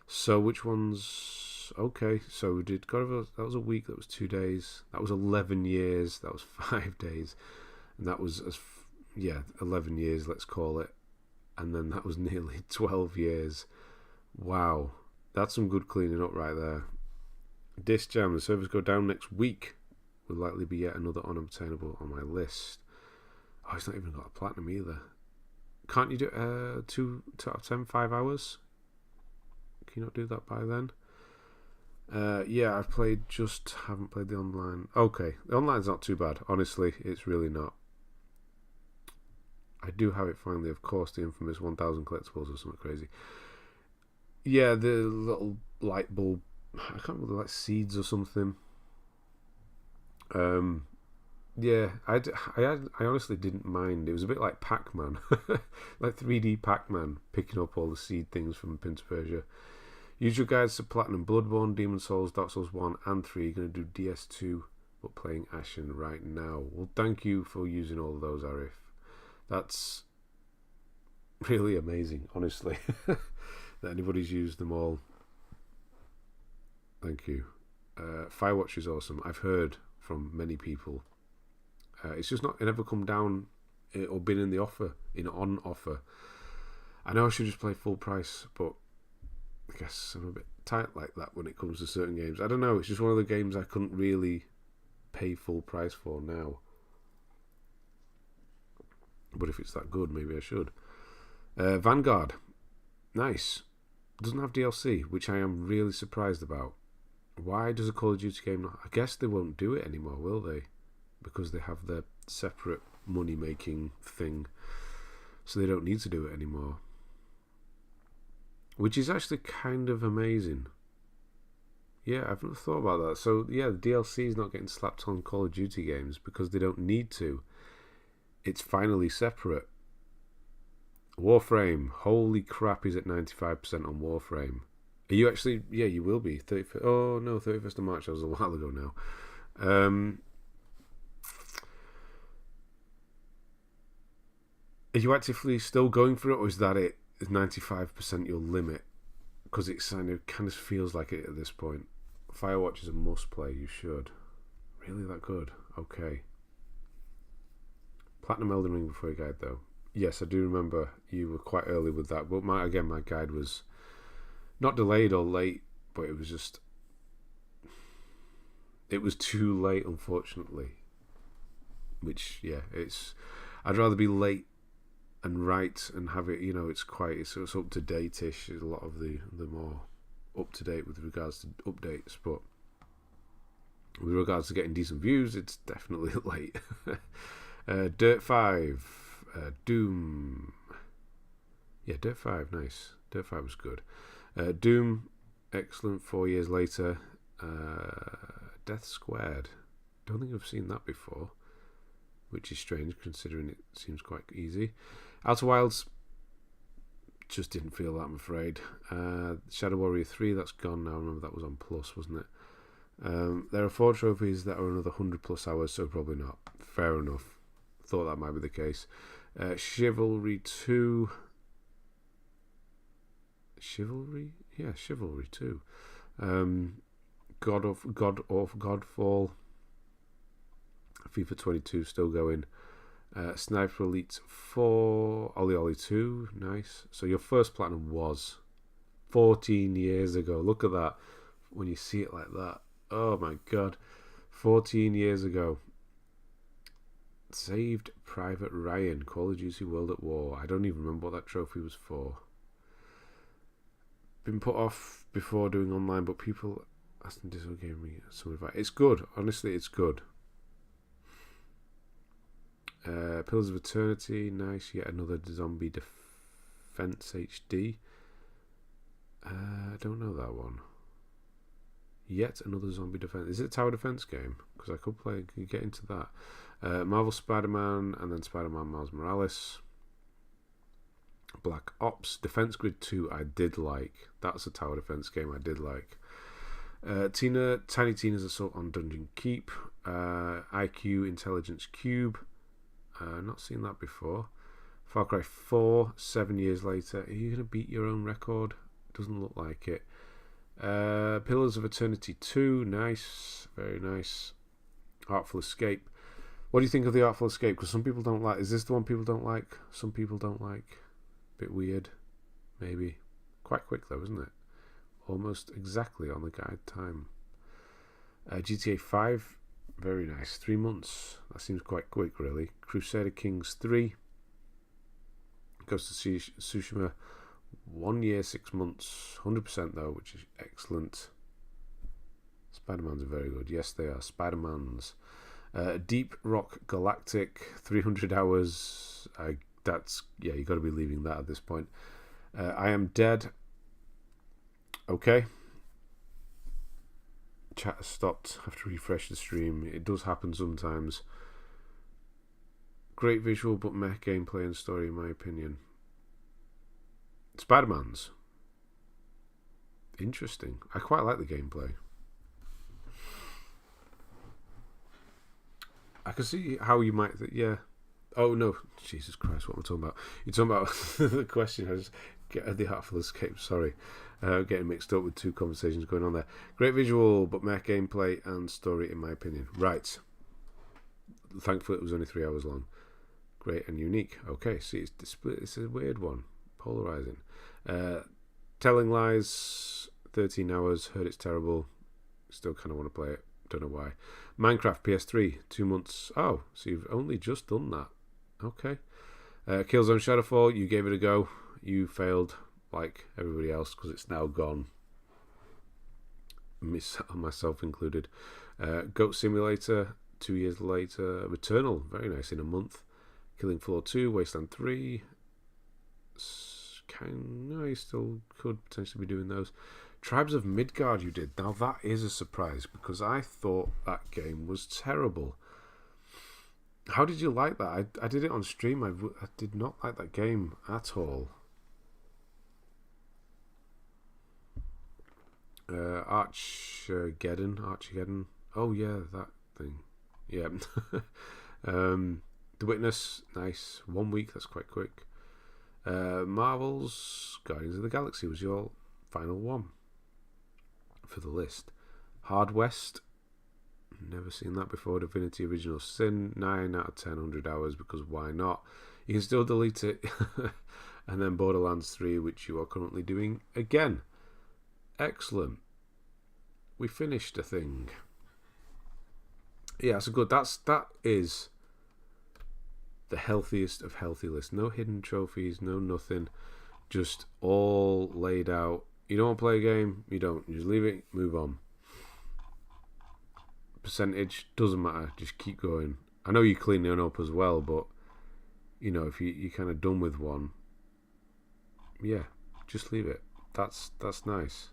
So which ones? Okay, so we did God of War, that was a week, that was 2 days, that was 11 years, that was 5 days, and that was 11 years, let's call it, and then that was nearly 12 years. Wow, that's some good cleaning up right there. Disc Jam, the servers go down next week. Will likely be yet another unobtainable on my list. Oh, it's not even got a platinum either. Can't you do 2 out of 10, 5 hours? Can you not do that by then? Yeah, I've played, just haven't played the online. Okay, the online's not too bad. Honestly, it's really not. I do have it finally, of course, the infamous 1000 collectibles or something crazy. Yeah, the little light bulb, I can't remember, like seeds or something. Yeah, I honestly didn't mind. It was a bit like Pac-Man, like 3D Pac-Man, picking up all the seed things from Prince of Persia. Usual guides to Platinum, Bloodborne, Demon Souls, Dark Souls 1 and 3. You're going to do DS2, but playing Ashen right now. Well, thank you for using all of those, Arif. That's really amazing, honestly, that anybody's used them all. Thank you. Firewatch is awesome. I've heard from many people. It's just not, it never come down or been in the offer, on offer. I know I should just play full price, but I guess I'm a bit tight like that when it comes to certain games. I don't know, it's just one of the games I couldn't really pay full price for now. But if it's that good, maybe I should. Vanguard. Nice. Doesn't have DLC, which I am really surprised about. Why does a Call of Duty game not... I guess they won't do it anymore, will they? Because they have their separate money-making thing. So they don't need to do it anymore. Which is actually kind of amazing. Yeah, I've not thought about that. So, yeah, the DLC is not getting slapped on Call of Duty games because they don't need to. It's finally separate. Warframe. Holy crap, he's at 95% on Warframe. Are you actually... Yeah, you will be. 31st, oh, no, 31st of March. That was a while ago now. Are you actively still going for it, or is that it? Is 95% your limit? Because it kind of feels like it at this point. Firewatch is a must play. You should. Really that good? Okay. Platinum Elden Ring before your guide, though. Yes, I do remember you were quite early with that. But my guide was not delayed or late, but it was just... It was too late, unfortunately. which, yeah, I'd rather be late and right and have it, it's up to date-ish. A lot of the more up to date with regards to updates, but with regards to getting decent views, it's definitely late. Dirt 5, Doom. Yeah, Dirt 5, nice. Dirt 5 was good. Doom, excellent. 4 years later. Death Squared. Don't think I've seen that before, which is strange considering it seems quite easy. Outer Wilds, just didn't feel that, I'm afraid. Shadow Warrior 3, that's gone now. I remember that was on Plus, wasn't it? There are 4 trophies that are another 100 plus hours, so probably not. Fair enough. Thought that might be the case. Chivalry 2. Chivalry? Yeah, Chivalry 2. Godfall. FIFA 22 still going. Sniper Elite 4. Ollie Ollie 2. Nice. So your first platinum was 14 years ago. Look at that. When you see it like that. Oh my god. 14 years ago. Saved Private Ryan. Call of Duty World at War. I don't even remember what that trophy was for. Been put off before doing online, but people asked me to give me some advice. It's good. Honestly, it's good. Pillars of Eternity. Nice. Yet another Zombie Defense HD. I don't know that one. Yet another Zombie Defense. Is it a tower defense game? Because I could get into that. Marvel Spider-Man, and then Spider-Man Miles Morales. Black Ops. Defense Grid 2 I did like. That's a tower defense game I did like. Tiny Tina's Assault on Dungeon Keep. IQ Intelligence Cube. Not seen that before. Far Cry 4, 7 years later. Are you going to beat your own record? Doesn't look like it. Pillars of Eternity 2, nice, very nice. Artful Escape. What do you think of the Artful Escape? Because some people don't like. Is this the one people don't like? Some people don't like. Bit weird, maybe. Quite quick though, isn't it? Almost exactly on the guide time. GTA 5, very nice. 3 months. That seems quite quick, really. Crusader Kings 3. Ghost of Tsushima. 1 year, 6 months. 100% though, which is excellent. Spider-Mans are very good. Yes, they are. Spider-Mans. Deep Rock Galactic. 300 hours. You got to be leaving that at this point. I Am Dead. Okay. Chat has stopped. Have to refresh the stream. It does happen sometimes. Great visual, but meh gameplay and story, in my opinion. Spider-Man's. Interesting. I quite like the gameplay. I can see how you might... yeah. Oh, no. Jesus Christ, what am I talking about? You're talking about the question. I just get the Artful Escape. Sorry. Getting mixed up with two conversations going on there. Great visual, but meh gameplay and story, in my opinion. Right. Thankfully, it was only 3 hours long. Great and unique. Okay, see, it's a weird one. Polarizing. Telling Lies, 13 hours. Heard it's terrible. Still kind of want to play it. Don't know why. Minecraft PS3, 2 months. Oh, so you've only just done that. Okay. Killzone Shadowfall, you gave it a go. You failed, like everybody else, because it's now gone. Myself included. Goat Simulator, 2 years later. Returnal, very nice, in a month. Killing Floor 2, Wasteland 3. I still could potentially be doing those. Tribes of Midgard you did. Now that is a surprise, because I thought that game was terrible. How did you like that? I did it on stream. I did not like that game at all. Archgeddon. Oh yeah, that thing. Yeah. The Witness, nice. 1 week, that's quite quick. Marvel's Guardians of the Galaxy was your final one for the list. Hard West, never seen that before. Divinity Original Sin, 9 out of 10, 100 hours, because why not? You can still delete it. And then Borderlands 3, which you are currently doing again. Excellent. We finished a thing. Yeah, so good. That is the healthiest of healthy lists. No hidden trophies, no nothing. Just all laid out. You don't want to play a game, you don't. You just leave it, move on. Percentage, doesn't matter. Just keep going. I know you clean it up as well, but, you know, if you're kind of done with one, yeah, just leave it. That's nice.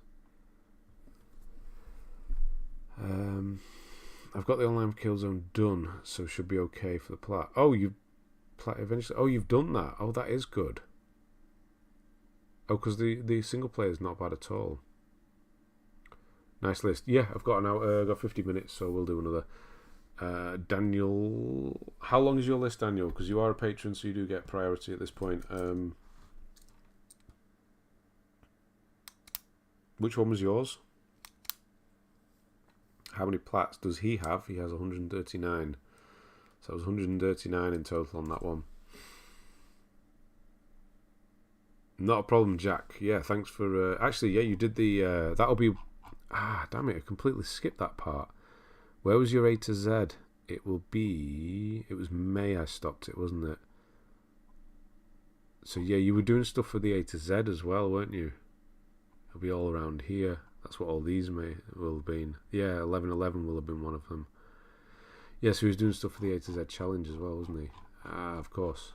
I've got the online kill zone done, so should be okay for the plat. Oh, you've eventually. Oh, you've done that. Oh, that is good. Oh, because the single player is not bad at all. Nice list. Yeah, I've got I've got 50 minutes, so we'll do another. Daniel, how long is your list, Daniel? Because you are a patron, so you do get priority at this point. Which one was yours? How many plats does he have? He has 139. So it was 139 in total on that one. Not a problem, Jack. Yeah, thanks for... actually, yeah, you did the... that'll be... damn it, I completely skipped that part. Where was your A to Z? It will be... It was May I stopped it, wasn't it? So, yeah, you were doing stuff for the A to Z as well, weren't you? It'll be all around here. That's what all these will have been. Yeah, 1111 will have been one of them. Yeah, so he was doing stuff for the A to Z challenge as well, wasn't he? Of course.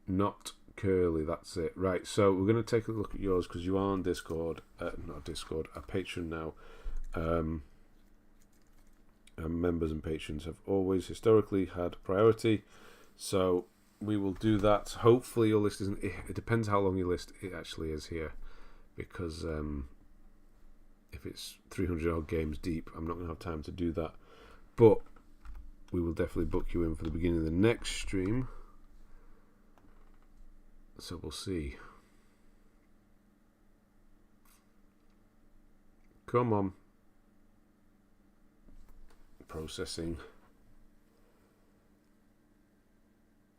Not Curly, that's it. Right, so we're going to take a look at yours because you are on Discord. Not Discord, a patron now. And members and patrons have always historically had priority. So we will do that. Hopefully your list isn't... It depends how long your list it actually is here. Because if it's 300 odd games deep, I'm not going to have time to do that. But we will definitely book you in for the beginning of the next stream. So we'll see. Come on. Processing.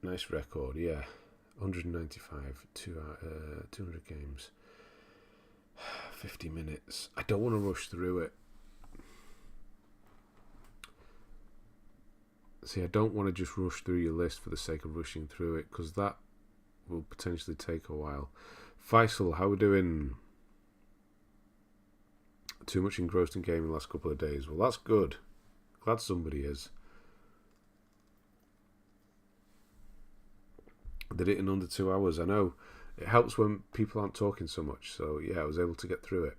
Nice record, yeah. 195, 200 games. 50 minutes. I don't want to rush through it. See, I don't want to just rush through your list for the sake of rushing through it, because that will potentially take a while. Faisal, how are we doing? Too much engrossed in gaming the last couple of days. Well, that's good. Glad somebody is. Did it in under 2 hours. I know. It helps when people aren't talking so much. So, yeah, I was able to get through it.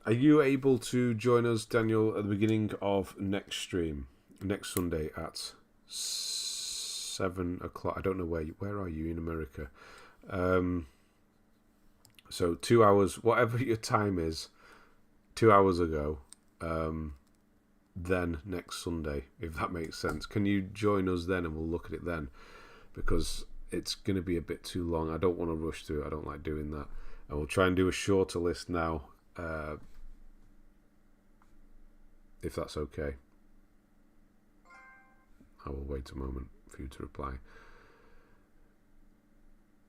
Are you able to join us, Daniel, at the beginning of next stream? Next Sunday at 7 o'clock. I don't know where are you in America? So 2 hours, whatever your time is, 2 hours ago, then next Sunday, if that makes sense. Can you join us then and we'll look at it then? Because it's going to be a bit too long. I don't want to rush through it. I don't like doing that. And we'll try and do a shorter list now, if that's okay. I will wait a moment for you to reply.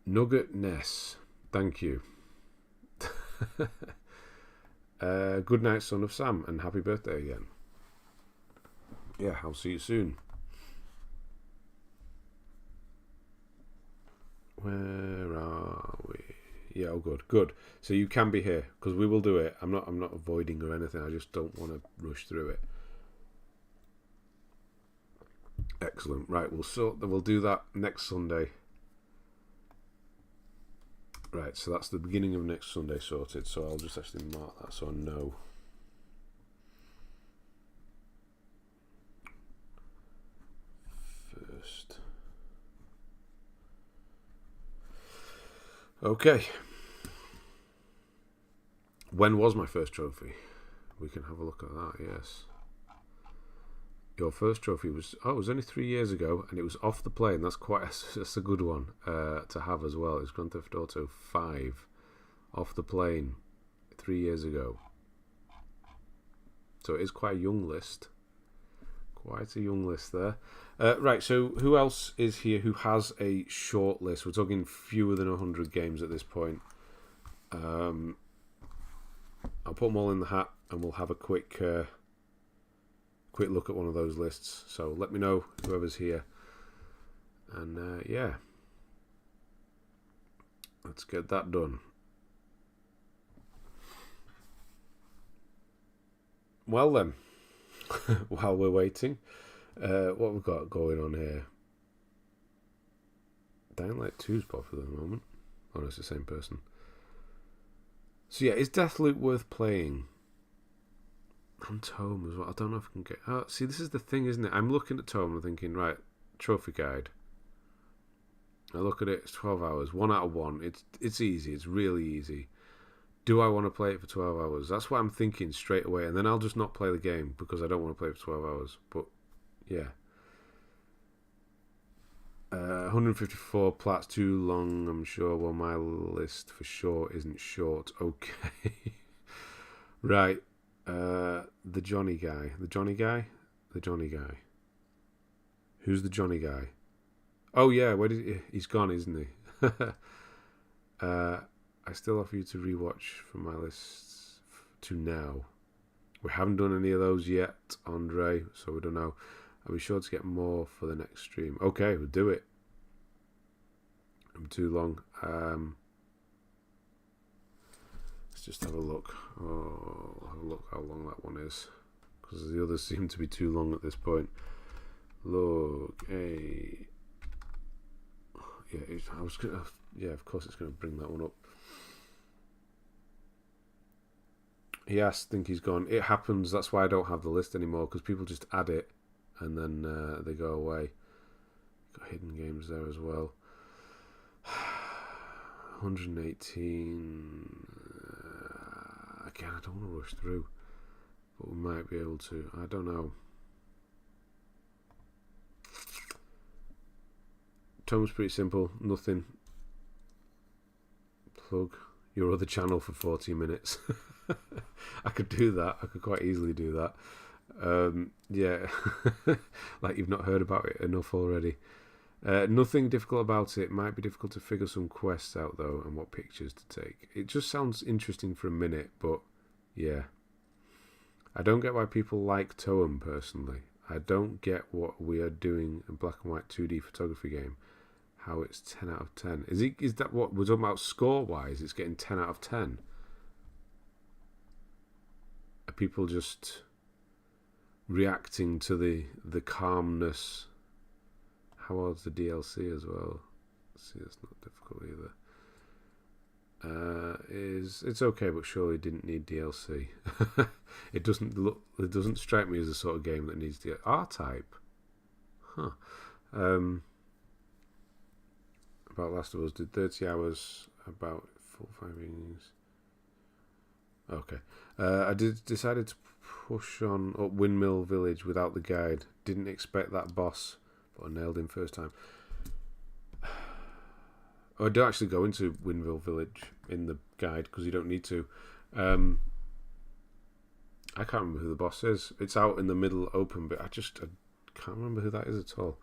Nugget Ness, thank you. Good night, son of Sam, and happy birthday again. Yeah, I'll see you soon. Where are we? Yeah, oh good. So you can be here because we will do it. I'm not avoiding or anything. I just don't want to rush through it. Excellent. Right, we'll do that next Sunday. Right, so that's the beginning of next Sunday sorted. So I'll just actually mark that so I know. First. Okay. When was my first trophy? We can have a look at that, yes. Your first trophy was... Oh, it was only 3 years ago, and it was off the plane. That's that's a good one to have as well. It's Grand Theft Auto 5. Off the plane 3 years ago. So it is quite a young list. Quite a young list there. Right, so who else is here who has a short list? We're talking fewer than 100 games at this point. I'll put them all in the hat, and we'll have a quick look at one of those lists. So let me know, whoever's here, and yeah, let's get that done. Well then, while we're waiting, what we've got going on here. Dying Light 2's popular at the moment. Oh no, it's the same person. So yeah, is Deathloop worth playing? And Tome as well. I don't know if I can get... Oh, see, this is the thing, isn't it? I'm looking at Tome and thinking, right, trophy guide. I look at it, it's 12 hours. 1 out of 1. It's easy. It's really easy. Do I want to play it for 12 hours? That's what I'm thinking straight away. And then I'll just not play the game because I don't want to play it for 12 hours. But, yeah. 154 plats too long, I'm sure. Well, my list for sure isn't short. Okay. Right. The Johnny guy. The Johnny guy? The Johnny guy. Who's the Johnny guy? Oh, yeah. Where did he's gone, isn't he? I still offer you to rewatch from my list to now. We haven't done any of those yet, Andre, so we don't know. I'll be sure to get more for the next stream. Okay, we'll do it. I'm too long. Let's just have a look. Oh, have a look how long that one is, because the others seem to be too long at this point. Look, hey. Yeah, I was gonna. Yeah, of course it's gonna bring that one up. He asked, think he's gone. It happens. That's why I don't have the list anymore, because people just add it and then they go away. Got hidden games there as well. 118. Again, I don't want to rush through, but we might be able to. I don't know. Tome's pretty simple. Nothing. Plug your other channel for 40 minutes. I could do that. I could quite easily do that. Yeah. Like you've not heard about it enough already. Nothing difficult about it. Might be difficult to figure some quests out though, and what pictures to take. It just sounds interesting for a minute, but yeah. I don't get why people like Toem personally. I don't get what we are doing in black and white 2D photography game. How it's 10 out of 10. Is that what we're talking about score wise? It's getting 10 out of 10. Are people just reacting to the calmness? How old's the DLC as well? See, that's not difficult either. It's okay, but surely didn't need DLC. It doesn't strike me as the sort of game that needs the R-Type. Huh. About Last of Us did 30 hours, about 4 or 5 evenings. Okay. I decided to push on up Windmill Village without the guide. Didn't expect that boss, but I nailed him first time. I don't actually go into Windmill Village in the guide because you don't need to. I can't remember who the boss is. It's out in the middle open, but I can't remember who that is at all.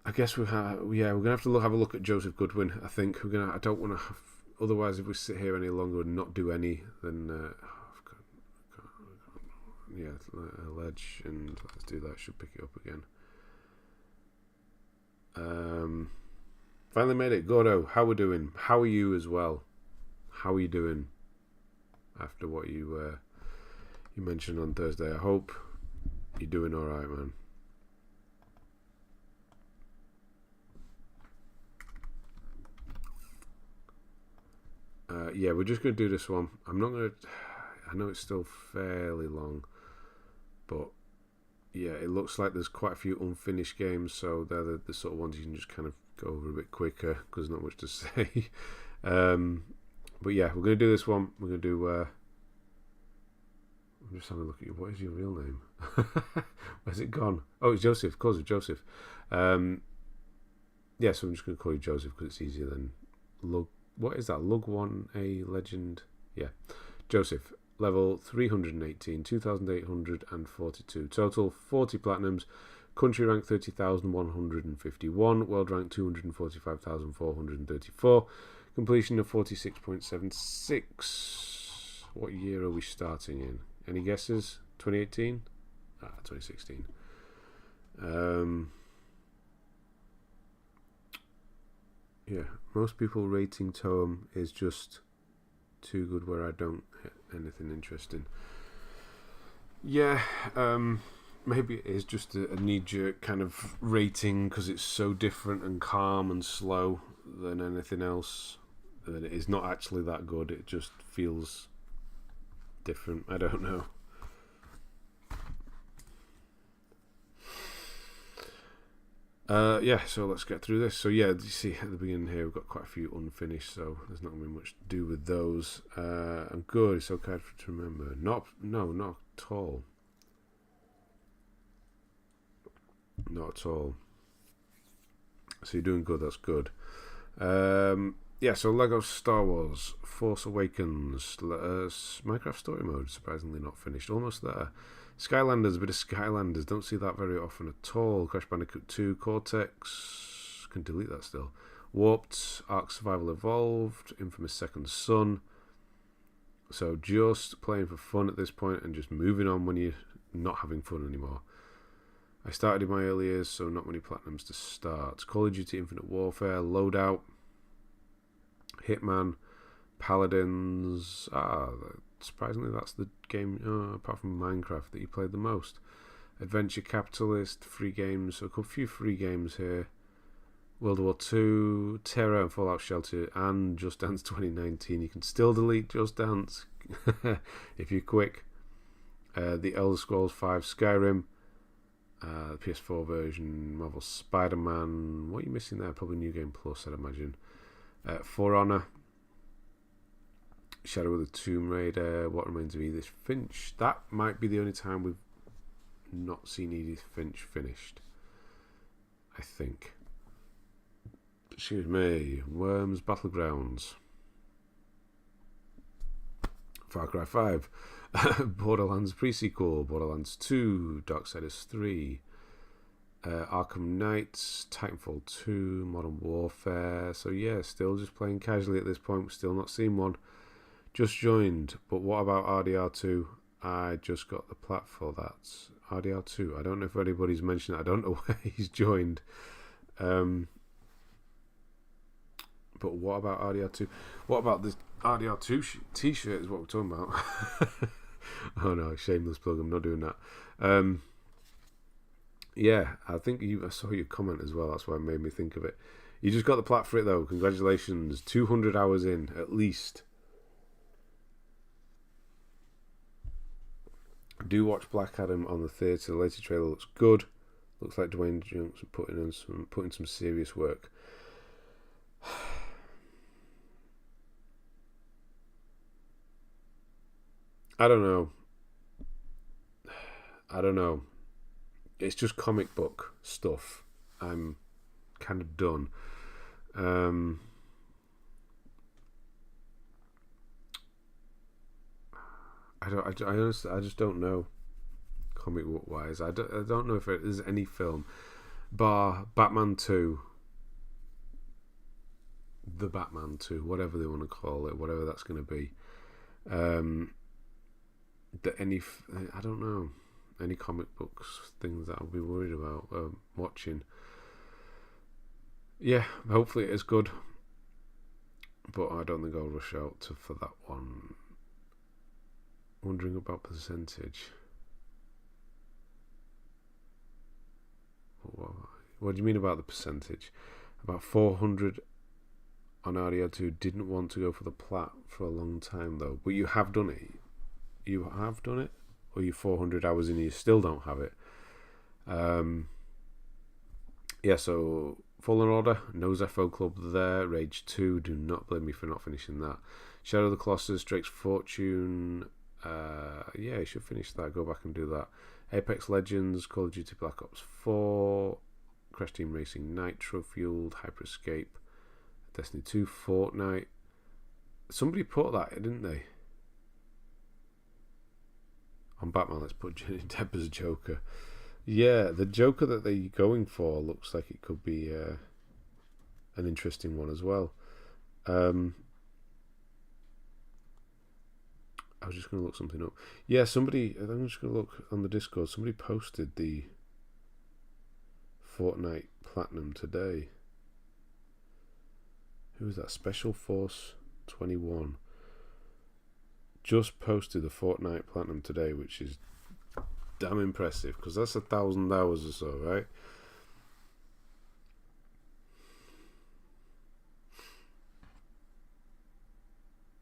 I guess we're gonna have to have a look at Joseph Goodwin. I think I don't want to have. Otherwise, if we sit here any longer and not do any, then a ledge, and let's do that. Should pick it up again. Finally made it. Gordo, how we doing? How are you as well? How are you doing? After what you mentioned on Thursday, I hope you're doing all right, man. Yeah, we're just going to do this one. I'm not going to... I know it's still fairly long, but yeah, it looks like there's quite a few unfinished games, so they're the sort of ones you can just kind of go over a bit quicker because there's not much to say. But yeah, we're going to do this one. We're going to do... I'm just having a look at you. What is your real name? Where's it gone? Oh, it's Joseph. Of course, it's Joseph. Yeah, so I'm just going to call you Joseph because it's easier than Lug. What is that? Lug 1A Legend? Yeah. Joseph. Level 318. 2,842. Total 40 platinums. Country rank 30,151. World rank 245,434. Completion of 46.76. What year are we starting in? Any guesses? 2018? 2016. Yeah, most people rating Toem is just too good where I don't hit anything interesting. Yeah, maybe it is just a knee-jerk kind of rating because it's so different and calm and slow than anything else. That it is not actually that good. It just feels different. I don't know. Yeah, so let's get through this. So yeah, you see at the beginning here we've got quite a few unfinished, so there's not going to be much to do with those. And good, it's okay to remember. Not at all. Not at all. So you're doing good, that's good. Yeah, so Lego Star Wars Force Awakens, Minecraft Story Mode, surprisingly not finished. Almost there. Skylanders, a bit of Skylanders. Don't see that very often at all. Crash Bandicoot 2, Cortex. Can delete that still. Warped, Ark Survival Evolved, Infamous Second Son. So just playing for fun at this point and just moving on when you're not having fun anymore. I started in my early years, so not many platinums to start. Call of Duty Infinite Warfare, Loadout, Hitman, Paladins. Surprisingly, that's the game, apart from Minecraft, that you played the most. Adventure Capitalist, free games. A few free games here. World War II, Terra and Fallout Shelter, and Just Dance 2019. You can still delete Just Dance if you're quick. The Elder Scrolls 5 Skyrim. The PS4 version, Marvel Spider-Man. What are you missing there? Probably New Game Plus, I'd imagine. For Honor. Shadow of the Tomb Raider, What Remains of Edith Finch. That might be the only time we've not seen Edith Finch finished, I think. Excuse me. Worms Battlegrounds. Far Cry 5. Borderlands pre-sequel. Borderlands 2. Darksiders 3. Arkham Knights, Titanfall 2, Modern Warfare. So yeah, still just playing casually at this point. We're still not seeing one. Just joined, but what about RDR2? I just got the plat for that. RDR2, I don't know if anybody's mentioned it. I don't know where he's joined. But what about RDR2? What about this RDR2 t-shirt is what we're talking about. Oh no, shameless plug, I'm not doing that. Yeah, I think I saw your comment as well. That's why it made me think of it. You just got the plat for it though. Congratulations. 200 hours in, at least. Do watch Black Adam on the theatre. The latest trailer looks good. Looks like Dwayne Johnson putting some serious work. I don't know. It's just comic book stuff. I'm kind of done. I honestly, I just don't know. Comic book wise, I don't know if there's any film bar Batman 2, the Batman 2, whatever they want to call it, whatever that's going to be. I don't know, any comic books things that I'll be worried about watching. Yeah, hopefully it is good, but I don't think I'll rush out for that one. Wondering about percentage. What do you mean about the percentage? About 400 on RDR2 didn't want to go for the plat for a long time though. But you have done it. You have done it? Or you 400 hours in and you still don't have it? Yeah, so Fallen Order, no Zepho Club there. Rage 2, do not blame me for not finishing that. Shadow of the Colossus, Drake's Fortune. Yeah, you should finish that. Go back and do that. Apex Legends, Call of Duty Black Ops 4, Crash Team Racing Nitro Fueled, Hyper Escape, Destiny 2, Fortnite. Somebody put that, didn't they? On Batman, let's put Johnny Depp as Joker. Yeah, the Joker that they're going for looks like it could be an interesting one as well. I was just going to look something up. Yeah, I'm just going to look on the Discord. Somebody posted the Fortnite Platinum today. Who is that? Special Force 21. Just posted the Fortnite Platinum today, which is damn impressive, because that's 1,000 hours or so, right?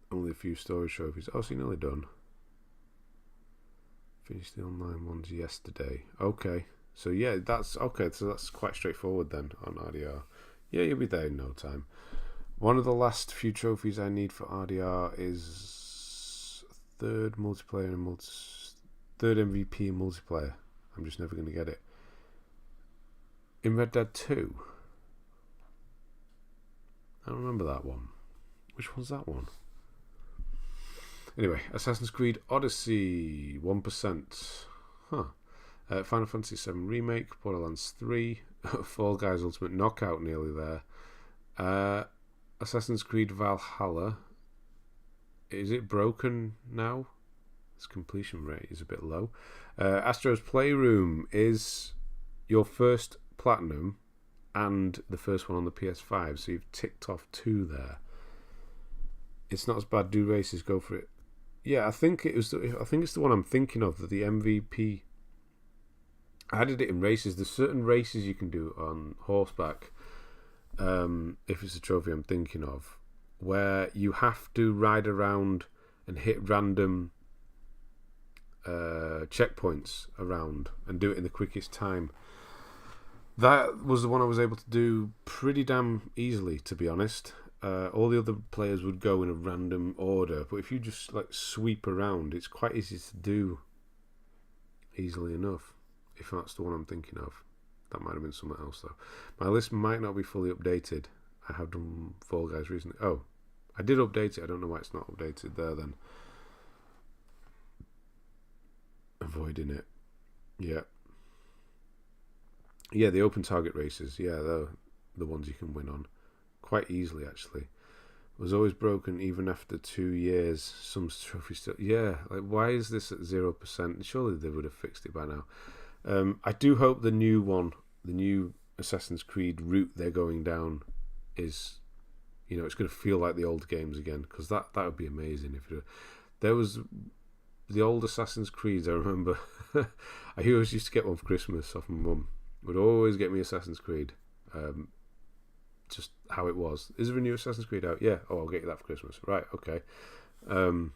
Only a few story trophies. Oh, so you're nearly done. Finished the online ones yesterday. Okay. So yeah, that's okay. So that's quite straightforward then on RDR. Yeah, you'll be there in no time. One of the last few trophies I need for RDR is third multiplayer and third MVP in multiplayer. I'm just never going to get it. In Red Dead 2. I don't remember that one. Which one's that one? Anyway, Assassin's Creed Odyssey, 1%. Final Fantasy VII Remake, Borderlands 3, Fall Guys Ultimate Knockout, nearly there. Assassin's Creed Valhalla. Is it broken now? Its completion rate is a bit low. Astro's Playroom is your first platinum and the first one on the PS5, so you've ticked off 2 there. It's not as bad. Do races, go for it. Yeah, I think it's the one I'm thinking of, the MVP. I added it in races. There's certain races you can do on horseback, if it's a trophy I'm thinking of, where you have to ride around and hit random checkpoints around and do it in the quickest time. That was the one I was able to do pretty damn easily, to be honest. All the other players would go in a random order, but if you just like sweep around, it's quite easy to do easily enough. If that's the one I'm thinking of. That might have been something else though. My list might not be fully updated. I have done Fall Guys recently. Oh, I did update it. I don't know why it's not updated there then. Avoiding it. Yeah. Yeah, the open target races. Yeah, they're the ones you can win on. Quite easily, actually. It was always broken even after 2 years. Some trophies still... Yeah, like, why is this at 0%? Surely they would have fixed it by now. I do hope the new one, the new Assassin's Creed route they're going down is, it's going to feel like the old games again, because that would be amazing. If there was the old Assassin's Creeds, I remember. I always used to get one for Christmas off my mum. Would always get me Assassin's Creed. Just how it was. Is there a new Assassin's Creed out? Yeah. Oh, I'll get you that for Christmas. Right. Okay. And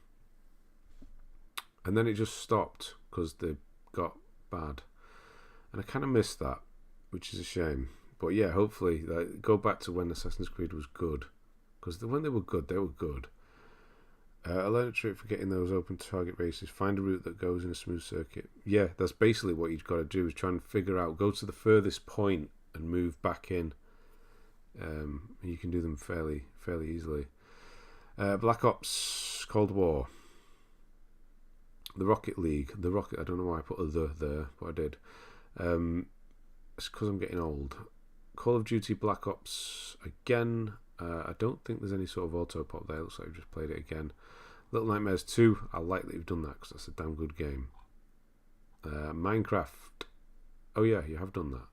then it just stopped because they got bad, and I kind of missed that, which is a shame. But yeah, hopefully go back to when Assassin's Creed was good, because when they were good, they were good. I learned a trick for getting those open target races. Find a route that goes in a smooth circuit. Yeah, that's basically what you've got to do, is try and figure out, go to the furthest point and move back in. You can do them fairly easily. Black Ops Cold War. The Rocket League. I don't know why I put the there, but I did. It's because I'm getting old. Call of Duty Black Ops again. I don't think there's any sort of auto pop there. It looks like I've just played it again. Little Nightmares 2. I like that you've done that, because that's a damn good game. Minecraft. Oh yeah, you have done that.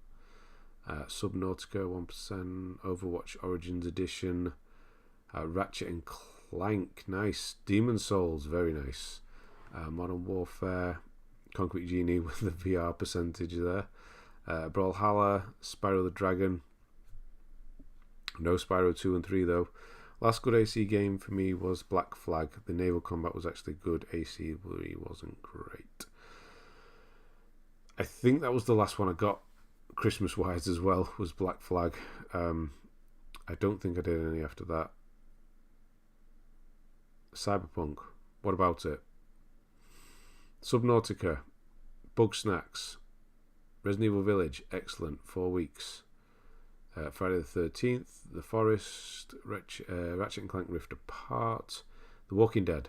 Subnautica 1%, Overwatch Origins Edition, Ratchet and Clank, nice. Demon Souls, very nice. Modern Warfare, Concrete Genie with the VR percentage there. Brawlhalla, Spyro the Dragon. No Spyro 2 and 3 though. Last good AC game for me was Black Flag. The naval combat was actually good. AC wasn't great. I think that was the last one I got Christmas wise as well, was Black Flag. I don't think I did any after that. Cyberpunk, what about it? Subnautica, Bug Snacks, Resident Evil Village, excellent, 4 weeks. Friday the 13th, The Forest, Ratchet and Clank Rift Apart, The Walking Dead.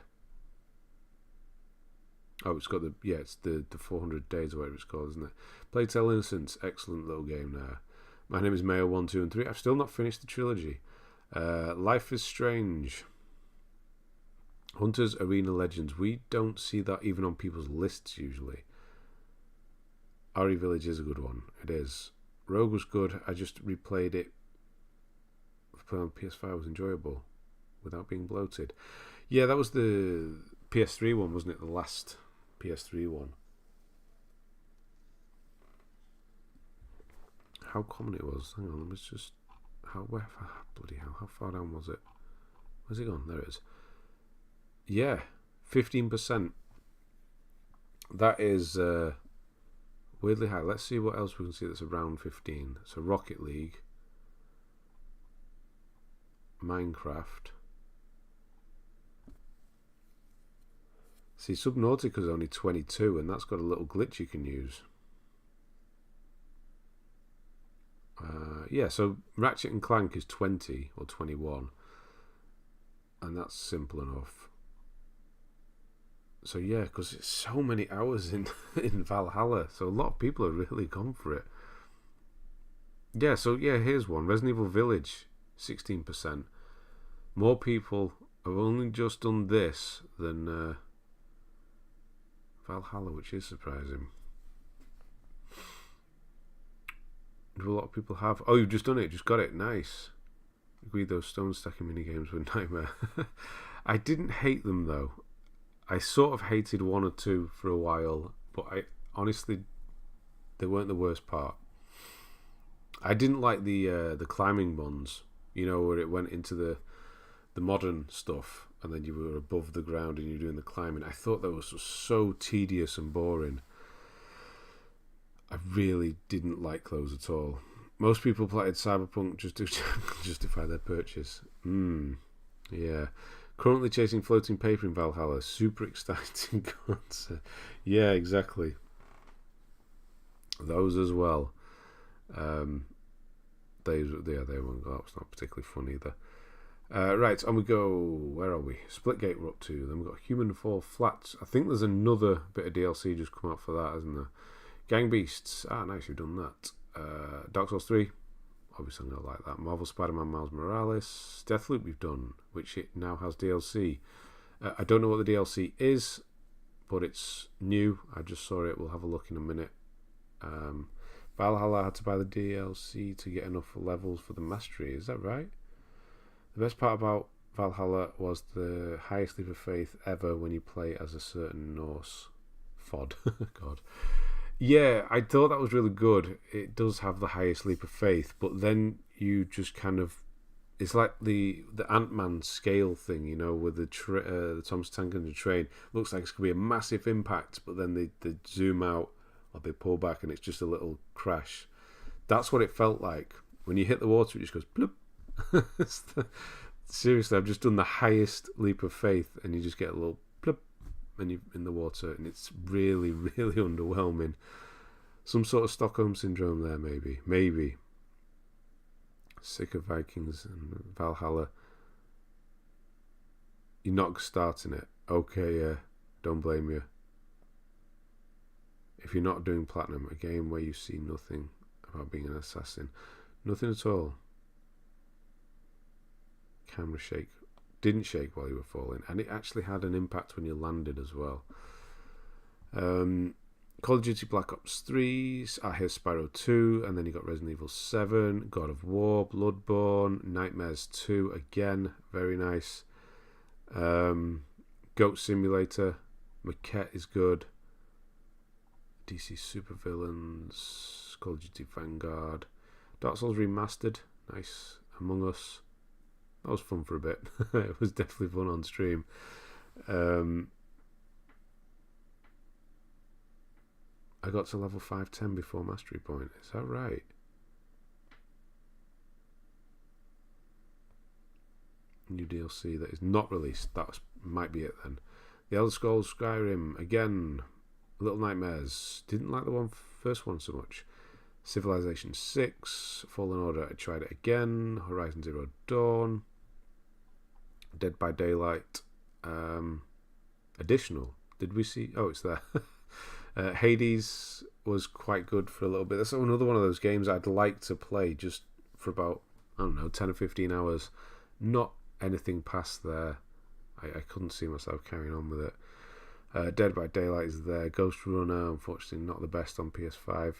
Oh, it's got it's the 400 days or whatever it's called, isn't it? Plague Tale Innocence, excellent little game there. My Name is Mayo 1, 2, and 3. I've still not finished the trilogy. Life is Strange. Hunters Arena Legends. We don't see that even on people's lists usually. RE Village is a good one. It is. Rogue was good. I just replayed it. Playing on PS5 was enjoyable without being bloated. Yeah, that was the PS3 one, wasn't it? The last PS3 one. How common it was. Hang on, let me just... bloody hell, how far down was it? Where's it gone? There it is. Yeah, 15%. That is weirdly high. Let's see what else we can see that's around 15. So Rocket League, Minecraft. See, Subnautica's only 22, and that's got a little glitch you can use. Yeah, so Ratchet and Clank is 20 or 21, and that's simple enough. So yeah, because it's so many hours in Valhalla, so a lot of people have really gone for it. Yeah, so yeah, here's one. Resident Evil Village, 16%. More people have only just done this than Valhalla, which is surprising. Do a lot of people have? Oh, you've just done it. Just got it. Nice. Agreed, those stone stacking minigames were a nightmare. I didn't hate them, though. I sort of hated one or two for a while, but I honestly, they weren't the worst part. I didn't like the climbing ones, you know, where it went into the modern stuff, and then you were above the ground and you're doing the climbing. I thought that was so tedious and boring. I really didn't like those at all. Most people played Cyberpunk just to justify their purchase. Yeah. Currently chasing floating paper in Valhalla. Super exciting concept. Yeah, exactly. Those as well. They won't go. It's not particularly fun either. Right, on we go. Where are we? Splitgate we're up to. Then we've got Human Fall Flat. I think there's another bit of DLC just come out for that, isn't there? Gang Beasts. Nice, you've done that. Dark Souls 3. Obviously I'm going to like that. Marvel Spider-Man Miles Morales. Deathloop we've done, which it now has DLC. I don't know what the DLC is, but it's new. I just saw it. We'll have a look in a minute. Valhalla, I had to buy the DLC to get enough levels for the mastery. Is that right? The best part about Valhalla was the highest leap of faith ever when you play as a certain Norse. FOD. God. Yeah, I thought that was really good. It does have the highest leap of faith, but then you just kind of... It's like the Ant-Man scale thing, you know, with the Thomas Tank and the train. Looks like it's going to be a massive impact, but then they zoom out or they pull back and it's just a little crash. That's what it felt like. When you hit the water, it just goes bloop. Seriously, I've just done the highest leap of faith and you just get a little bloop and you're in the water, and it's really, really underwhelming. Some sort of Stockholm Syndrome there, maybe. Sick of Vikings and Valhalla. You're not starting it. Okay, yeah, don't blame you. If you're not doing Platinum, a game where you see nothing about being an assassin. Nothing at all. Camera shake. Didn't shake while you were falling, and it actually had an impact when you landed as well. Call of Duty Black Ops 3, here's Spyro 2, and then you got Resident Evil 7, God of War, Bloodborne, Nightmares 2, again, very nice. Goat Simulator, Maquette is good. DC Supervillains, Call of Duty Vanguard, Dark Souls Remastered, nice. Among Us, that was fun for a bit. It was definitely fun on stream. I got to level 510 before Mastery Point. Is that right? New DLC that is not released. That might be it then. The Elder Scrolls Skyrim. Again, Little Nightmares. Didn't like the first one so much. Civilization 6. Fallen Order. I tried it again. Horizon Zero Dawn. Dead by Daylight. Additional Did we see? Oh, it's there. Hades was quite good for a little bit. That's another one of those games I'd like to play just for about, I don't know, 10 or 15 hours. Not anything past there. I couldn't see myself carrying on with it. Dead by Daylight is there. Ghost Runner, unfortunately not the best on PS5.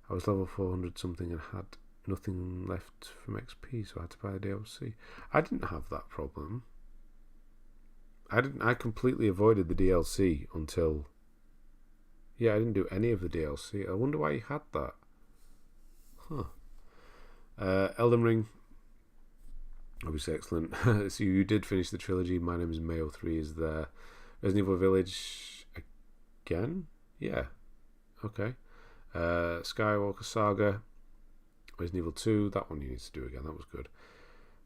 I was level 400 something and had nothing left from XP, so I had to buy a DLC. I didn't have that problem. I completely avoided the DLC until... Yeah, I didn't do any of the DLC. I wonder why you had that. Huh. Elden Ring. Obviously excellent. So you did finish the trilogy. My Name is Mayo 3 is there. Resident Evil Village again? Yeah. Okay. Skywalker Saga. Resident Evil 2. That one you need to do again. That was good.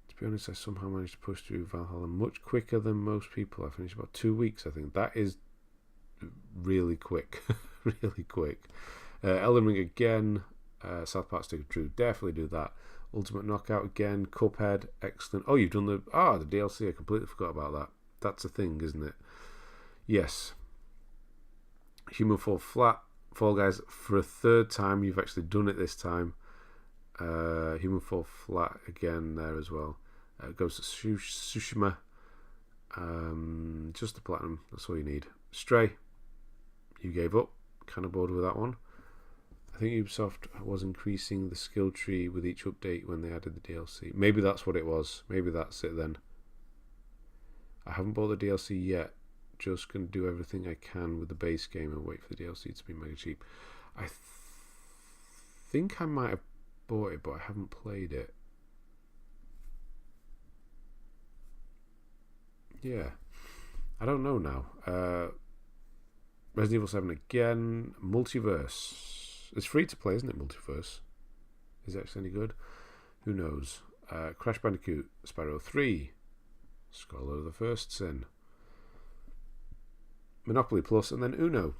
To be honest, I somehow managed to push through Valhalla much quicker than most people. I finished about 2 weeks, I think. That is really quick. Really quick. Elden Ring again. South Park Stick of Truth. Definitely do that. Ultimate Knockout again. Cuphead. Excellent. Oh, you've done the DLC. I completely forgot about that. That's a thing, isn't it? Yes. Human Fall Flat. Fall Guys for a third time. You've actually done it this time. Human Fall Flat again there as well. Goes to Tsushima. Just the platinum. That's all you need. Stray. You gave up. Kind of bored with that one. I think Ubisoft was increasing the skill tree with each update when they added the DLC. Maybe that's what it was. Maybe that's it then. I haven't bought the DLC yet. Just going to do everything I can with the base game and wait for the DLC to be mega cheap. I think I might have bought it, but I haven't played it. Yeah. I don't know now. Resident Evil 7 again. Multiverse. It's free to play, isn't it, Multiverse? Is it actually any good? Who knows? Crash Bandicoot, Spyro 3, Scholar of the First Sin, Monopoly Plus, and then Uno.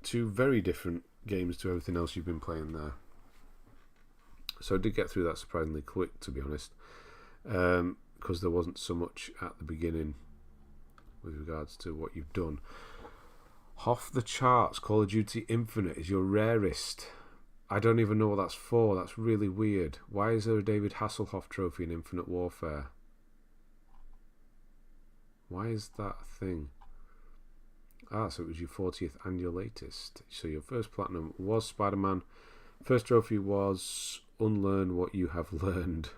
2 very different games to everything else you've been playing there. So I did get through that surprisingly quick, to be honest, because there wasn't so much at the beginning with regards to what you've done. Off the charts, Call of Duty Infinite is your rarest. I don't even know what that's for. That's really weird. Why is there a David Hasselhoff trophy in Infinite Warfare? Why is that a thing? So it was your 40th and your latest. So your first platinum was Spider-Man. First trophy was Unlearn What You Have Learned.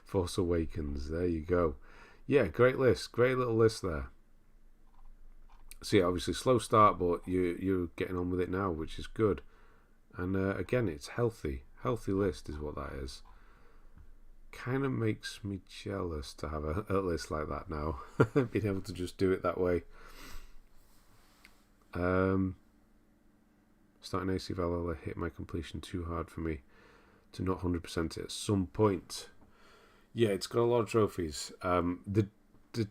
Force Awakens. There you go. Yeah, great list. Great little list there. So yeah, obviously slow start, but you're getting on with it now, which is good. And again, it's healthy. Healthy list is what that is. Kind of makes me jealous to have a list like that now. Being able to just do it that way. Starting AC Valhalla hit my completion too hard for me to not 100% it at some point. Yeah, it's got a lot of trophies. The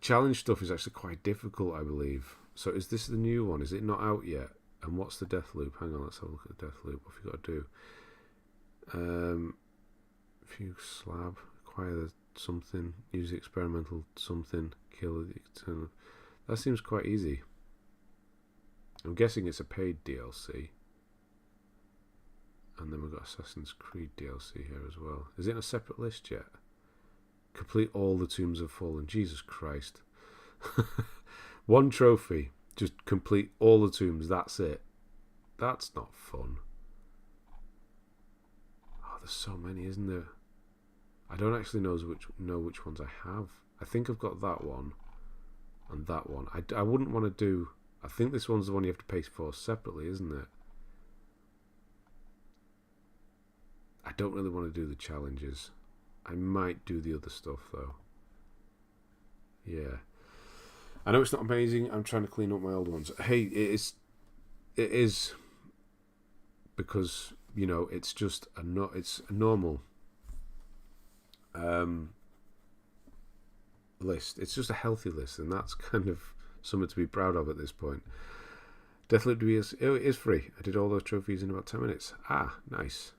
challenge stuff is actually quite difficult, I believe. So is this the new one? Is it not out yet? And what's the death loop? Hang on, let's have a look at the death loop. What have you got to do? Fuse slab, acquire the something, use the experimental something, kill the eternal. That seems quite easy. I'm guessing it's a paid DLC. And then we've got Assassin's Creed DLC here as well. Is it in a separate list yet? Complete all the Tombs of Fallen. Jesus Christ. One trophy. Just complete all the tombs. That's it. That's not fun. Oh, there's so many, isn't there? I don't actually know which ones I have. I think I've got that one and that one. I wouldn't want to do... I think this one's the one you have to pay for separately, isn't it? I don't really want to do the challenges. I might do the other stuff, though. Yeah. I know it's not amazing. I'm trying to clean up my old ones. Hey, it is because, you know, it's just it's a normal list. It's just a healthy list, and that's kind of something to be proud of at this point. Deathloop is free. I did all those trophies in about 10 minutes. Nice.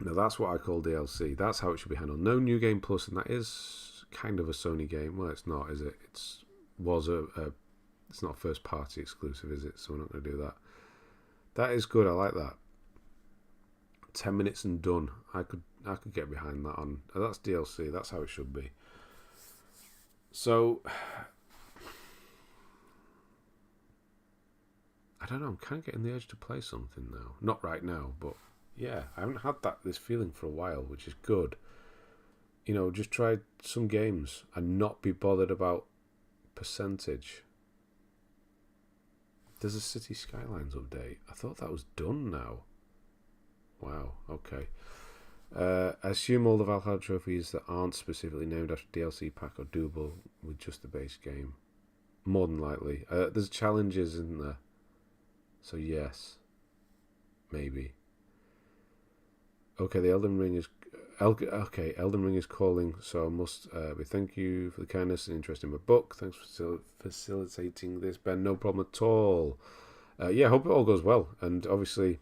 Now that's what I call DLC. That's how it should be handled. No New Game Plus, and that is kind of a Sony game. Well, it's not, is it? It's was it's not a first party exclusive, is it? So we're not going to do that. That is good. I like that. 10 minutes and done. I could get behind that on. That's DLC. That's how it should be. So I don't know. I'm kind of getting the urge to play something now. Not right now, but yeah, I haven't had this feeling for a while, which is good. You know, just try some games and not be bothered about percentage. There's a City Skylines update. I thought that was done now. Wow, okay. I assume all the Valhalla trophies that aren't specifically named after DLC pack are doable with just the base game. More than likely. There's challenges, isn't there? So yes. Maybe. Okay, the Elden Ring is... Elden Ring is calling, so I must be thank you for the kindness and interest in my book. Thanks for facilitating this, Ben. No problem at all. Yeah, I hope it all goes well. And obviously,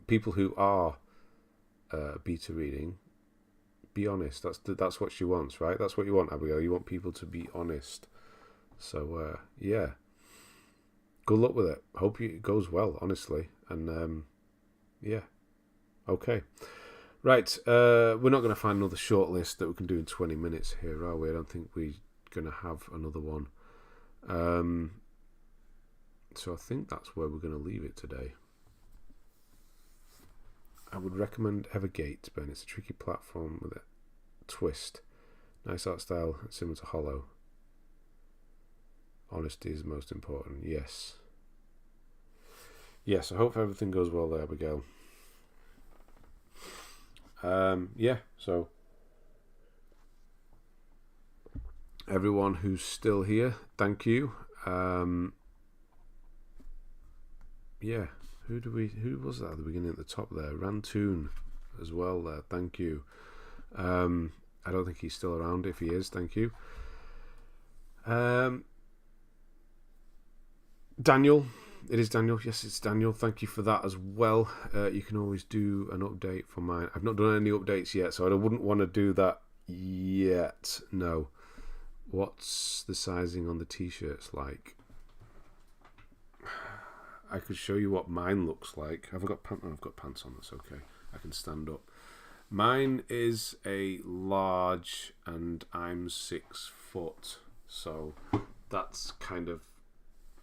people who are beta reading, be honest. That's what she wants, right? That's what you want, Abigail. You want people to be honest. So, yeah. Good luck with it. Hope it goes well, honestly. And, yeah. Okay. Right, we're not going to find another short list that we can do in 20 minutes here, are we? I don't think we're going to have another one. So I think that's where we're going to leave it today. I would recommend Evergate, Ben. It's a tricky platform with a twist. Nice art style, similar to Hollow. Honesty is most important. Yes. Yes, I hope everything goes well there, Abigail. Yeah, so everyone who's still here, thank you. Yeah, who was that at the beginning at the top there? Rantoon as well there, thank you. I don't think he's still around. If he is, thank you. Daniel, it is Daniel. Yes, it's Daniel. Thank you for that as well. You can always do an update for mine. I've not done any updates yet, so I wouldn't want to do that yet. No. What's the sizing on the t-shirts like? I could show you what mine looks like. I've got pants on. That's okay. I can stand up. Mine is a large, and I'm 6 foot, so that's kind of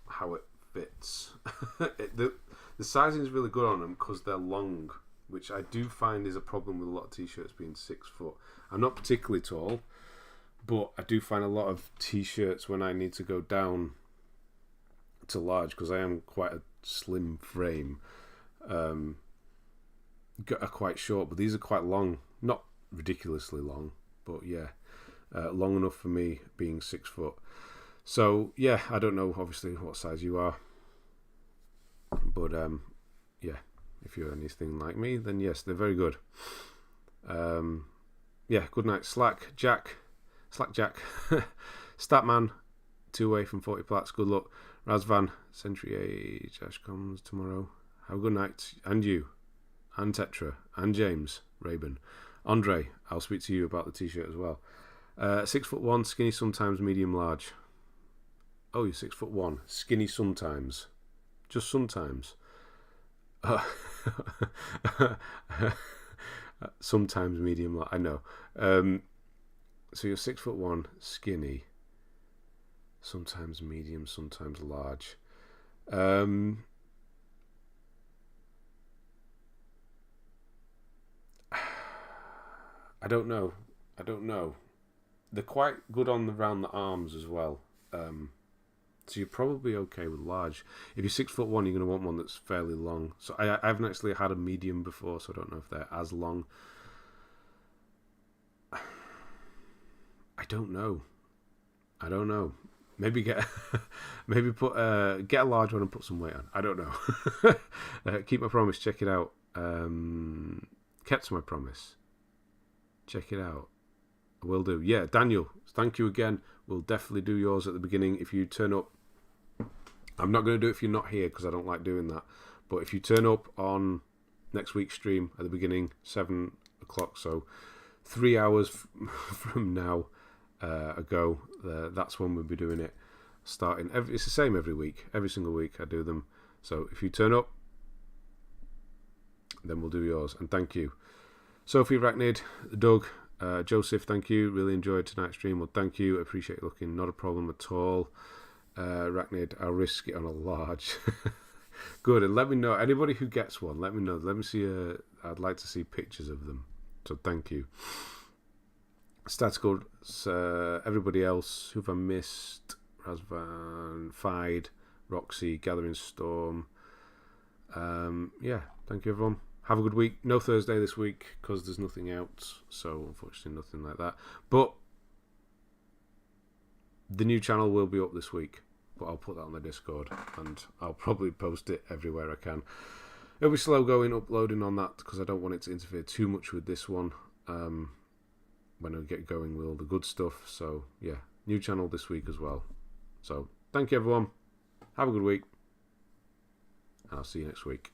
how it fits. The sizing is really good on them because they're long, which I do find is a problem with a lot of t-shirts being 6 foot. I'm not particularly tall, but I do find a lot of t-shirts when I need to go down to large, because I am quite a slim frame, are quite short, but these are quite long. Not ridiculously long, but yeah, long enough for me being 6 foot. So yeah, I don't know obviously what size you are, but yeah, if you're anything like me, then yes, they're very good. Yeah, good night, Slack Jack, Statman, 2-way from 40 plats. Good luck, Razvan, Century Age, Ash comes tomorrow. Have a good night, and you, and Tetra, and James Rabin, Andre. I'll speak to you about the t-shirt as well. 6'1", skinny sometimes, medium large. Oh, you're 6'1", skinny sometimes, just sometimes. Sometimes medium large. I know. So you're 6'1", skinny. Sometimes medium, sometimes large. I don't know. They're quite good around the arms as well. So you're probably okay with large. If you're 6'1", you're going to want one that's fairly long. So I haven't actually had a medium before, so I don't know if they're as long. I don't know. Maybe get a large one and put some weight on. I don't know. Keep my promise. Check it out. Kept my promise. Check it out. I will do. Yeah, Daniel, thank you again. We'll definitely do yours at the beginning if you turn up. I'm not going to do it if you're not here because I don't like doing that. But if you turn up on next week's stream at the beginning, 7 o'clock, so 3 hours from now, ago, that's when we'll be doing it. Starting it's the same every week, every single week I do them. So if you turn up, then we'll do yours. And thank you, Sophie, Arachnid, Doug, Joseph. Thank you. Really enjoyed tonight's stream. Well, thank you. Appreciate you looking. Not a problem at all. Arachnid, I'll risk it on a large. Good. And let me know. Anybody who gets one, let me know. Let me see. I'd like to see pictures of them. So thank you. Statical. Everybody else who've I missed? Razvan, Fide, Roxy, Gathering Storm. Yeah, thank you everyone. Have a good week. No Thursday this week because there's nothing out, so unfortunately nothing like that. But the new channel will be up this week, but I'll put that on the Discord and I'll probably post it everywhere I can. It'll be slow going uploading on that because I don't want it to interfere too much with this one when I get going with all the good stuff. So yeah, new channel this week as well. So thank you everyone. Have a good week. And I'll see you next week.